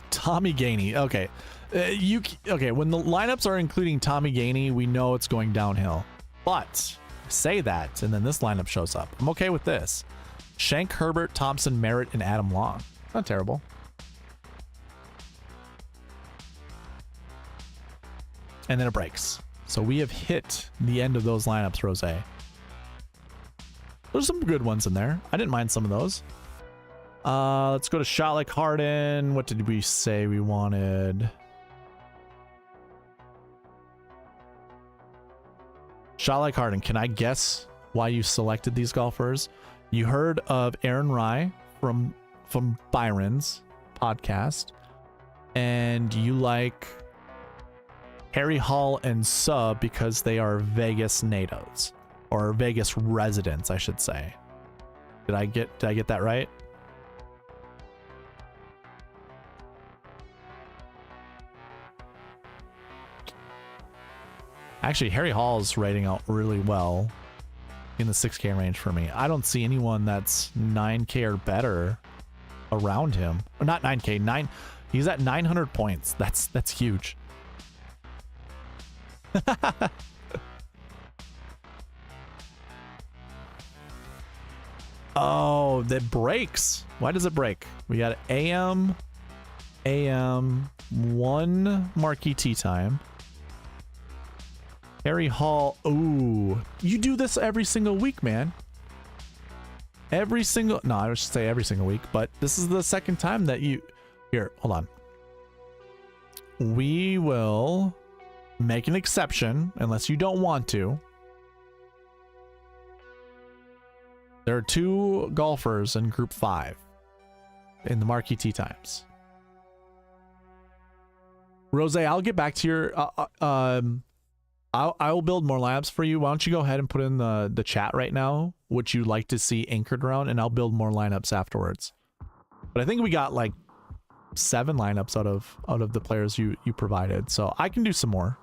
Tommy Gainey. Okay. Okay, when the lineups are including Tommy Gainey, we know it's going downhill. But say that, and then this lineup shows up. I'm okay with this. Shank, Herbert, Thompson, Merritt, and Adam Long. Not terrible. And then it breaks. So we have hit the end of those lineups, Rose. There's some good ones in there. I didn't mind some of those. Let's go to Shot Like Harden. What did we say we wanted? Shot Like Harden. Can I guess why you selected these golfers? You heard of Aaron Rye from Byron's podcast, and you like Harry Hall and Sub because they are Vegas natives, or Vegas residents, I should say. Did I get that right? Actually, Harry Hall's rating out really well in the 6K range for me. I don't see anyone that's 9K or better around him. Or not 9K, he's at 900 points. That's huge. Oh, that breaks. Why does it break? We got AM, 1 marquee tee time. Harry Hall. Ooh, you do this every single week, man. Every single, no, I should say every single week, but this is the second time that you, here, hold on. We will make an exception unless you don't want to. There are 2 golfers in group 5 in the marquee tee times. Rose, I'll get back to your, I will build more labs for you. Why don't you go ahead and put in the chat right now what you'd like to see anchored around, and I'll build more lineups afterwards. But I think we got like 7 lineups out of the players you provided, so I can do some more.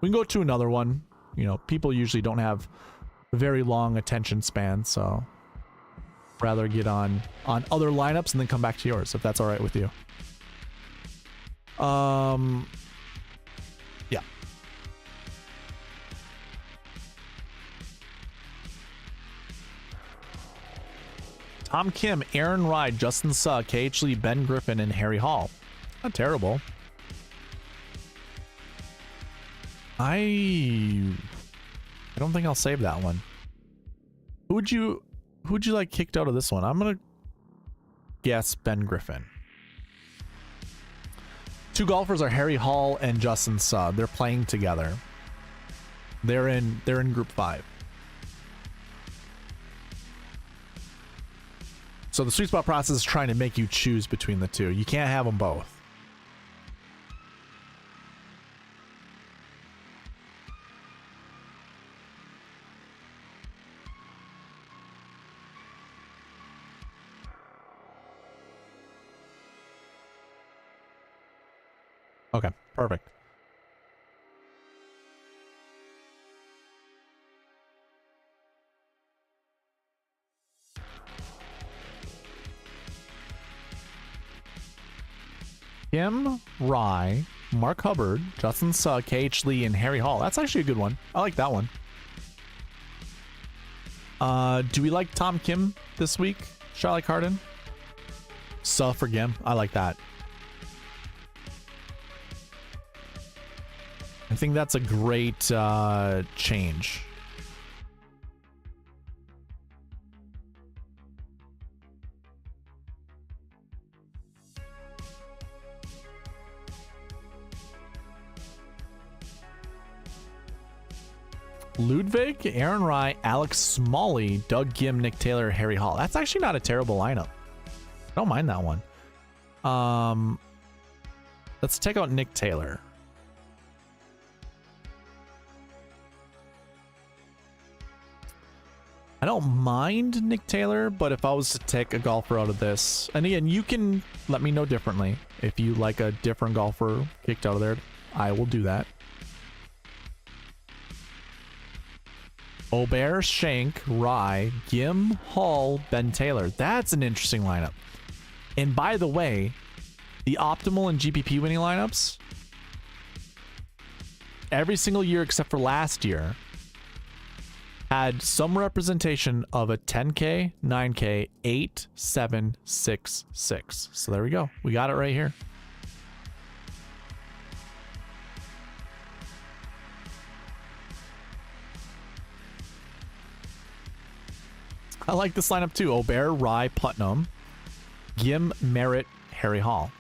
We can go to another one. You know, people usually don't have very long attention spans, so rather get on other lineups and then come back to yours if that's all right with you. Yeah. Tom Kim, Aaron Rye, Justin Suh, KH Lee, Ben Griffin, and Harry Hall. Not terrible. I don't think I'll save that one. Who'd you like kicked out of this one? I'm gonna guess Ben Griffin. 2 golfers are Harry Hall and Justin Suh. They're playing together. They're in group 5. So the sweet spot process is trying to make you choose between the 2. You can't have them both. Okay, perfect. Kim, Rye, Mark Hubbard, Justin Suh, KH Lee, and Harry Hall. That's actually a good one. I like that one. Do we like Tom Kim this week? Charlie Carden? Suh for Gim. I like that. I think that's a great change. Ludwig, Aaron Rye, Alex Smalley, Doug Gim, Nick Taylor, Harry Hall. That's actually not a terrible lineup. I don't mind that one. Let's take out Nick Taylor. I don't mind Nick Taylor, but if I was to take a golfer out of this, and again, you can let me know differently. If you like a different golfer kicked out of there, I will do that. Obear, Shank, Rye, Gim, Hall, Ben Taylor. That's an interesting lineup. And by the way, the optimal and GPP winning lineups, every single year except for last year, had some representation of a 10K, 9K, 8, 7, 6, 6. So there we go. We got it right here. I like this lineup too. Obear, Rye, Putnam, Gim, Merritt, Harry Hall.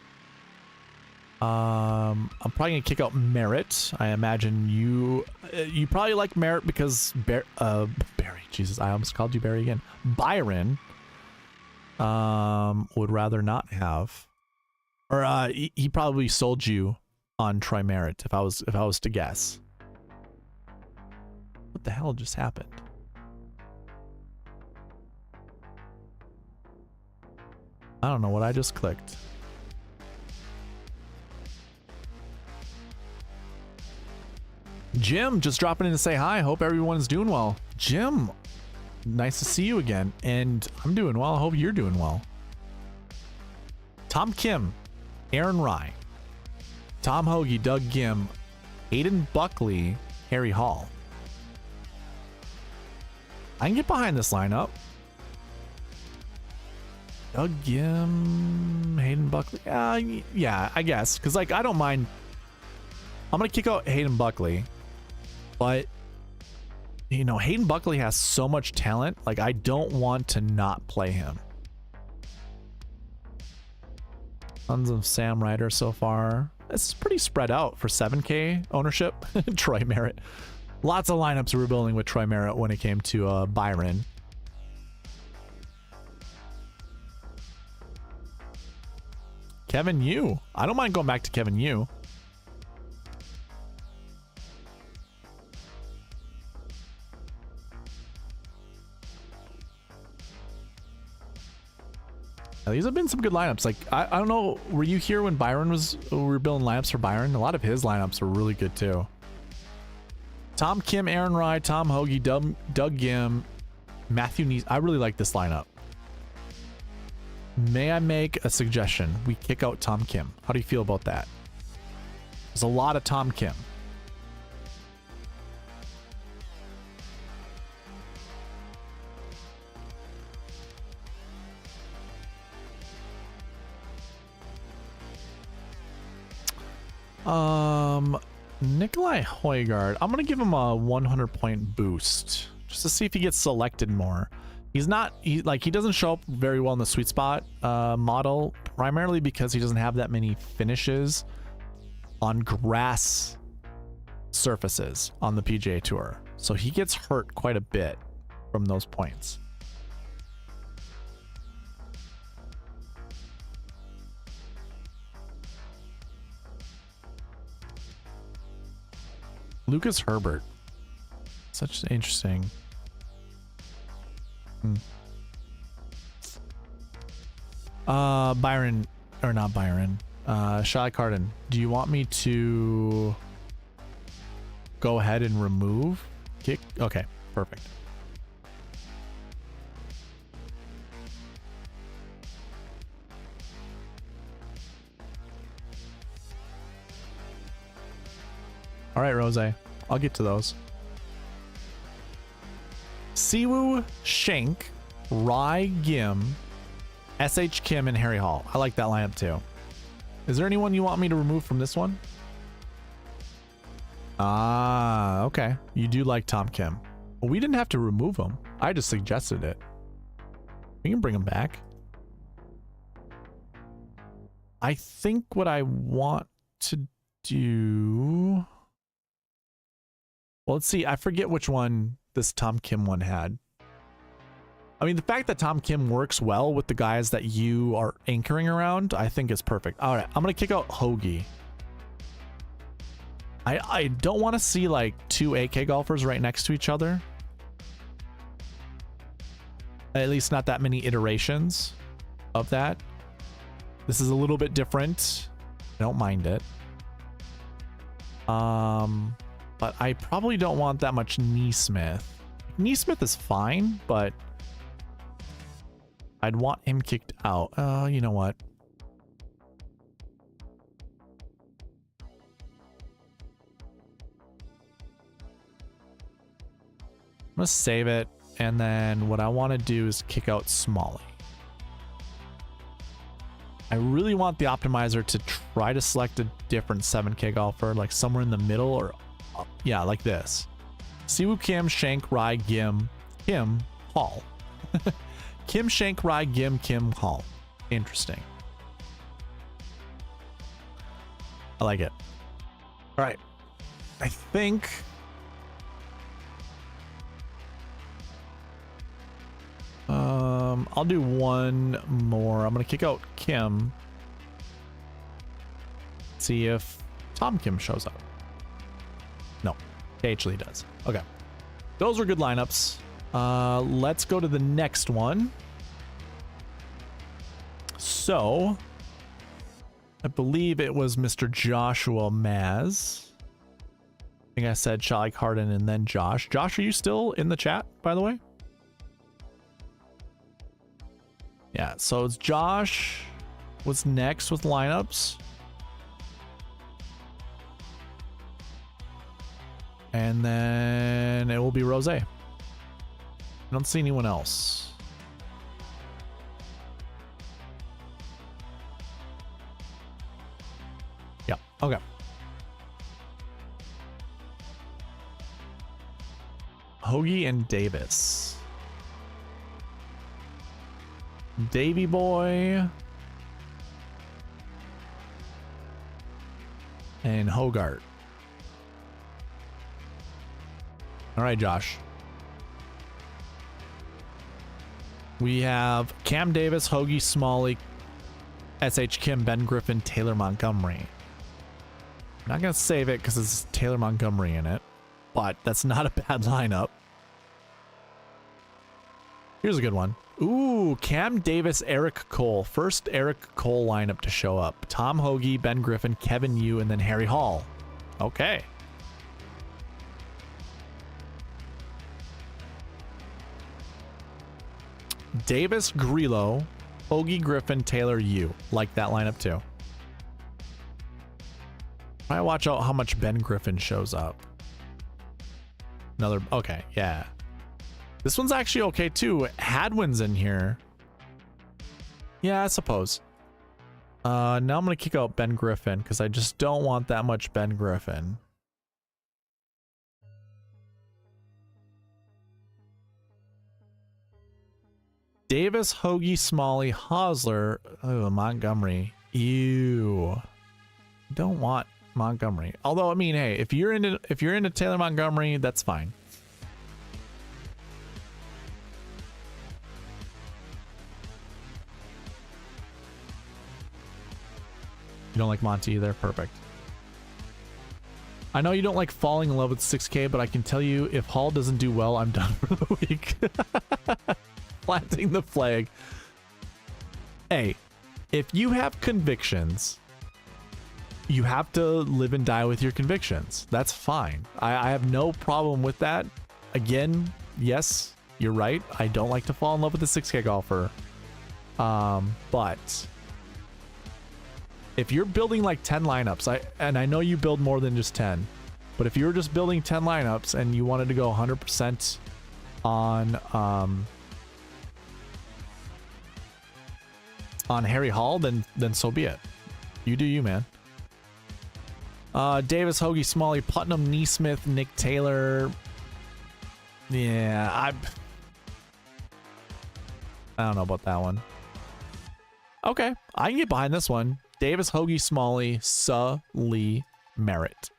I'm probably gonna kick out Merritt. I imagine you probably like Merritt because Barry. Jesus, I almost called you Barry again. Byron would rather not have, or he probably sold you on Troy Merritt if I was to guess. What the hell just happened? I don't know what I just clicked. Jim just dropping in to say hi. Hope everyone's doing well. Jim, nice to see you again. And I'm doing well. I hope you're doing well. Tom Kim, Aaron Rye, Tom Hoagie, Doug Gim, Hayden Buckley, Harry Hall. I can get behind this lineup. Doug Gim, Hayden Buckley. Yeah, I guess. Because, like, I don't mind. I'm going to kick out Hayden Buckley. But, you know, Hayden Buckley has so much talent. Like, I don't want to not play him. Tons of Sam Ryder so far. This is pretty spread out for 7K ownership. Troy Merritt. Lots of lineups we were building with Troy Merritt when it came to Byron. Kevin Yu. I don't mind going back to Kevin Yu. Now, these have been some good lineups. Like, I don't know, were you here when Byron was, we were building lineups for Byron? A lot of his lineups were really good too. Tom Kim, Aaron Rye, Tom Hoagie, Doug Gim, Matthew Neese. I really like this lineup. May I make a suggestion? We kick out Tom Kim. How do you feel about that? There's a lot of Tom Kim. Nikolai Højgaard. I'm gonna give him a 100-point boost just to see if he gets selected more. He's not, he doesn't show up very well in the SweetSpot model, primarily because he doesn't have that many finishes on grass surfaces on the PGA Tour. So he gets hurt quite a bit from those points. Lucas Herbert. Such interesting. Byron, or not Byron, Shy Carden, do you want me to go ahead and remove kick? Okay, perfect. All right, Rose, I'll get to those. Siwoo, Shank, Rye, Gim, SH Kim, and Harry Hall. I like that lineup too. Is there anyone you want me to remove from this one? Ah, okay. You do like Tom Kim. Well, we didn't have to remove him. I just suggested it. We can bring him back. I think what I want to do... Well, let's see. I forget which one this Tom Kim one had. I mean, the fact that Tom Kim works well with the guys that you are anchoring around, I think is perfect. All right, I'm going to kick out Hoagie. I don't want to see like two AK golfers right next to each other. At least not that many iterations of that. This is a little bit different. I don't mind it. But I probably don't want that much Neesmith. Neesmith is fine, but I'd want him kicked out. You know what? I'm gonna save it, and then what I want to do is kick out Smalley. I really want the optimizer to try to select a different 7K golfer, like somewhere in the middle or yeah, like this. Siwoo Kim, Shank, Rai, Gim, Kim, Hall. Kim, Shank, Rai, Gim, Kim, Hall. Interesting. I like it. All right. I think I'll do one more. I'm gonna kick out Kim. See if Tom Kim shows up. No, KH Lee does. Okay, those were good lineups. Let's go to the next one. So I believe it was Mr. Joshua Maz. I think I said Shalik Harden and then Josh. Josh, are you still in the chat, by the way? Yeah, so it's Josh. What's next with lineups? And then it will be Rose. I don't see anyone else. Yeah, okay. Hoagie and Davis. Davy Boy and Hogart. All right, Josh. We have Cam Davis, Hoagie, Smalley, SH Kim, Ben Griffin, Taylor Montgomery. I'm not going to save it because it's Taylor Montgomery in it, but that's not a bad lineup. Here's a good one. Ooh, Cam Davis, Eric Cole. First Eric Cole lineup to show up. Tom Hoagie, Ben Griffin, Kevin Yu, and then Harry Hall. Okay. Davis, Grillo, Hoagie, Griffin, Taylor, Yu. Like that lineup too. I watch out how much Ben Griffin shows up. Another, okay, yeah. This one's actually okay too. Hadwin's in here. Yeah, I suppose. Now I'm gonna kick out Ben Griffin because I just don't want that much Ben Griffin. Davis, Hoagie, Smalley, Hosler, oh, Montgomery. Ew. Don't want Montgomery. Although, I mean, hey, if you're into Taylor Montgomery, that's fine. You don't like Monty either? Perfect. I know you don't like falling in love with 6K, but I can tell you if Hall doesn't do well, I'm done for the week. Planting the flag. Hey, if you have convictions, you have to live and die with your convictions. That's fine. I have no problem with that. Again, yes, you're right. I don't like to fall in love with a 6K golfer. But if you're building like 10 lineups, and I know you build more than just 10, but if you're just building 10 lineups and you wanted to go 100% on Harry Hall, then so be it. You do you, man. Davis, Hoagie, Smalley, Putnam, Neesmith, Nick Taylor. Yeah, I don't know about that one. Okay, I can get behind this one. Davis, Hoagie, Smalley, Lee, Merritt.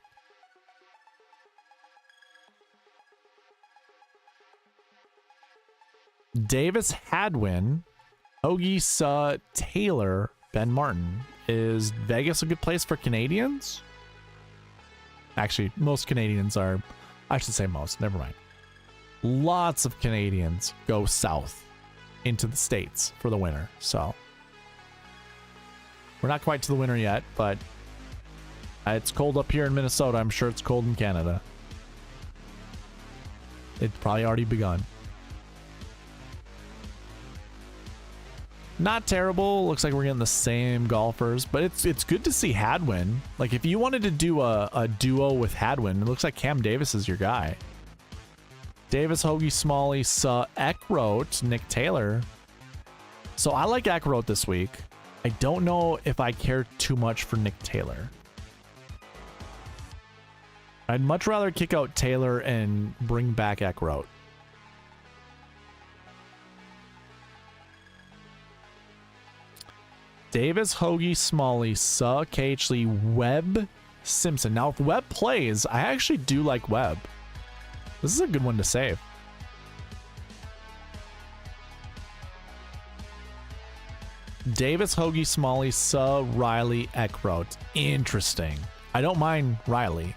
Davis, Hadwin, Hoagie, Taylor, Ben Martin. Is Vegas a good place for Canadians? Actually, most Canadians are, I should say most, never mind. Lots of Canadians go south into the States for the winter. So we're not quite to the winter yet, but it's cold up here in Minnesota. I'm sure it's cold in Canada. It's probably already begun. Not terrible. Looks like we're getting the same golfers, but it's good to see Hadwin. Like, if you wanted to do a duo with Hadwin, it looks like Cam Davis is your guy. Davis, Hoagie, Smalley, Eckroat, Nick Taylor. So I like Eckroat this week. I don't know if I care too much for Nick Taylor. I'd much rather kick out Taylor and bring back Eckroat. Davis, Hoagie, Smalley, Cageley, Webb, Simpson. Now, if Webb plays, I actually do like Webb. This is a good one to save. Davis, Hoagie, Smalley, Riley, Eckroat. Interesting. I don't mind Riley.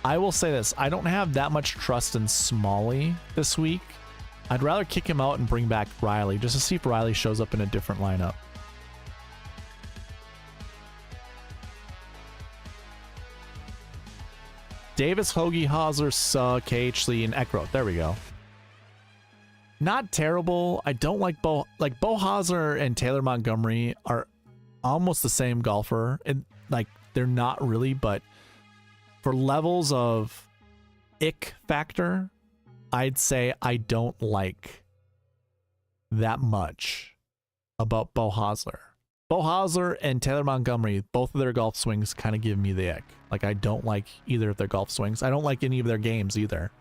I will say this. I don't have that much trust in Smalley this week. I'd rather kick him out and bring back Riley just to see if Riley shows up in a different lineup. Davis, Hoagie, Hosler, Cageley, and Eckroat. There we go. Not terrible. I don't like Bo Hosler and Taylor Montgomery are almost the same golfer. And like, they're not really, but for levels of ick factor, I'd say I don't like that much about Bo Hosler. Bo Hosler and Taylor Montgomery, both of their golf swings kind of give me the ick. Like, I don't like either of their golf swings. I don't like any of their games either.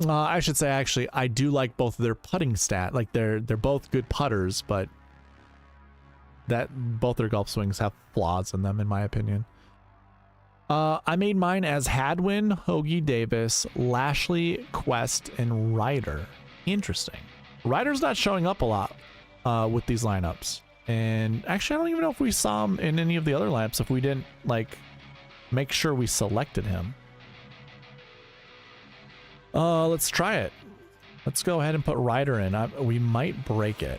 I should say, actually, I do like both of their putting stat. Like, they're both good putters, but both their golf swings have flaws in them, in my opinion. I made mine as Hadwin, Hoagie, Davis, Lashley, Quest, and Ryder. Interesting. Ryder's not showing up a lot with these lineups. And actually, I don't even know if we saw him in any of the other lineups if we didn't, like, make sure we selected him. Let's try it. Let's go ahead and put Ryder in. We might break it.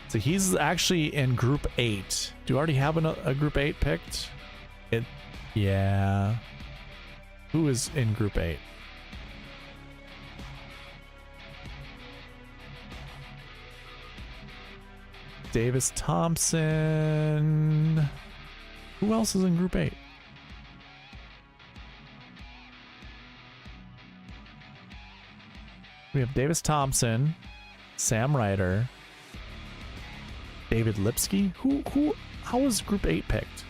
So he's actually in Group 8. Do you already have a Group 8 picked? Yeah. Who is in Group 8? Davis Thompson. Who else is in Group 8? We have Davis Thompson, Sam Ryder, David Lipsky. How was Group 8 picked?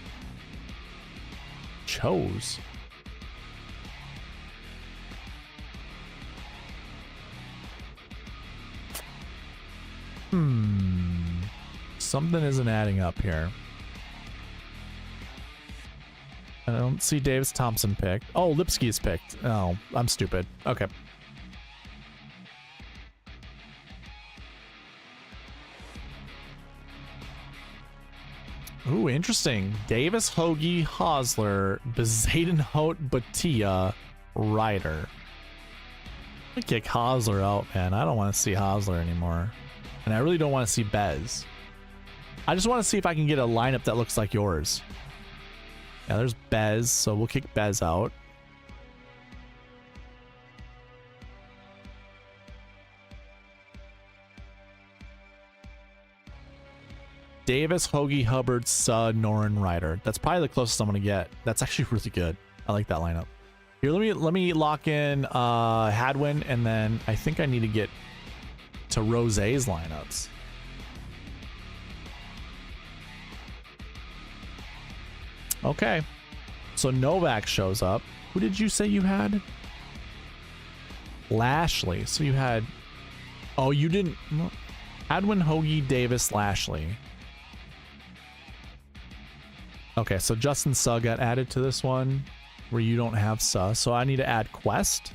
Chose. Something isn't adding up here. I don't see Davis Thompson picked. Oh, Lipsky is picked. Oh, I'm stupid. Okay. Ooh, interesting. Davis, Hoagie, Hosler, Bezaden, Hote, Batia, Ryder. I'm gonna kick Hosler out, man. I don't want to see Hosler anymore. And I really don't want to see Bez. I just want to see if I can get a lineup that looks like yours. Yeah, there's Bez, so we'll kick Bez out. Davis, Hoagie, Hubbard, Noren, Ryder. That's probably the closest I'm gonna get. That's actually really good. I like that lineup. Here, let me lock in Hadwin, and then I think I need to get to Rosé's lineups. Okay, so Novak shows up. Who did you say you had? Lashley. So you had... Oh, you didn't... Hadwin, Hoagie, Davis, Lashley. Okay, so Justin Suh got added to this one where you don't have Suh. So I need to add Quest.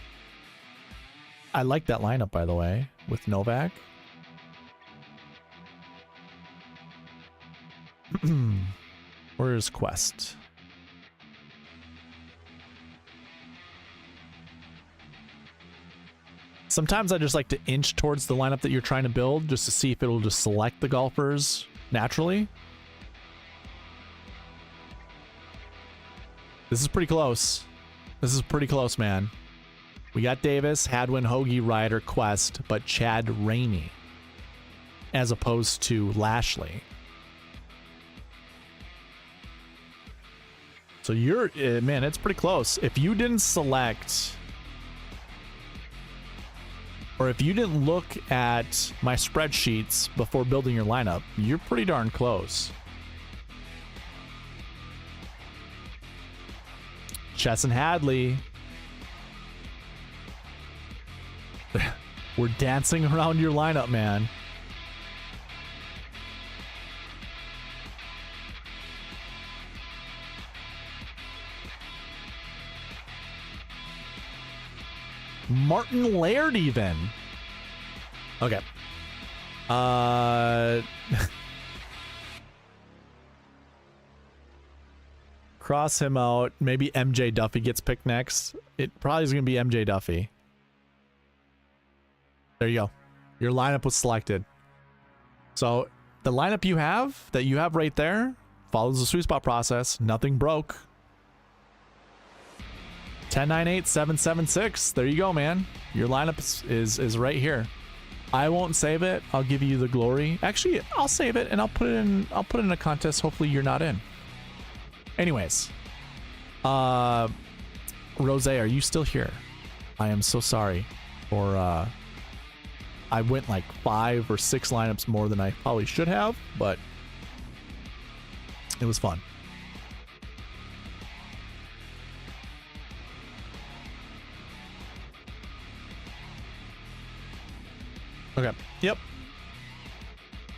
I like that lineup, by the way, with Novak. Where is Quest? Sometimes I just like to inch towards the lineup that you're trying to build just to see if it'll just select the golfers naturally. This is pretty close. This is pretty close, man. We got Davis, Hadwin, Hoagie, Ryder, Quest, but Chad Ramey as opposed to Lashley. So you're, man, it's pretty close. If you didn't select, or if you didn't look at my spreadsheets before building your lineup, you're pretty darn close. Chesson Hadley. We're dancing around your lineup, man. Martin Laird even. Okay. Cross him out. Maybe MJ Duffy gets picked next. It probably is going to be MJ Duffy. There you go. Your lineup was selected. So the lineup you have, that you have right there, follows the sweet spot process. Nothing broke. 10-9-8-7-7-6. There you go, man. Your lineup is right here. I won't save it. I'll give you the glory. Actually, I'll save it and I'll put it in a contest. Hopefully you're not in. Anyways, Rose, are you still here? I am so sorry for I went like 5 or 6 lineups more than I probably should have, but it was fun. Okay. Yep.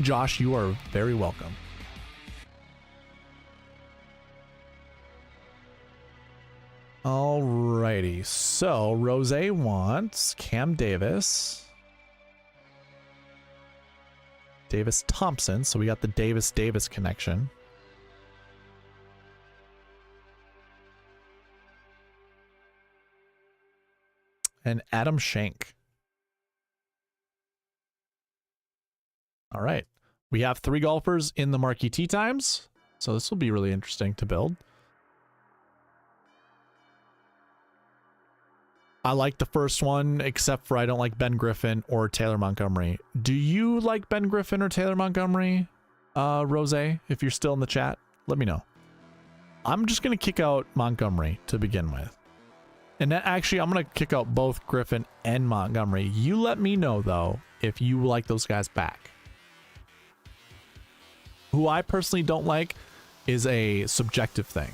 Josh, you are very welcome. Alrighty. So Rose wants Cam Davis. Davis Thompson. So we got the Davis connection. And Adam Schenk. All right. We have 3 golfers in the marquee tee times. So this will be really interesting to build. I like the first one, except for I don't like Ben Griffin or Taylor Montgomery. Do you like Ben Griffin or Taylor Montgomery, Rose? If you're still in the chat, let me know. I'm just going to kick out Montgomery to begin with. And then actually, I'm going to kick out both Griffin and Montgomery. You let me know, though, if you like those guys back. Who I personally don't like is a subjective thing.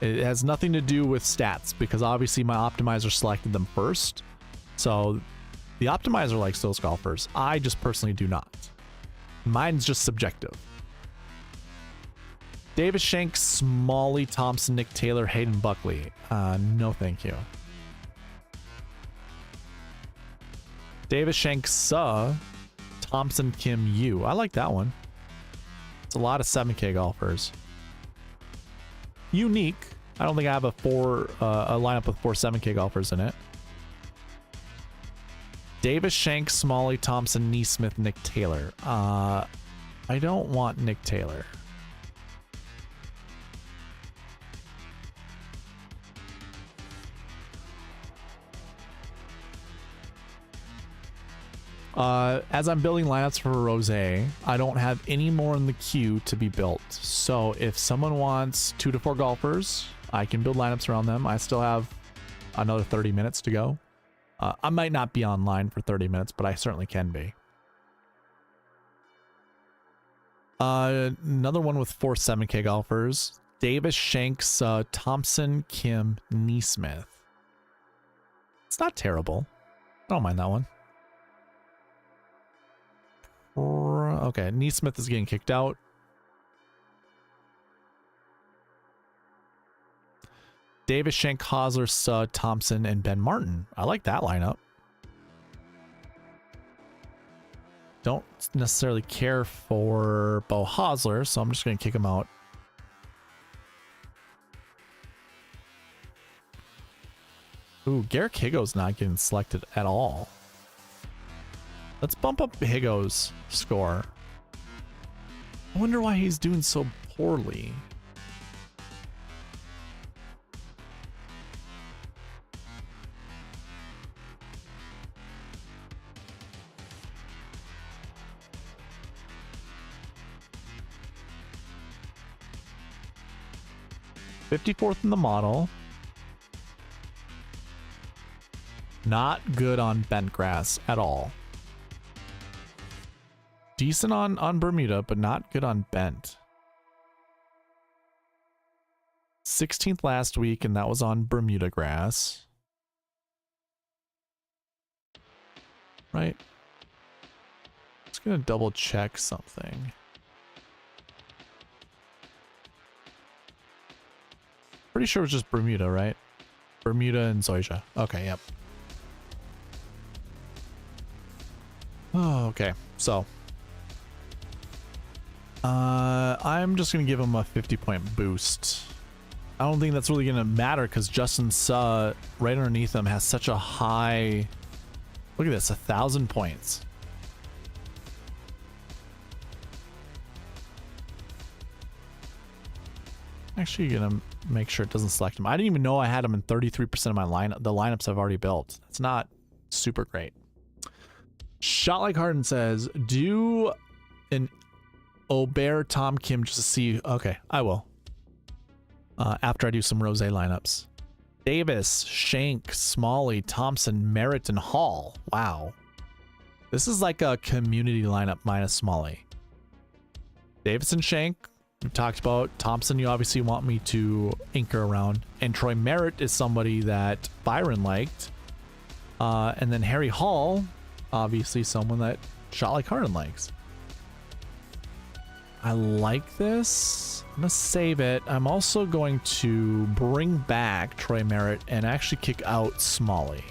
It has nothing to do with stats because obviously my optimizer selected them first. So the optimizer likes those golfers. I just personally do not. Mine's just subjective. Davis Schenk, Smalley, Thompson, Nick Taylor, Hayden Buckley. No thank you. Davis Schenk, Thompson, Kim, Yu. I like that one. It's a lot of 7K golfers. Unique. I don't think I have a lineup with 4 7K golfers in it. Davis Schenk, Smalley, Thompson, Neesmith, Nick Taylor. I don't want Nick Taylor. As I'm building lineups for Rose, I don't have any more in the queue to be built. So if someone wants 2 to 4 golfers, I can build lineups around them. I still have another 30 minutes to go. I might not be online for 30 minutes, but I certainly can be. Another one with 4 7K golfers. Davis, Shanks, Thompson, Kim, Neesmith. It's not terrible. I don't mind that one. Okay, Neesmith is getting kicked out. Davis, Schenk, Hosler, Thompson, and Ben Martin. I like that lineup. Don't necessarily care for Bo Hosler, so I'm just going to kick him out. Ooh, Garrick Higo's not getting selected at all. Let's bump up Higo's score. I wonder why he's doing so poorly. '54th in the model. Not good on bent grass at all. Decent on Bermuda, but not good on bent. 16th last week, and that was on Bermuda grass. Right. Just gonna double check something. Pretty sure it was just Bermuda, right? Bermuda and Zoysia. Okay, yep. Oh, okay. So, I'm just gonna give him a 50-point boost. I don't think that's really gonna matter because Justin Suh right underneath him has such a high. Look at this, 1,000 points. Actually, gonna make sure it doesn't select him. I didn't even know I had him in 33% of my lineup. The lineups I've already built. That's not super great. Shot Like Harden says, do an Aubert Tom Kim just to see. Okay, I will. After I do some rose lineups. Davis, Shank, Smalley, Thompson, Merritt, and Hall. Wow. This is like a community lineup minus Smalley. Davis and Shank, we talked about. Thompson, you obviously want me to anchor around. And Troy Merritt is somebody that Byron liked. And then Harry Hall, obviously someone that Shot Like Harden likes. I like this. I'm gonna save it. I'm also going to bring back Troy Merritt and actually kick out Smalley.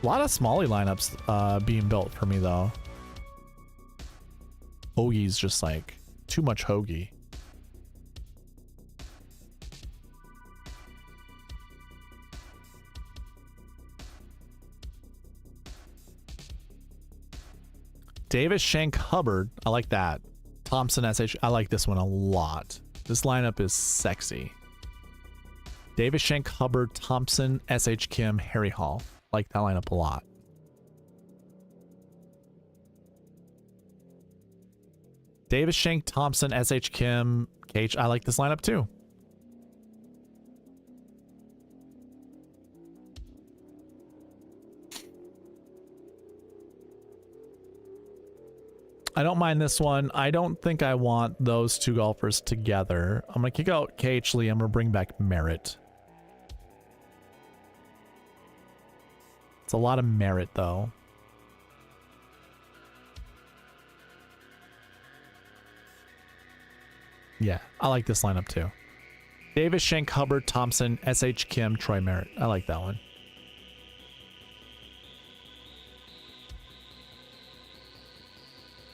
A lot of Smalley lineups being built for me though. Hoagie's just like too much Hoagie. Davis, Shank, Hubbard. I like that. Thompson, SH. I like this one a lot. This lineup is sexy. Davis, Shank, Hubbard, Thompson, SH Kim, Harry Hall. Like that lineup a lot. Davis, Shank, Thompson, SH Kim, KH. I like this lineup too. I don't mind this one. I don't think I want those two golfers together. I'm going to kick out KH Lee. I'm going to bring back Merritt. It's a lot of Merritt, though. Yeah, I like this lineup, too. Davis, Shank, Hubbard, Thompson, SH Kim, Troy Merritt. I like that one.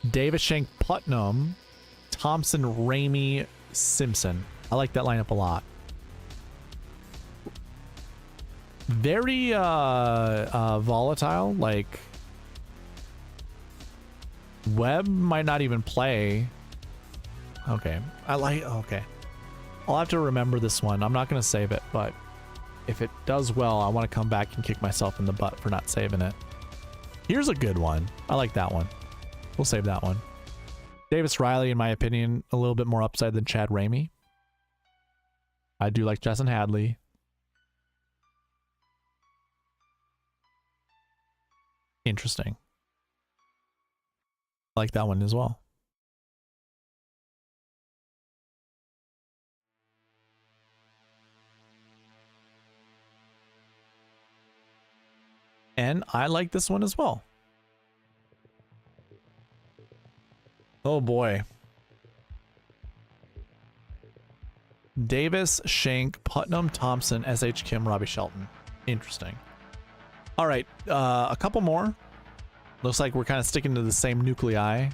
Davis, Shank, Putnam, Thompson, Ramey, Simpson. I like that lineup a lot. Very volatile. Like Webb might not even play. Okay, okay. I'll have to remember this one. I'm not gonna save it, but if it does well, I want to come back and kick myself in the butt for not saving it. Here's a good one. I like that one. We'll save that one. Davis Riley, in my opinion, a little bit more upside than Chad Ramey. I do like Justin Hadley. Interesting. I like that one as well. And I like this one as well. Oh boy. Davis, Shank, Putnam, Thompson, SH Kim, Robbie Shelton. Interesting. All right, a couple more. Looks like we're kind of sticking to the same nuclei.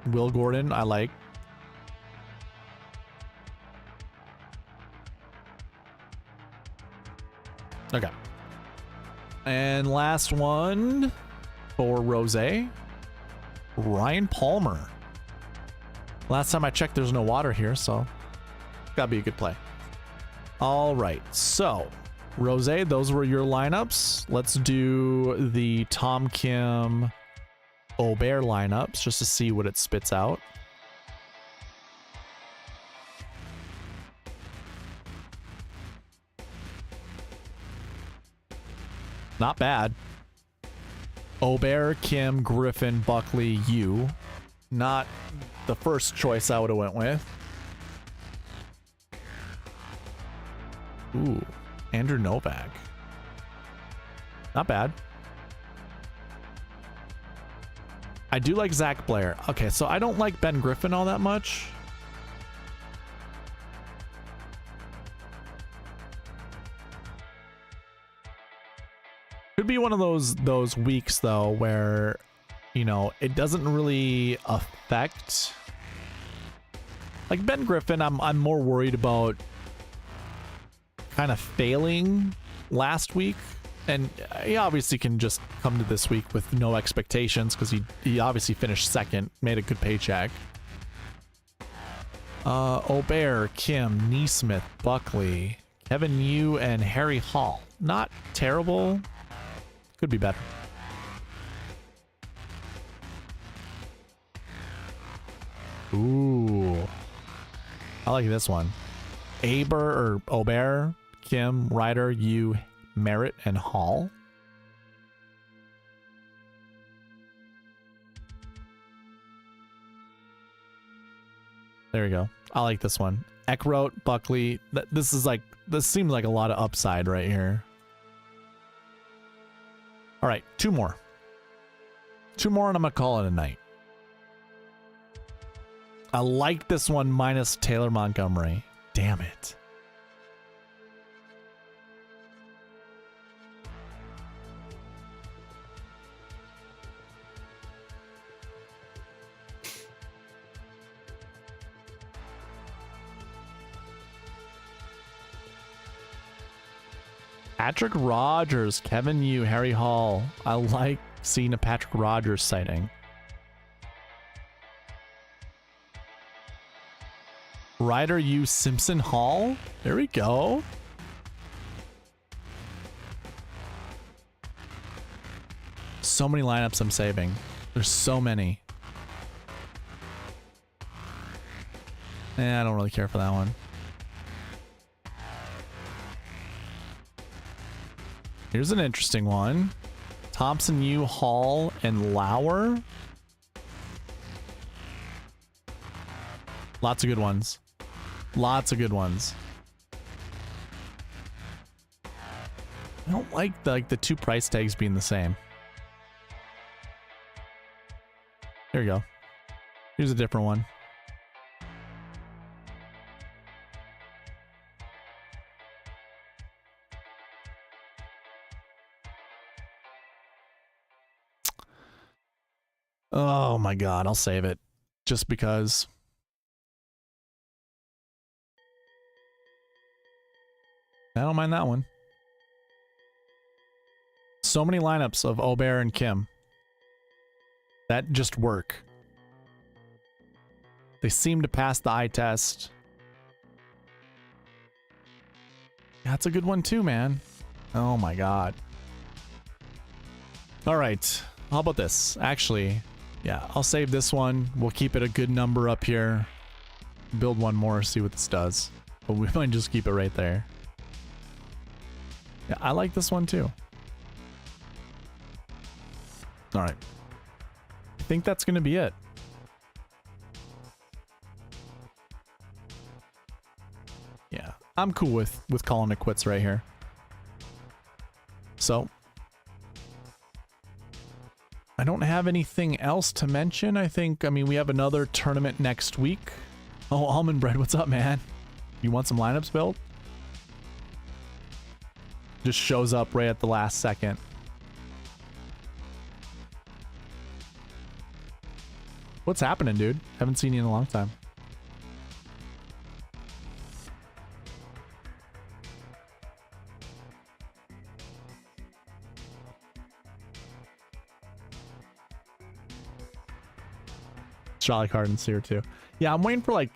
Will Gordon, I like. Okay. And last one. For Rose, Ryan Palmer. Last time I checked, there's no water here, so gotta be a good play. All right, so Rose, those were your lineups. Let's do the Tom Kim Aubert lineups just to see what it spits out. Not bad. Aubert, Kim, Griffin, Buckley, you. Not the first choice I would have went with. Ooh, Andrew Novak. Not bad. I do like Zach Blair. Okay, so I don't like Ben Griffin all that much. Could be one of those weeks though where, you know, it doesn't really affect. Like Ben Griffin, I'm more worried about kind of failing last week, and he obviously can just come to this week with no expectations because he obviously finished second, made a good paycheck. Aubert, Kim, Neesmith, Buckley, Kevin Yu, and Harry Hall. Not terrible. Could be better. Ooh. I like this one. Aubert, Kim, Ryder, Yu, Merritt, and Hall. There we go. I like this one. Eckroat, Buckley. This seems like a lot of upside right here. All right, two more. Two more and I'm gonna call it a night. I like this one minus Taylor Montgomery. Damn it. Patrick Rogers, Kevin Yu, Harry Hall. I like seeing a Patrick Rogers sighting. Ryder Yu, Simpson Hall. There we go. So many lineups I'm saving. There's so many. I don't really care for that one. Here's an interesting one. Thompson, Yu, Hall, and Lauer. Lots of good ones. Lots of good ones. I don't like the two price tags being the same. There you go. Here's a different one. Oh my god, I'll save it. Just because. I don't mind that one. So many lineups of Aubert and Kim that just work. They seem to pass the eye test. That's a good one too, man. Oh my god. All right. How about this? Actually, yeah, I'll save this one. We'll keep it a good number up here. Build one more, see what this does. But we might just keep it right there. Yeah, I like this one too. All right. I think that's going to be it. Yeah, I'm cool with calling it quits right here. So, I don't have anything else to mention. I mean, we have another tournament next week. Oh, Almond Bread, what's up, man? You want some lineups built? Just shows up right at the last second. What's happening, dude? Haven't seen you in a long time. Charlie Carden's here too. Yeah, I'm waiting for like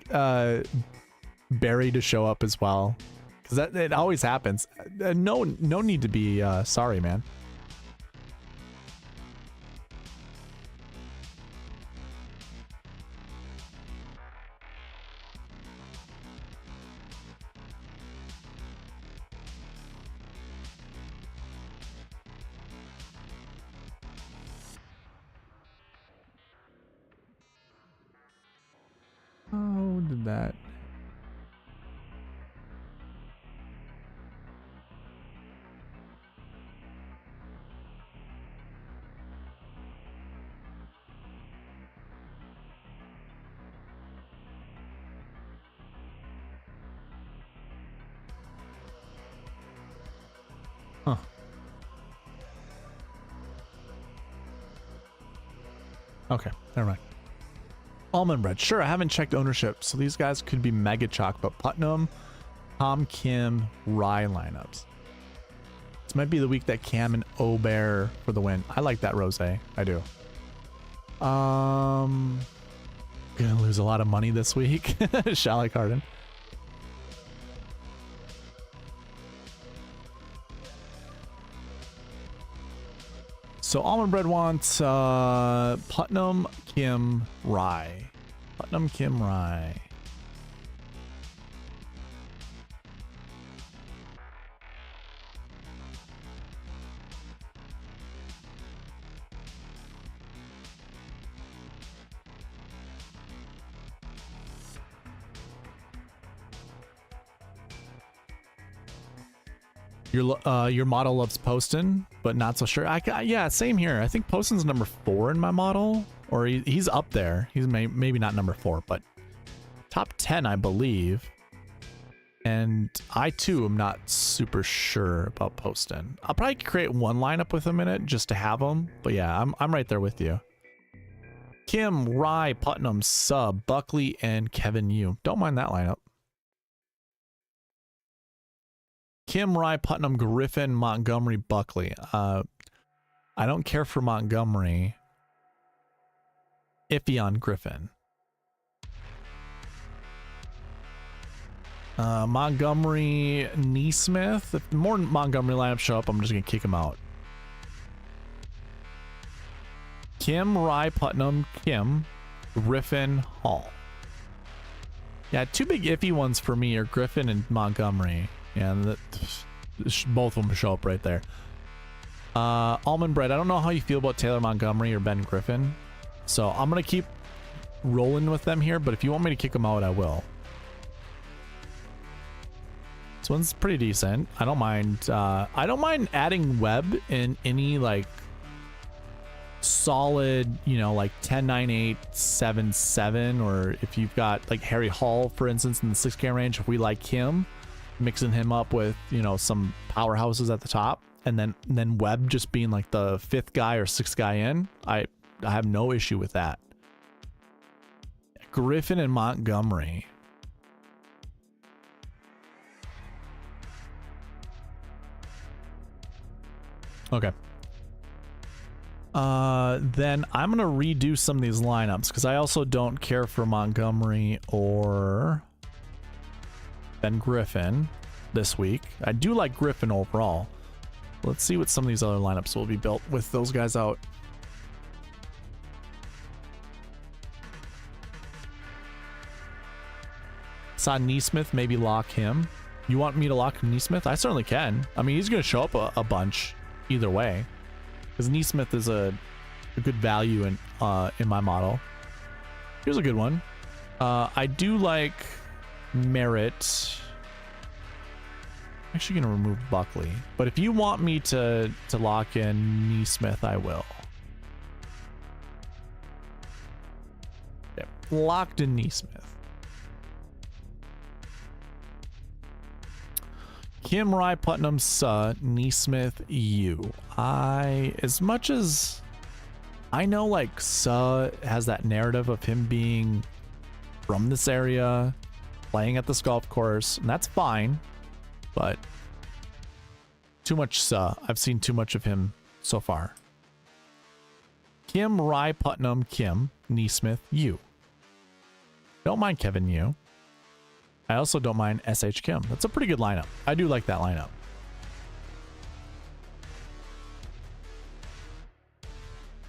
Barry to show up as well, because that it always happens. No need to be sorry, man. How did that? Huh. Okay, never mind. Almond bread. Sure, I haven't checked ownership, so these guys could be mega chalk, but Putnam, Tom, Kim, Rye lineups. This might be the week that Cam and Obear for the win. I like that rose. I do. Gonna lose a lot of money this week. Shally Carden. So Almond Bread wants Putnam, Kim, Rye. Putnam, Kim, Rye. Your model loves Poston, but not so sure. Yeah, same here. I think Poston's number 4 in my model, or he's up there. He's maybe not number 4, but top 10, I believe. And I too am not super sure about Poston. I'll probably create one lineup with him in it just to have him. But yeah, I'm right there with you. Kim, Rye, Putnam, Sub, Buckley, and Kevin Yu. Don't mind that lineup. Kim, Rye, Putnam, Griffin, Montgomery, Buckley. I don't care for Montgomery. Iffy on Griffin. Montgomery, Neesmith. If more Montgomery lineups show up, I'm just going to kick him out. Kim, Rye, Putnam, Kim, Griffin, Hall. Yeah, two big iffy ones for me are Griffin and Montgomery. Yeah, both of them show up right there. Almond Bread. I don't know how you feel about Taylor Montgomery or Ben Griffin. So I'm going to keep rolling with them here. But if you want me to kick them out, I will. This one's pretty decent. I don't mind. I don't mind adding Webb in any like solid, you know, like 10, 9, 8, 7, 7. Or if you've got like Harry Hall, for instance, in the 6K range, if we like him, mixing him up with, you know, some powerhouses at the top, and then Webb just being like the 5th guy or 6th guy in, I have no issue with that. Griffin and Montgomery. Okay. Then I'm gonna redo some of these lineups because I also don't care for Montgomery or Ben Griffin this week. I do like Griffin overall. Let's see what some of these other lineups will be built with those guys out. Saw Neesmith, maybe lock him. You want me to lock Neesmith? I certainly can. I mean, he's going to show up a bunch either way, because Neesmith is a good value in my model. Here's a good one. I do like Merritt. I'm actually going to remove Buckley, but if you want me to lock in Neesmith, I will. Yep. Locked in Neesmith. Kim, Rye, Putnam, Neesmith, Yu. As much as I know, like, has that narrative of him being from this area, playing at this golf course, and that's fine, but too much I've seen too much of him so far. Kim, Rye, Putnam, Kim, Neesmith, Yu. Don't mind Kevin Yu. I also don't mind SH Kim. That's a pretty good lineup. I do like that lineup.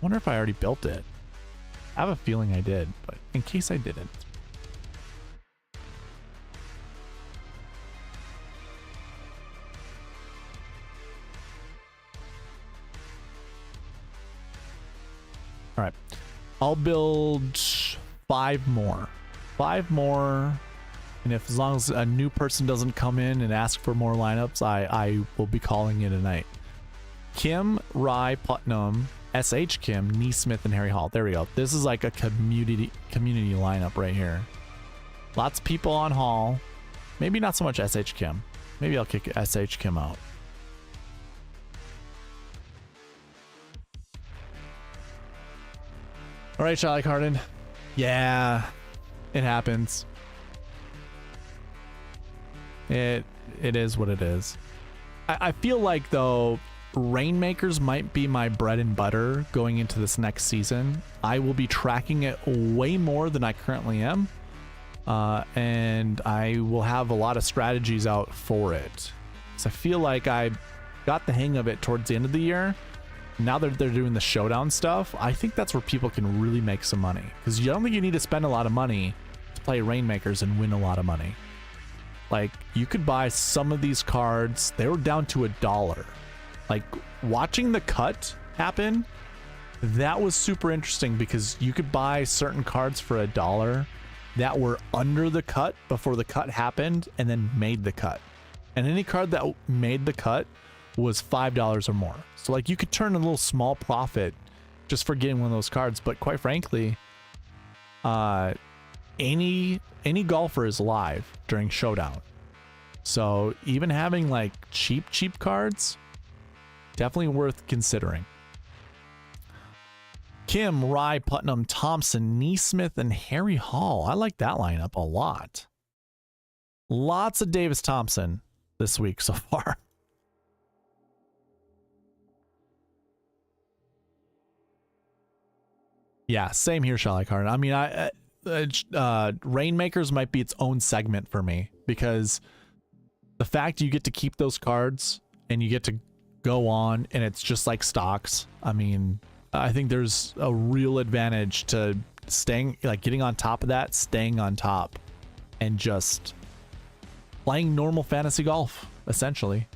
Wonder if I already built it. I have a feeling I did, but in case I didn't. All right, I'll build 5 more. 5 more, and if as long as a new person doesn't come in and ask for more lineups, I will be calling it a night. Kim, Rye, Putnam, SH Kim, Neesmith, and Harry Hall. There we go. This is like a community lineup right here. Lots of people on Hall. Maybe not so much SH Kim. Maybe I'll kick SH Kim out. All right, Charlie Carden. Yeah, it happens. It is what it is. I feel like, though, Rainmakers might be my bread and butter going into this next season. I will be tracking it way more than I currently am. And I will have a lot of strategies out for it. So I feel like I got the hang of it towards the end of the year. Now that they're doing the showdown stuff, I think that's where people can really make some money. Because you don't think you need to spend a lot of money to play Rainmakers and win a lot of money. Like, you could buy some of these cards. They were down to $1. Like, watching the cut happen, that was super interesting because you could buy certain cards for $1 that were under the cut before the cut happened and then made the cut. And any card that made the cut was $5 or more. So like, you could turn a little small profit just for getting one of those cards. But quite frankly, any golfer is live during showdown. So even having like cheap cards, definitely worth considering. Kim, Rye, Putnam, Thompson, Neesmith, and Harry Hall. I like that lineup a lot. Lots of Davis Thompson this week so far. Yeah, same here, Shelly Card. I mean, Rainmakers might be its own segment for me because the fact you get to keep those cards and you get to go on and it's just like stocks. I mean, I think there's a real advantage to staying, like getting on top of that, staying on top, and just playing normal fantasy golf, essentially.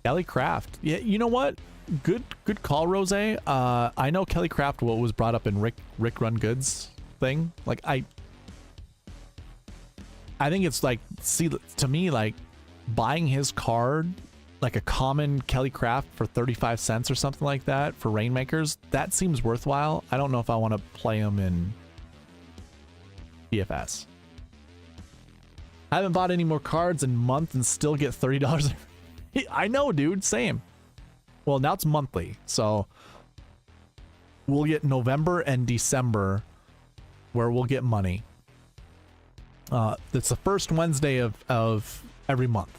Kelly Craft. Yeah, you know what? Good call, Rose. I know Kelly Craft, what was brought up in Rick Run Goods thing. Like, I think it's like, see, to me, like buying his card, like a common Kelly Craft for 35 cents or something like that for Rainmakers, that seems worthwhile. I don't know if I want to play him in DFS. I haven't bought any more cards in a month and still get $30. I know, dude, same. Well, now it's monthly, so we'll get November and December where we'll get money. It's the first Wednesday of every month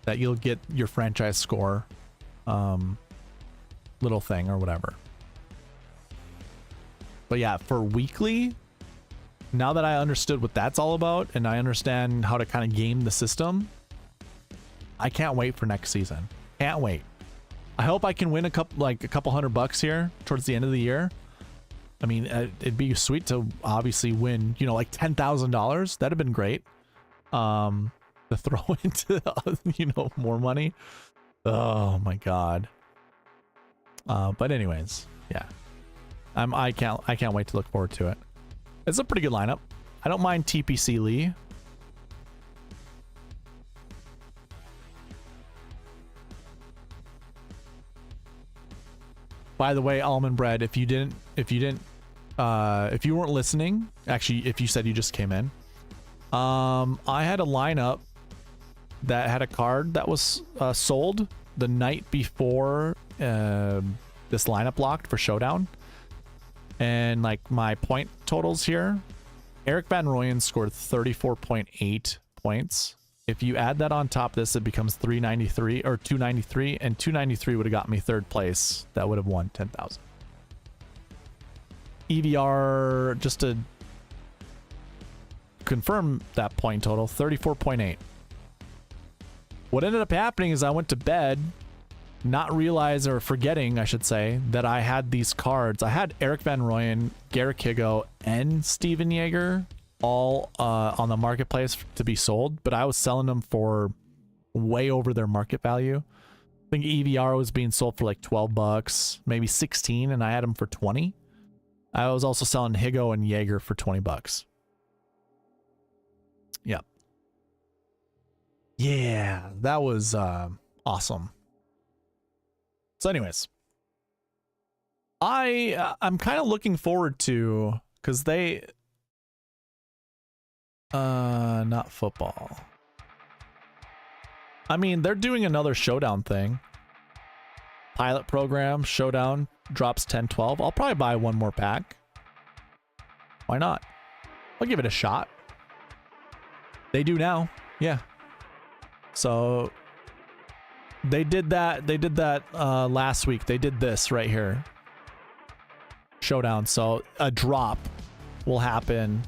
that you'll get your franchise score little thing or whatever. But yeah, for weekly, now that I understood what that's all about and I understand how to kind of game the system, I can't wait for next season. Can't wait. I hope I can win a couple $100 here towards the end of the year. I mean, it'd be sweet to obviously win, you know, like $10,000. That'd have been great. To throw into, you know, more money. Oh my God. But anyways, yeah. I can't wait to look forward to it. It's a pretty good lineup. I don't mind TPC Lee. By the way, Almond Bread, if you weren't listening, actually, if you said you just came in, I had a lineup that had a card that was sold the night before this lineup locked for Showdown. And like my point totals here, Eric Van Rooyen scored 34.8 points. If you add that on top of this, it becomes 393 or 293, and 293 would have got me third place. That would have won 10,000. EVR, just to confirm that point total, 34.8. What ended up happening is I went to bed, not realize, or forgetting, I should say, that I had these cards. I had Eric Van Rooyen, Garrick Higo, and Steven Yeager all on the marketplace to be sold, but I was selling them for way over their market value. I think EVR was being sold for like 12 bucks, maybe 16, and I had them for 20. I was also selling Higo and Yeager for 20 bucks. Yep. Yeah, that was awesome. So anyways, I'm kind of looking forward to, because they not football. I mean, they're doing another showdown thing. Pilot program, showdown, drops 10-12. I'll probably buy one more pack. Why not? I'll give it a shot. They do now. Yeah. So they did that last week. They did this right here. Showdown. So a drop will happen.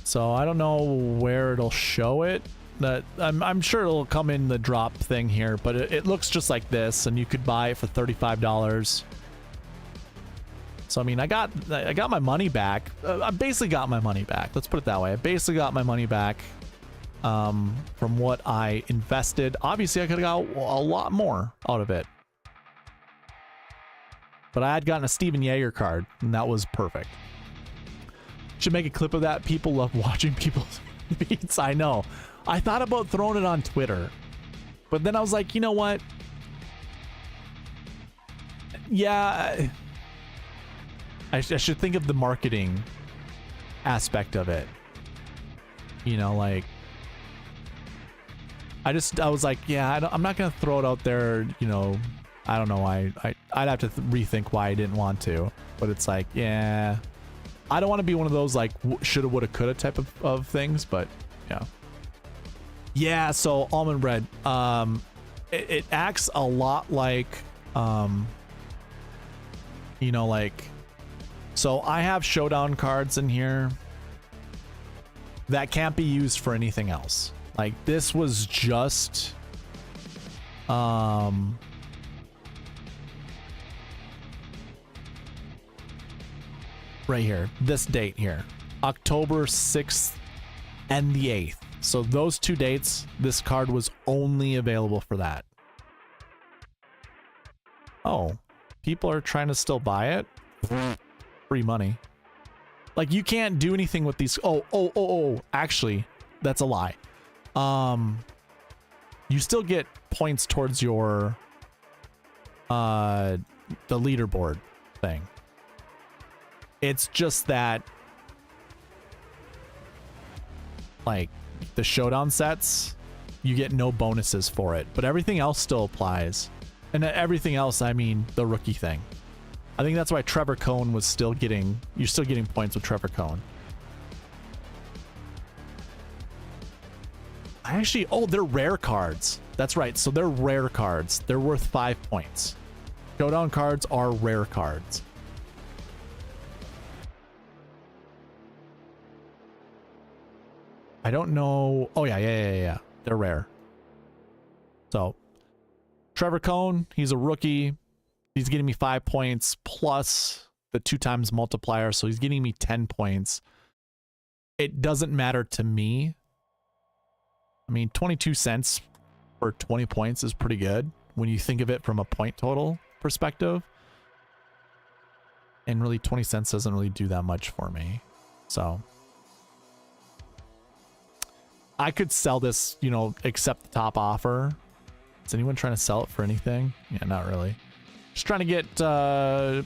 So I don't know where it'll show it. That I'm sure it'll come in the drop thing here, but it looks just like this, and you could buy it for $35. So I mean, I got my money back. I basically got my money back. Let's put it that way. I basically got my money back from what I invested. Obviously, I could have got a lot more out of it, but I had gotten a Steven Yeager card, and that was perfect. Should make a clip of that. People love watching people's beats. I know. I thought about throwing it on Twitter, but then I was like, you know what? Yeah, I should think of the marketing aspect of it. You know, like, I was like, yeah, I'm not gonna throw it out there. You know, I don't know why. I'd have to rethink why I didn't want to, but it's like, yeah, I don't want to be one of those like shoulda, woulda, coulda type of things, but yeah. Yeah, so almond bread, it acts a lot like, you know, like, so I have showdown cards in here that can't be used for anything else. Like, this was just, right here, this date here, October 6th and the 8th. So those 2 dates, this card was only available for that. Oh, people are trying to still buy it? Free money. Like, you can't do anything with these. Oh, actually, that's a lie. You still get points towards your, the leaderboard thing. It's just that, like, the showdown sets, you get no bonuses for it, but everything else still applies. And everything else, I mean the rookie thing. I think that's why Trevor Cohn was still getting, you're still getting points with Trevor Cohn. I actually, oh, they're rare cards. That's right. So they're rare cards. They're worth 5 points. Showdown cards are rare cards. I don't know. Oh, yeah. They're rare. So, Trevor Cohn, he's a rookie. He's getting me 5 points plus the 2 times multiplier. So, he's getting me 10 points. It doesn't matter to me. I mean, 22 cents for 20 points is pretty good when you think of it from a point total perspective. And really, 20 cents doesn't really do that much for me. So, I could sell this, you know, accept the top offer. Is anyone trying to sell it for anything? Yeah, not really. Just trying to get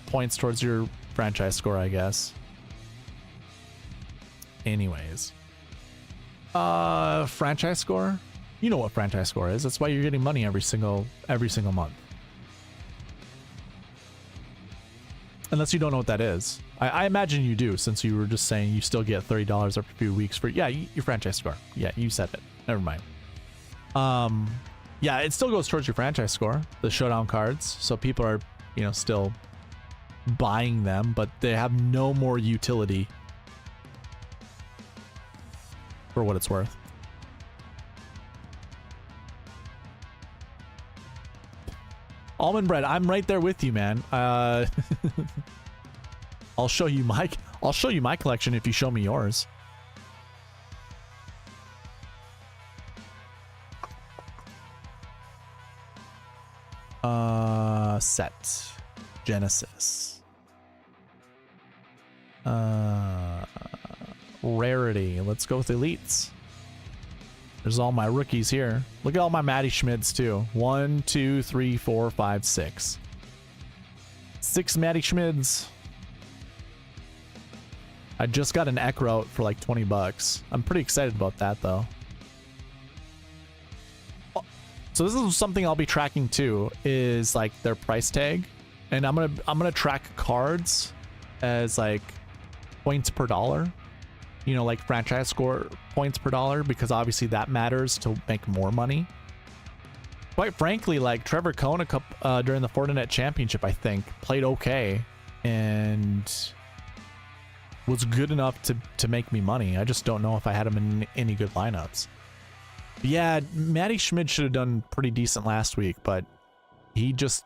points towards your franchise score, I guess. Anyways. Franchise score? You know what franchise score is. That's why you're getting money every single month. Unless you don't know what that is. I imagine you do, since you were just saying you still get $30 every few weeks for, yeah, your franchise score. Yeah, you said it. Never mind. Yeah, it still goes towards your franchise score, the showdown cards. So people are, you know, still buying them, but they have no more utility for what it's worth. Almond bread, I'm right there with you, man. I'll show you my collection if you show me yours. Set Genesis. Rarity. Let's go with elites. There's all my rookies here. Look at all my Matty Schmids too. 1, 2, 3, 4, 5, 6. 6 Matty Schmids. I just got an Ekrout for like 20 bucks. I'm pretty excited about that though. So this is something I'll be tracking too, is like their price tag. And I'm gonna track cards as like points per dollar. You know, like franchise score points per dollar, because obviously that matters to make more money. Quite frankly, like Trevor Cohn during the Fortinet Championship, I think, played okay and was good enough to make me money. I just don't know if I had him in any good lineups. But yeah, Matty Schmid should have done pretty decent last week, but he just...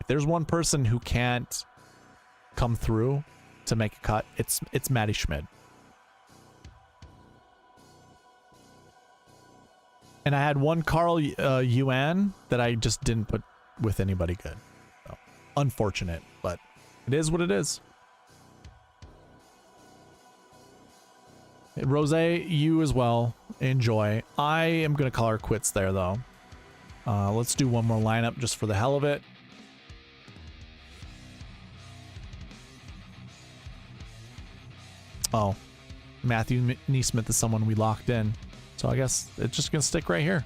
If there's one person who can't come through to make a cut, it's Matty Schmid. And I had one Karl Yuan that I just didn't put with anybody good. So, unfortunate, but it is what it is. Rose, you as well. Enjoy. I am going to call her quits there, though. Let's do one more lineup just for the hell of it. Oh, Matthew Neesmith is someone we locked in. So I guess it's just going to stick right here.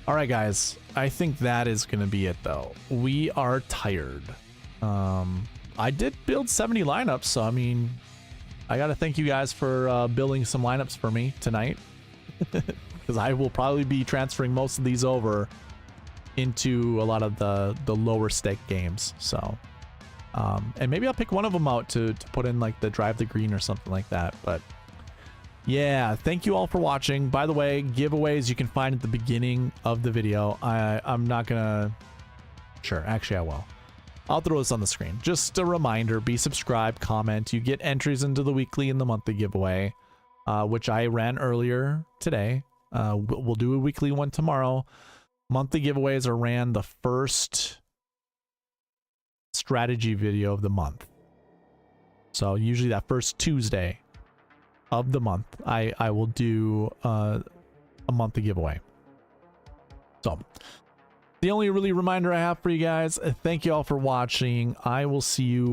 All right, guys. I think that is going to be it, though. We are tired. I did build 70 lineups, so I mean... I gotta thank you guys for building some lineups for me tonight, because I will probably be transferring most of these over into a lot of the lower stake games. So, and maybe I'll pick one of them out to put in like the drive the green or something like that. But yeah, thank you all for watching. By the way, giveaways you can find at the beginning of the video. I'm not gonna. Sure, actually I will. I'll throw this on the screen. Just a reminder, be subscribed, comment. You get entries into the weekly and the monthly giveaway, which I ran earlier today. We'll do a weekly one tomorrow. Monthly giveaways are ran the first strategy video of the month. So usually that first Tuesday of the month, I will do a monthly giveaway. So... The only really reminder I have for you guys, thank you all for watching. I will see you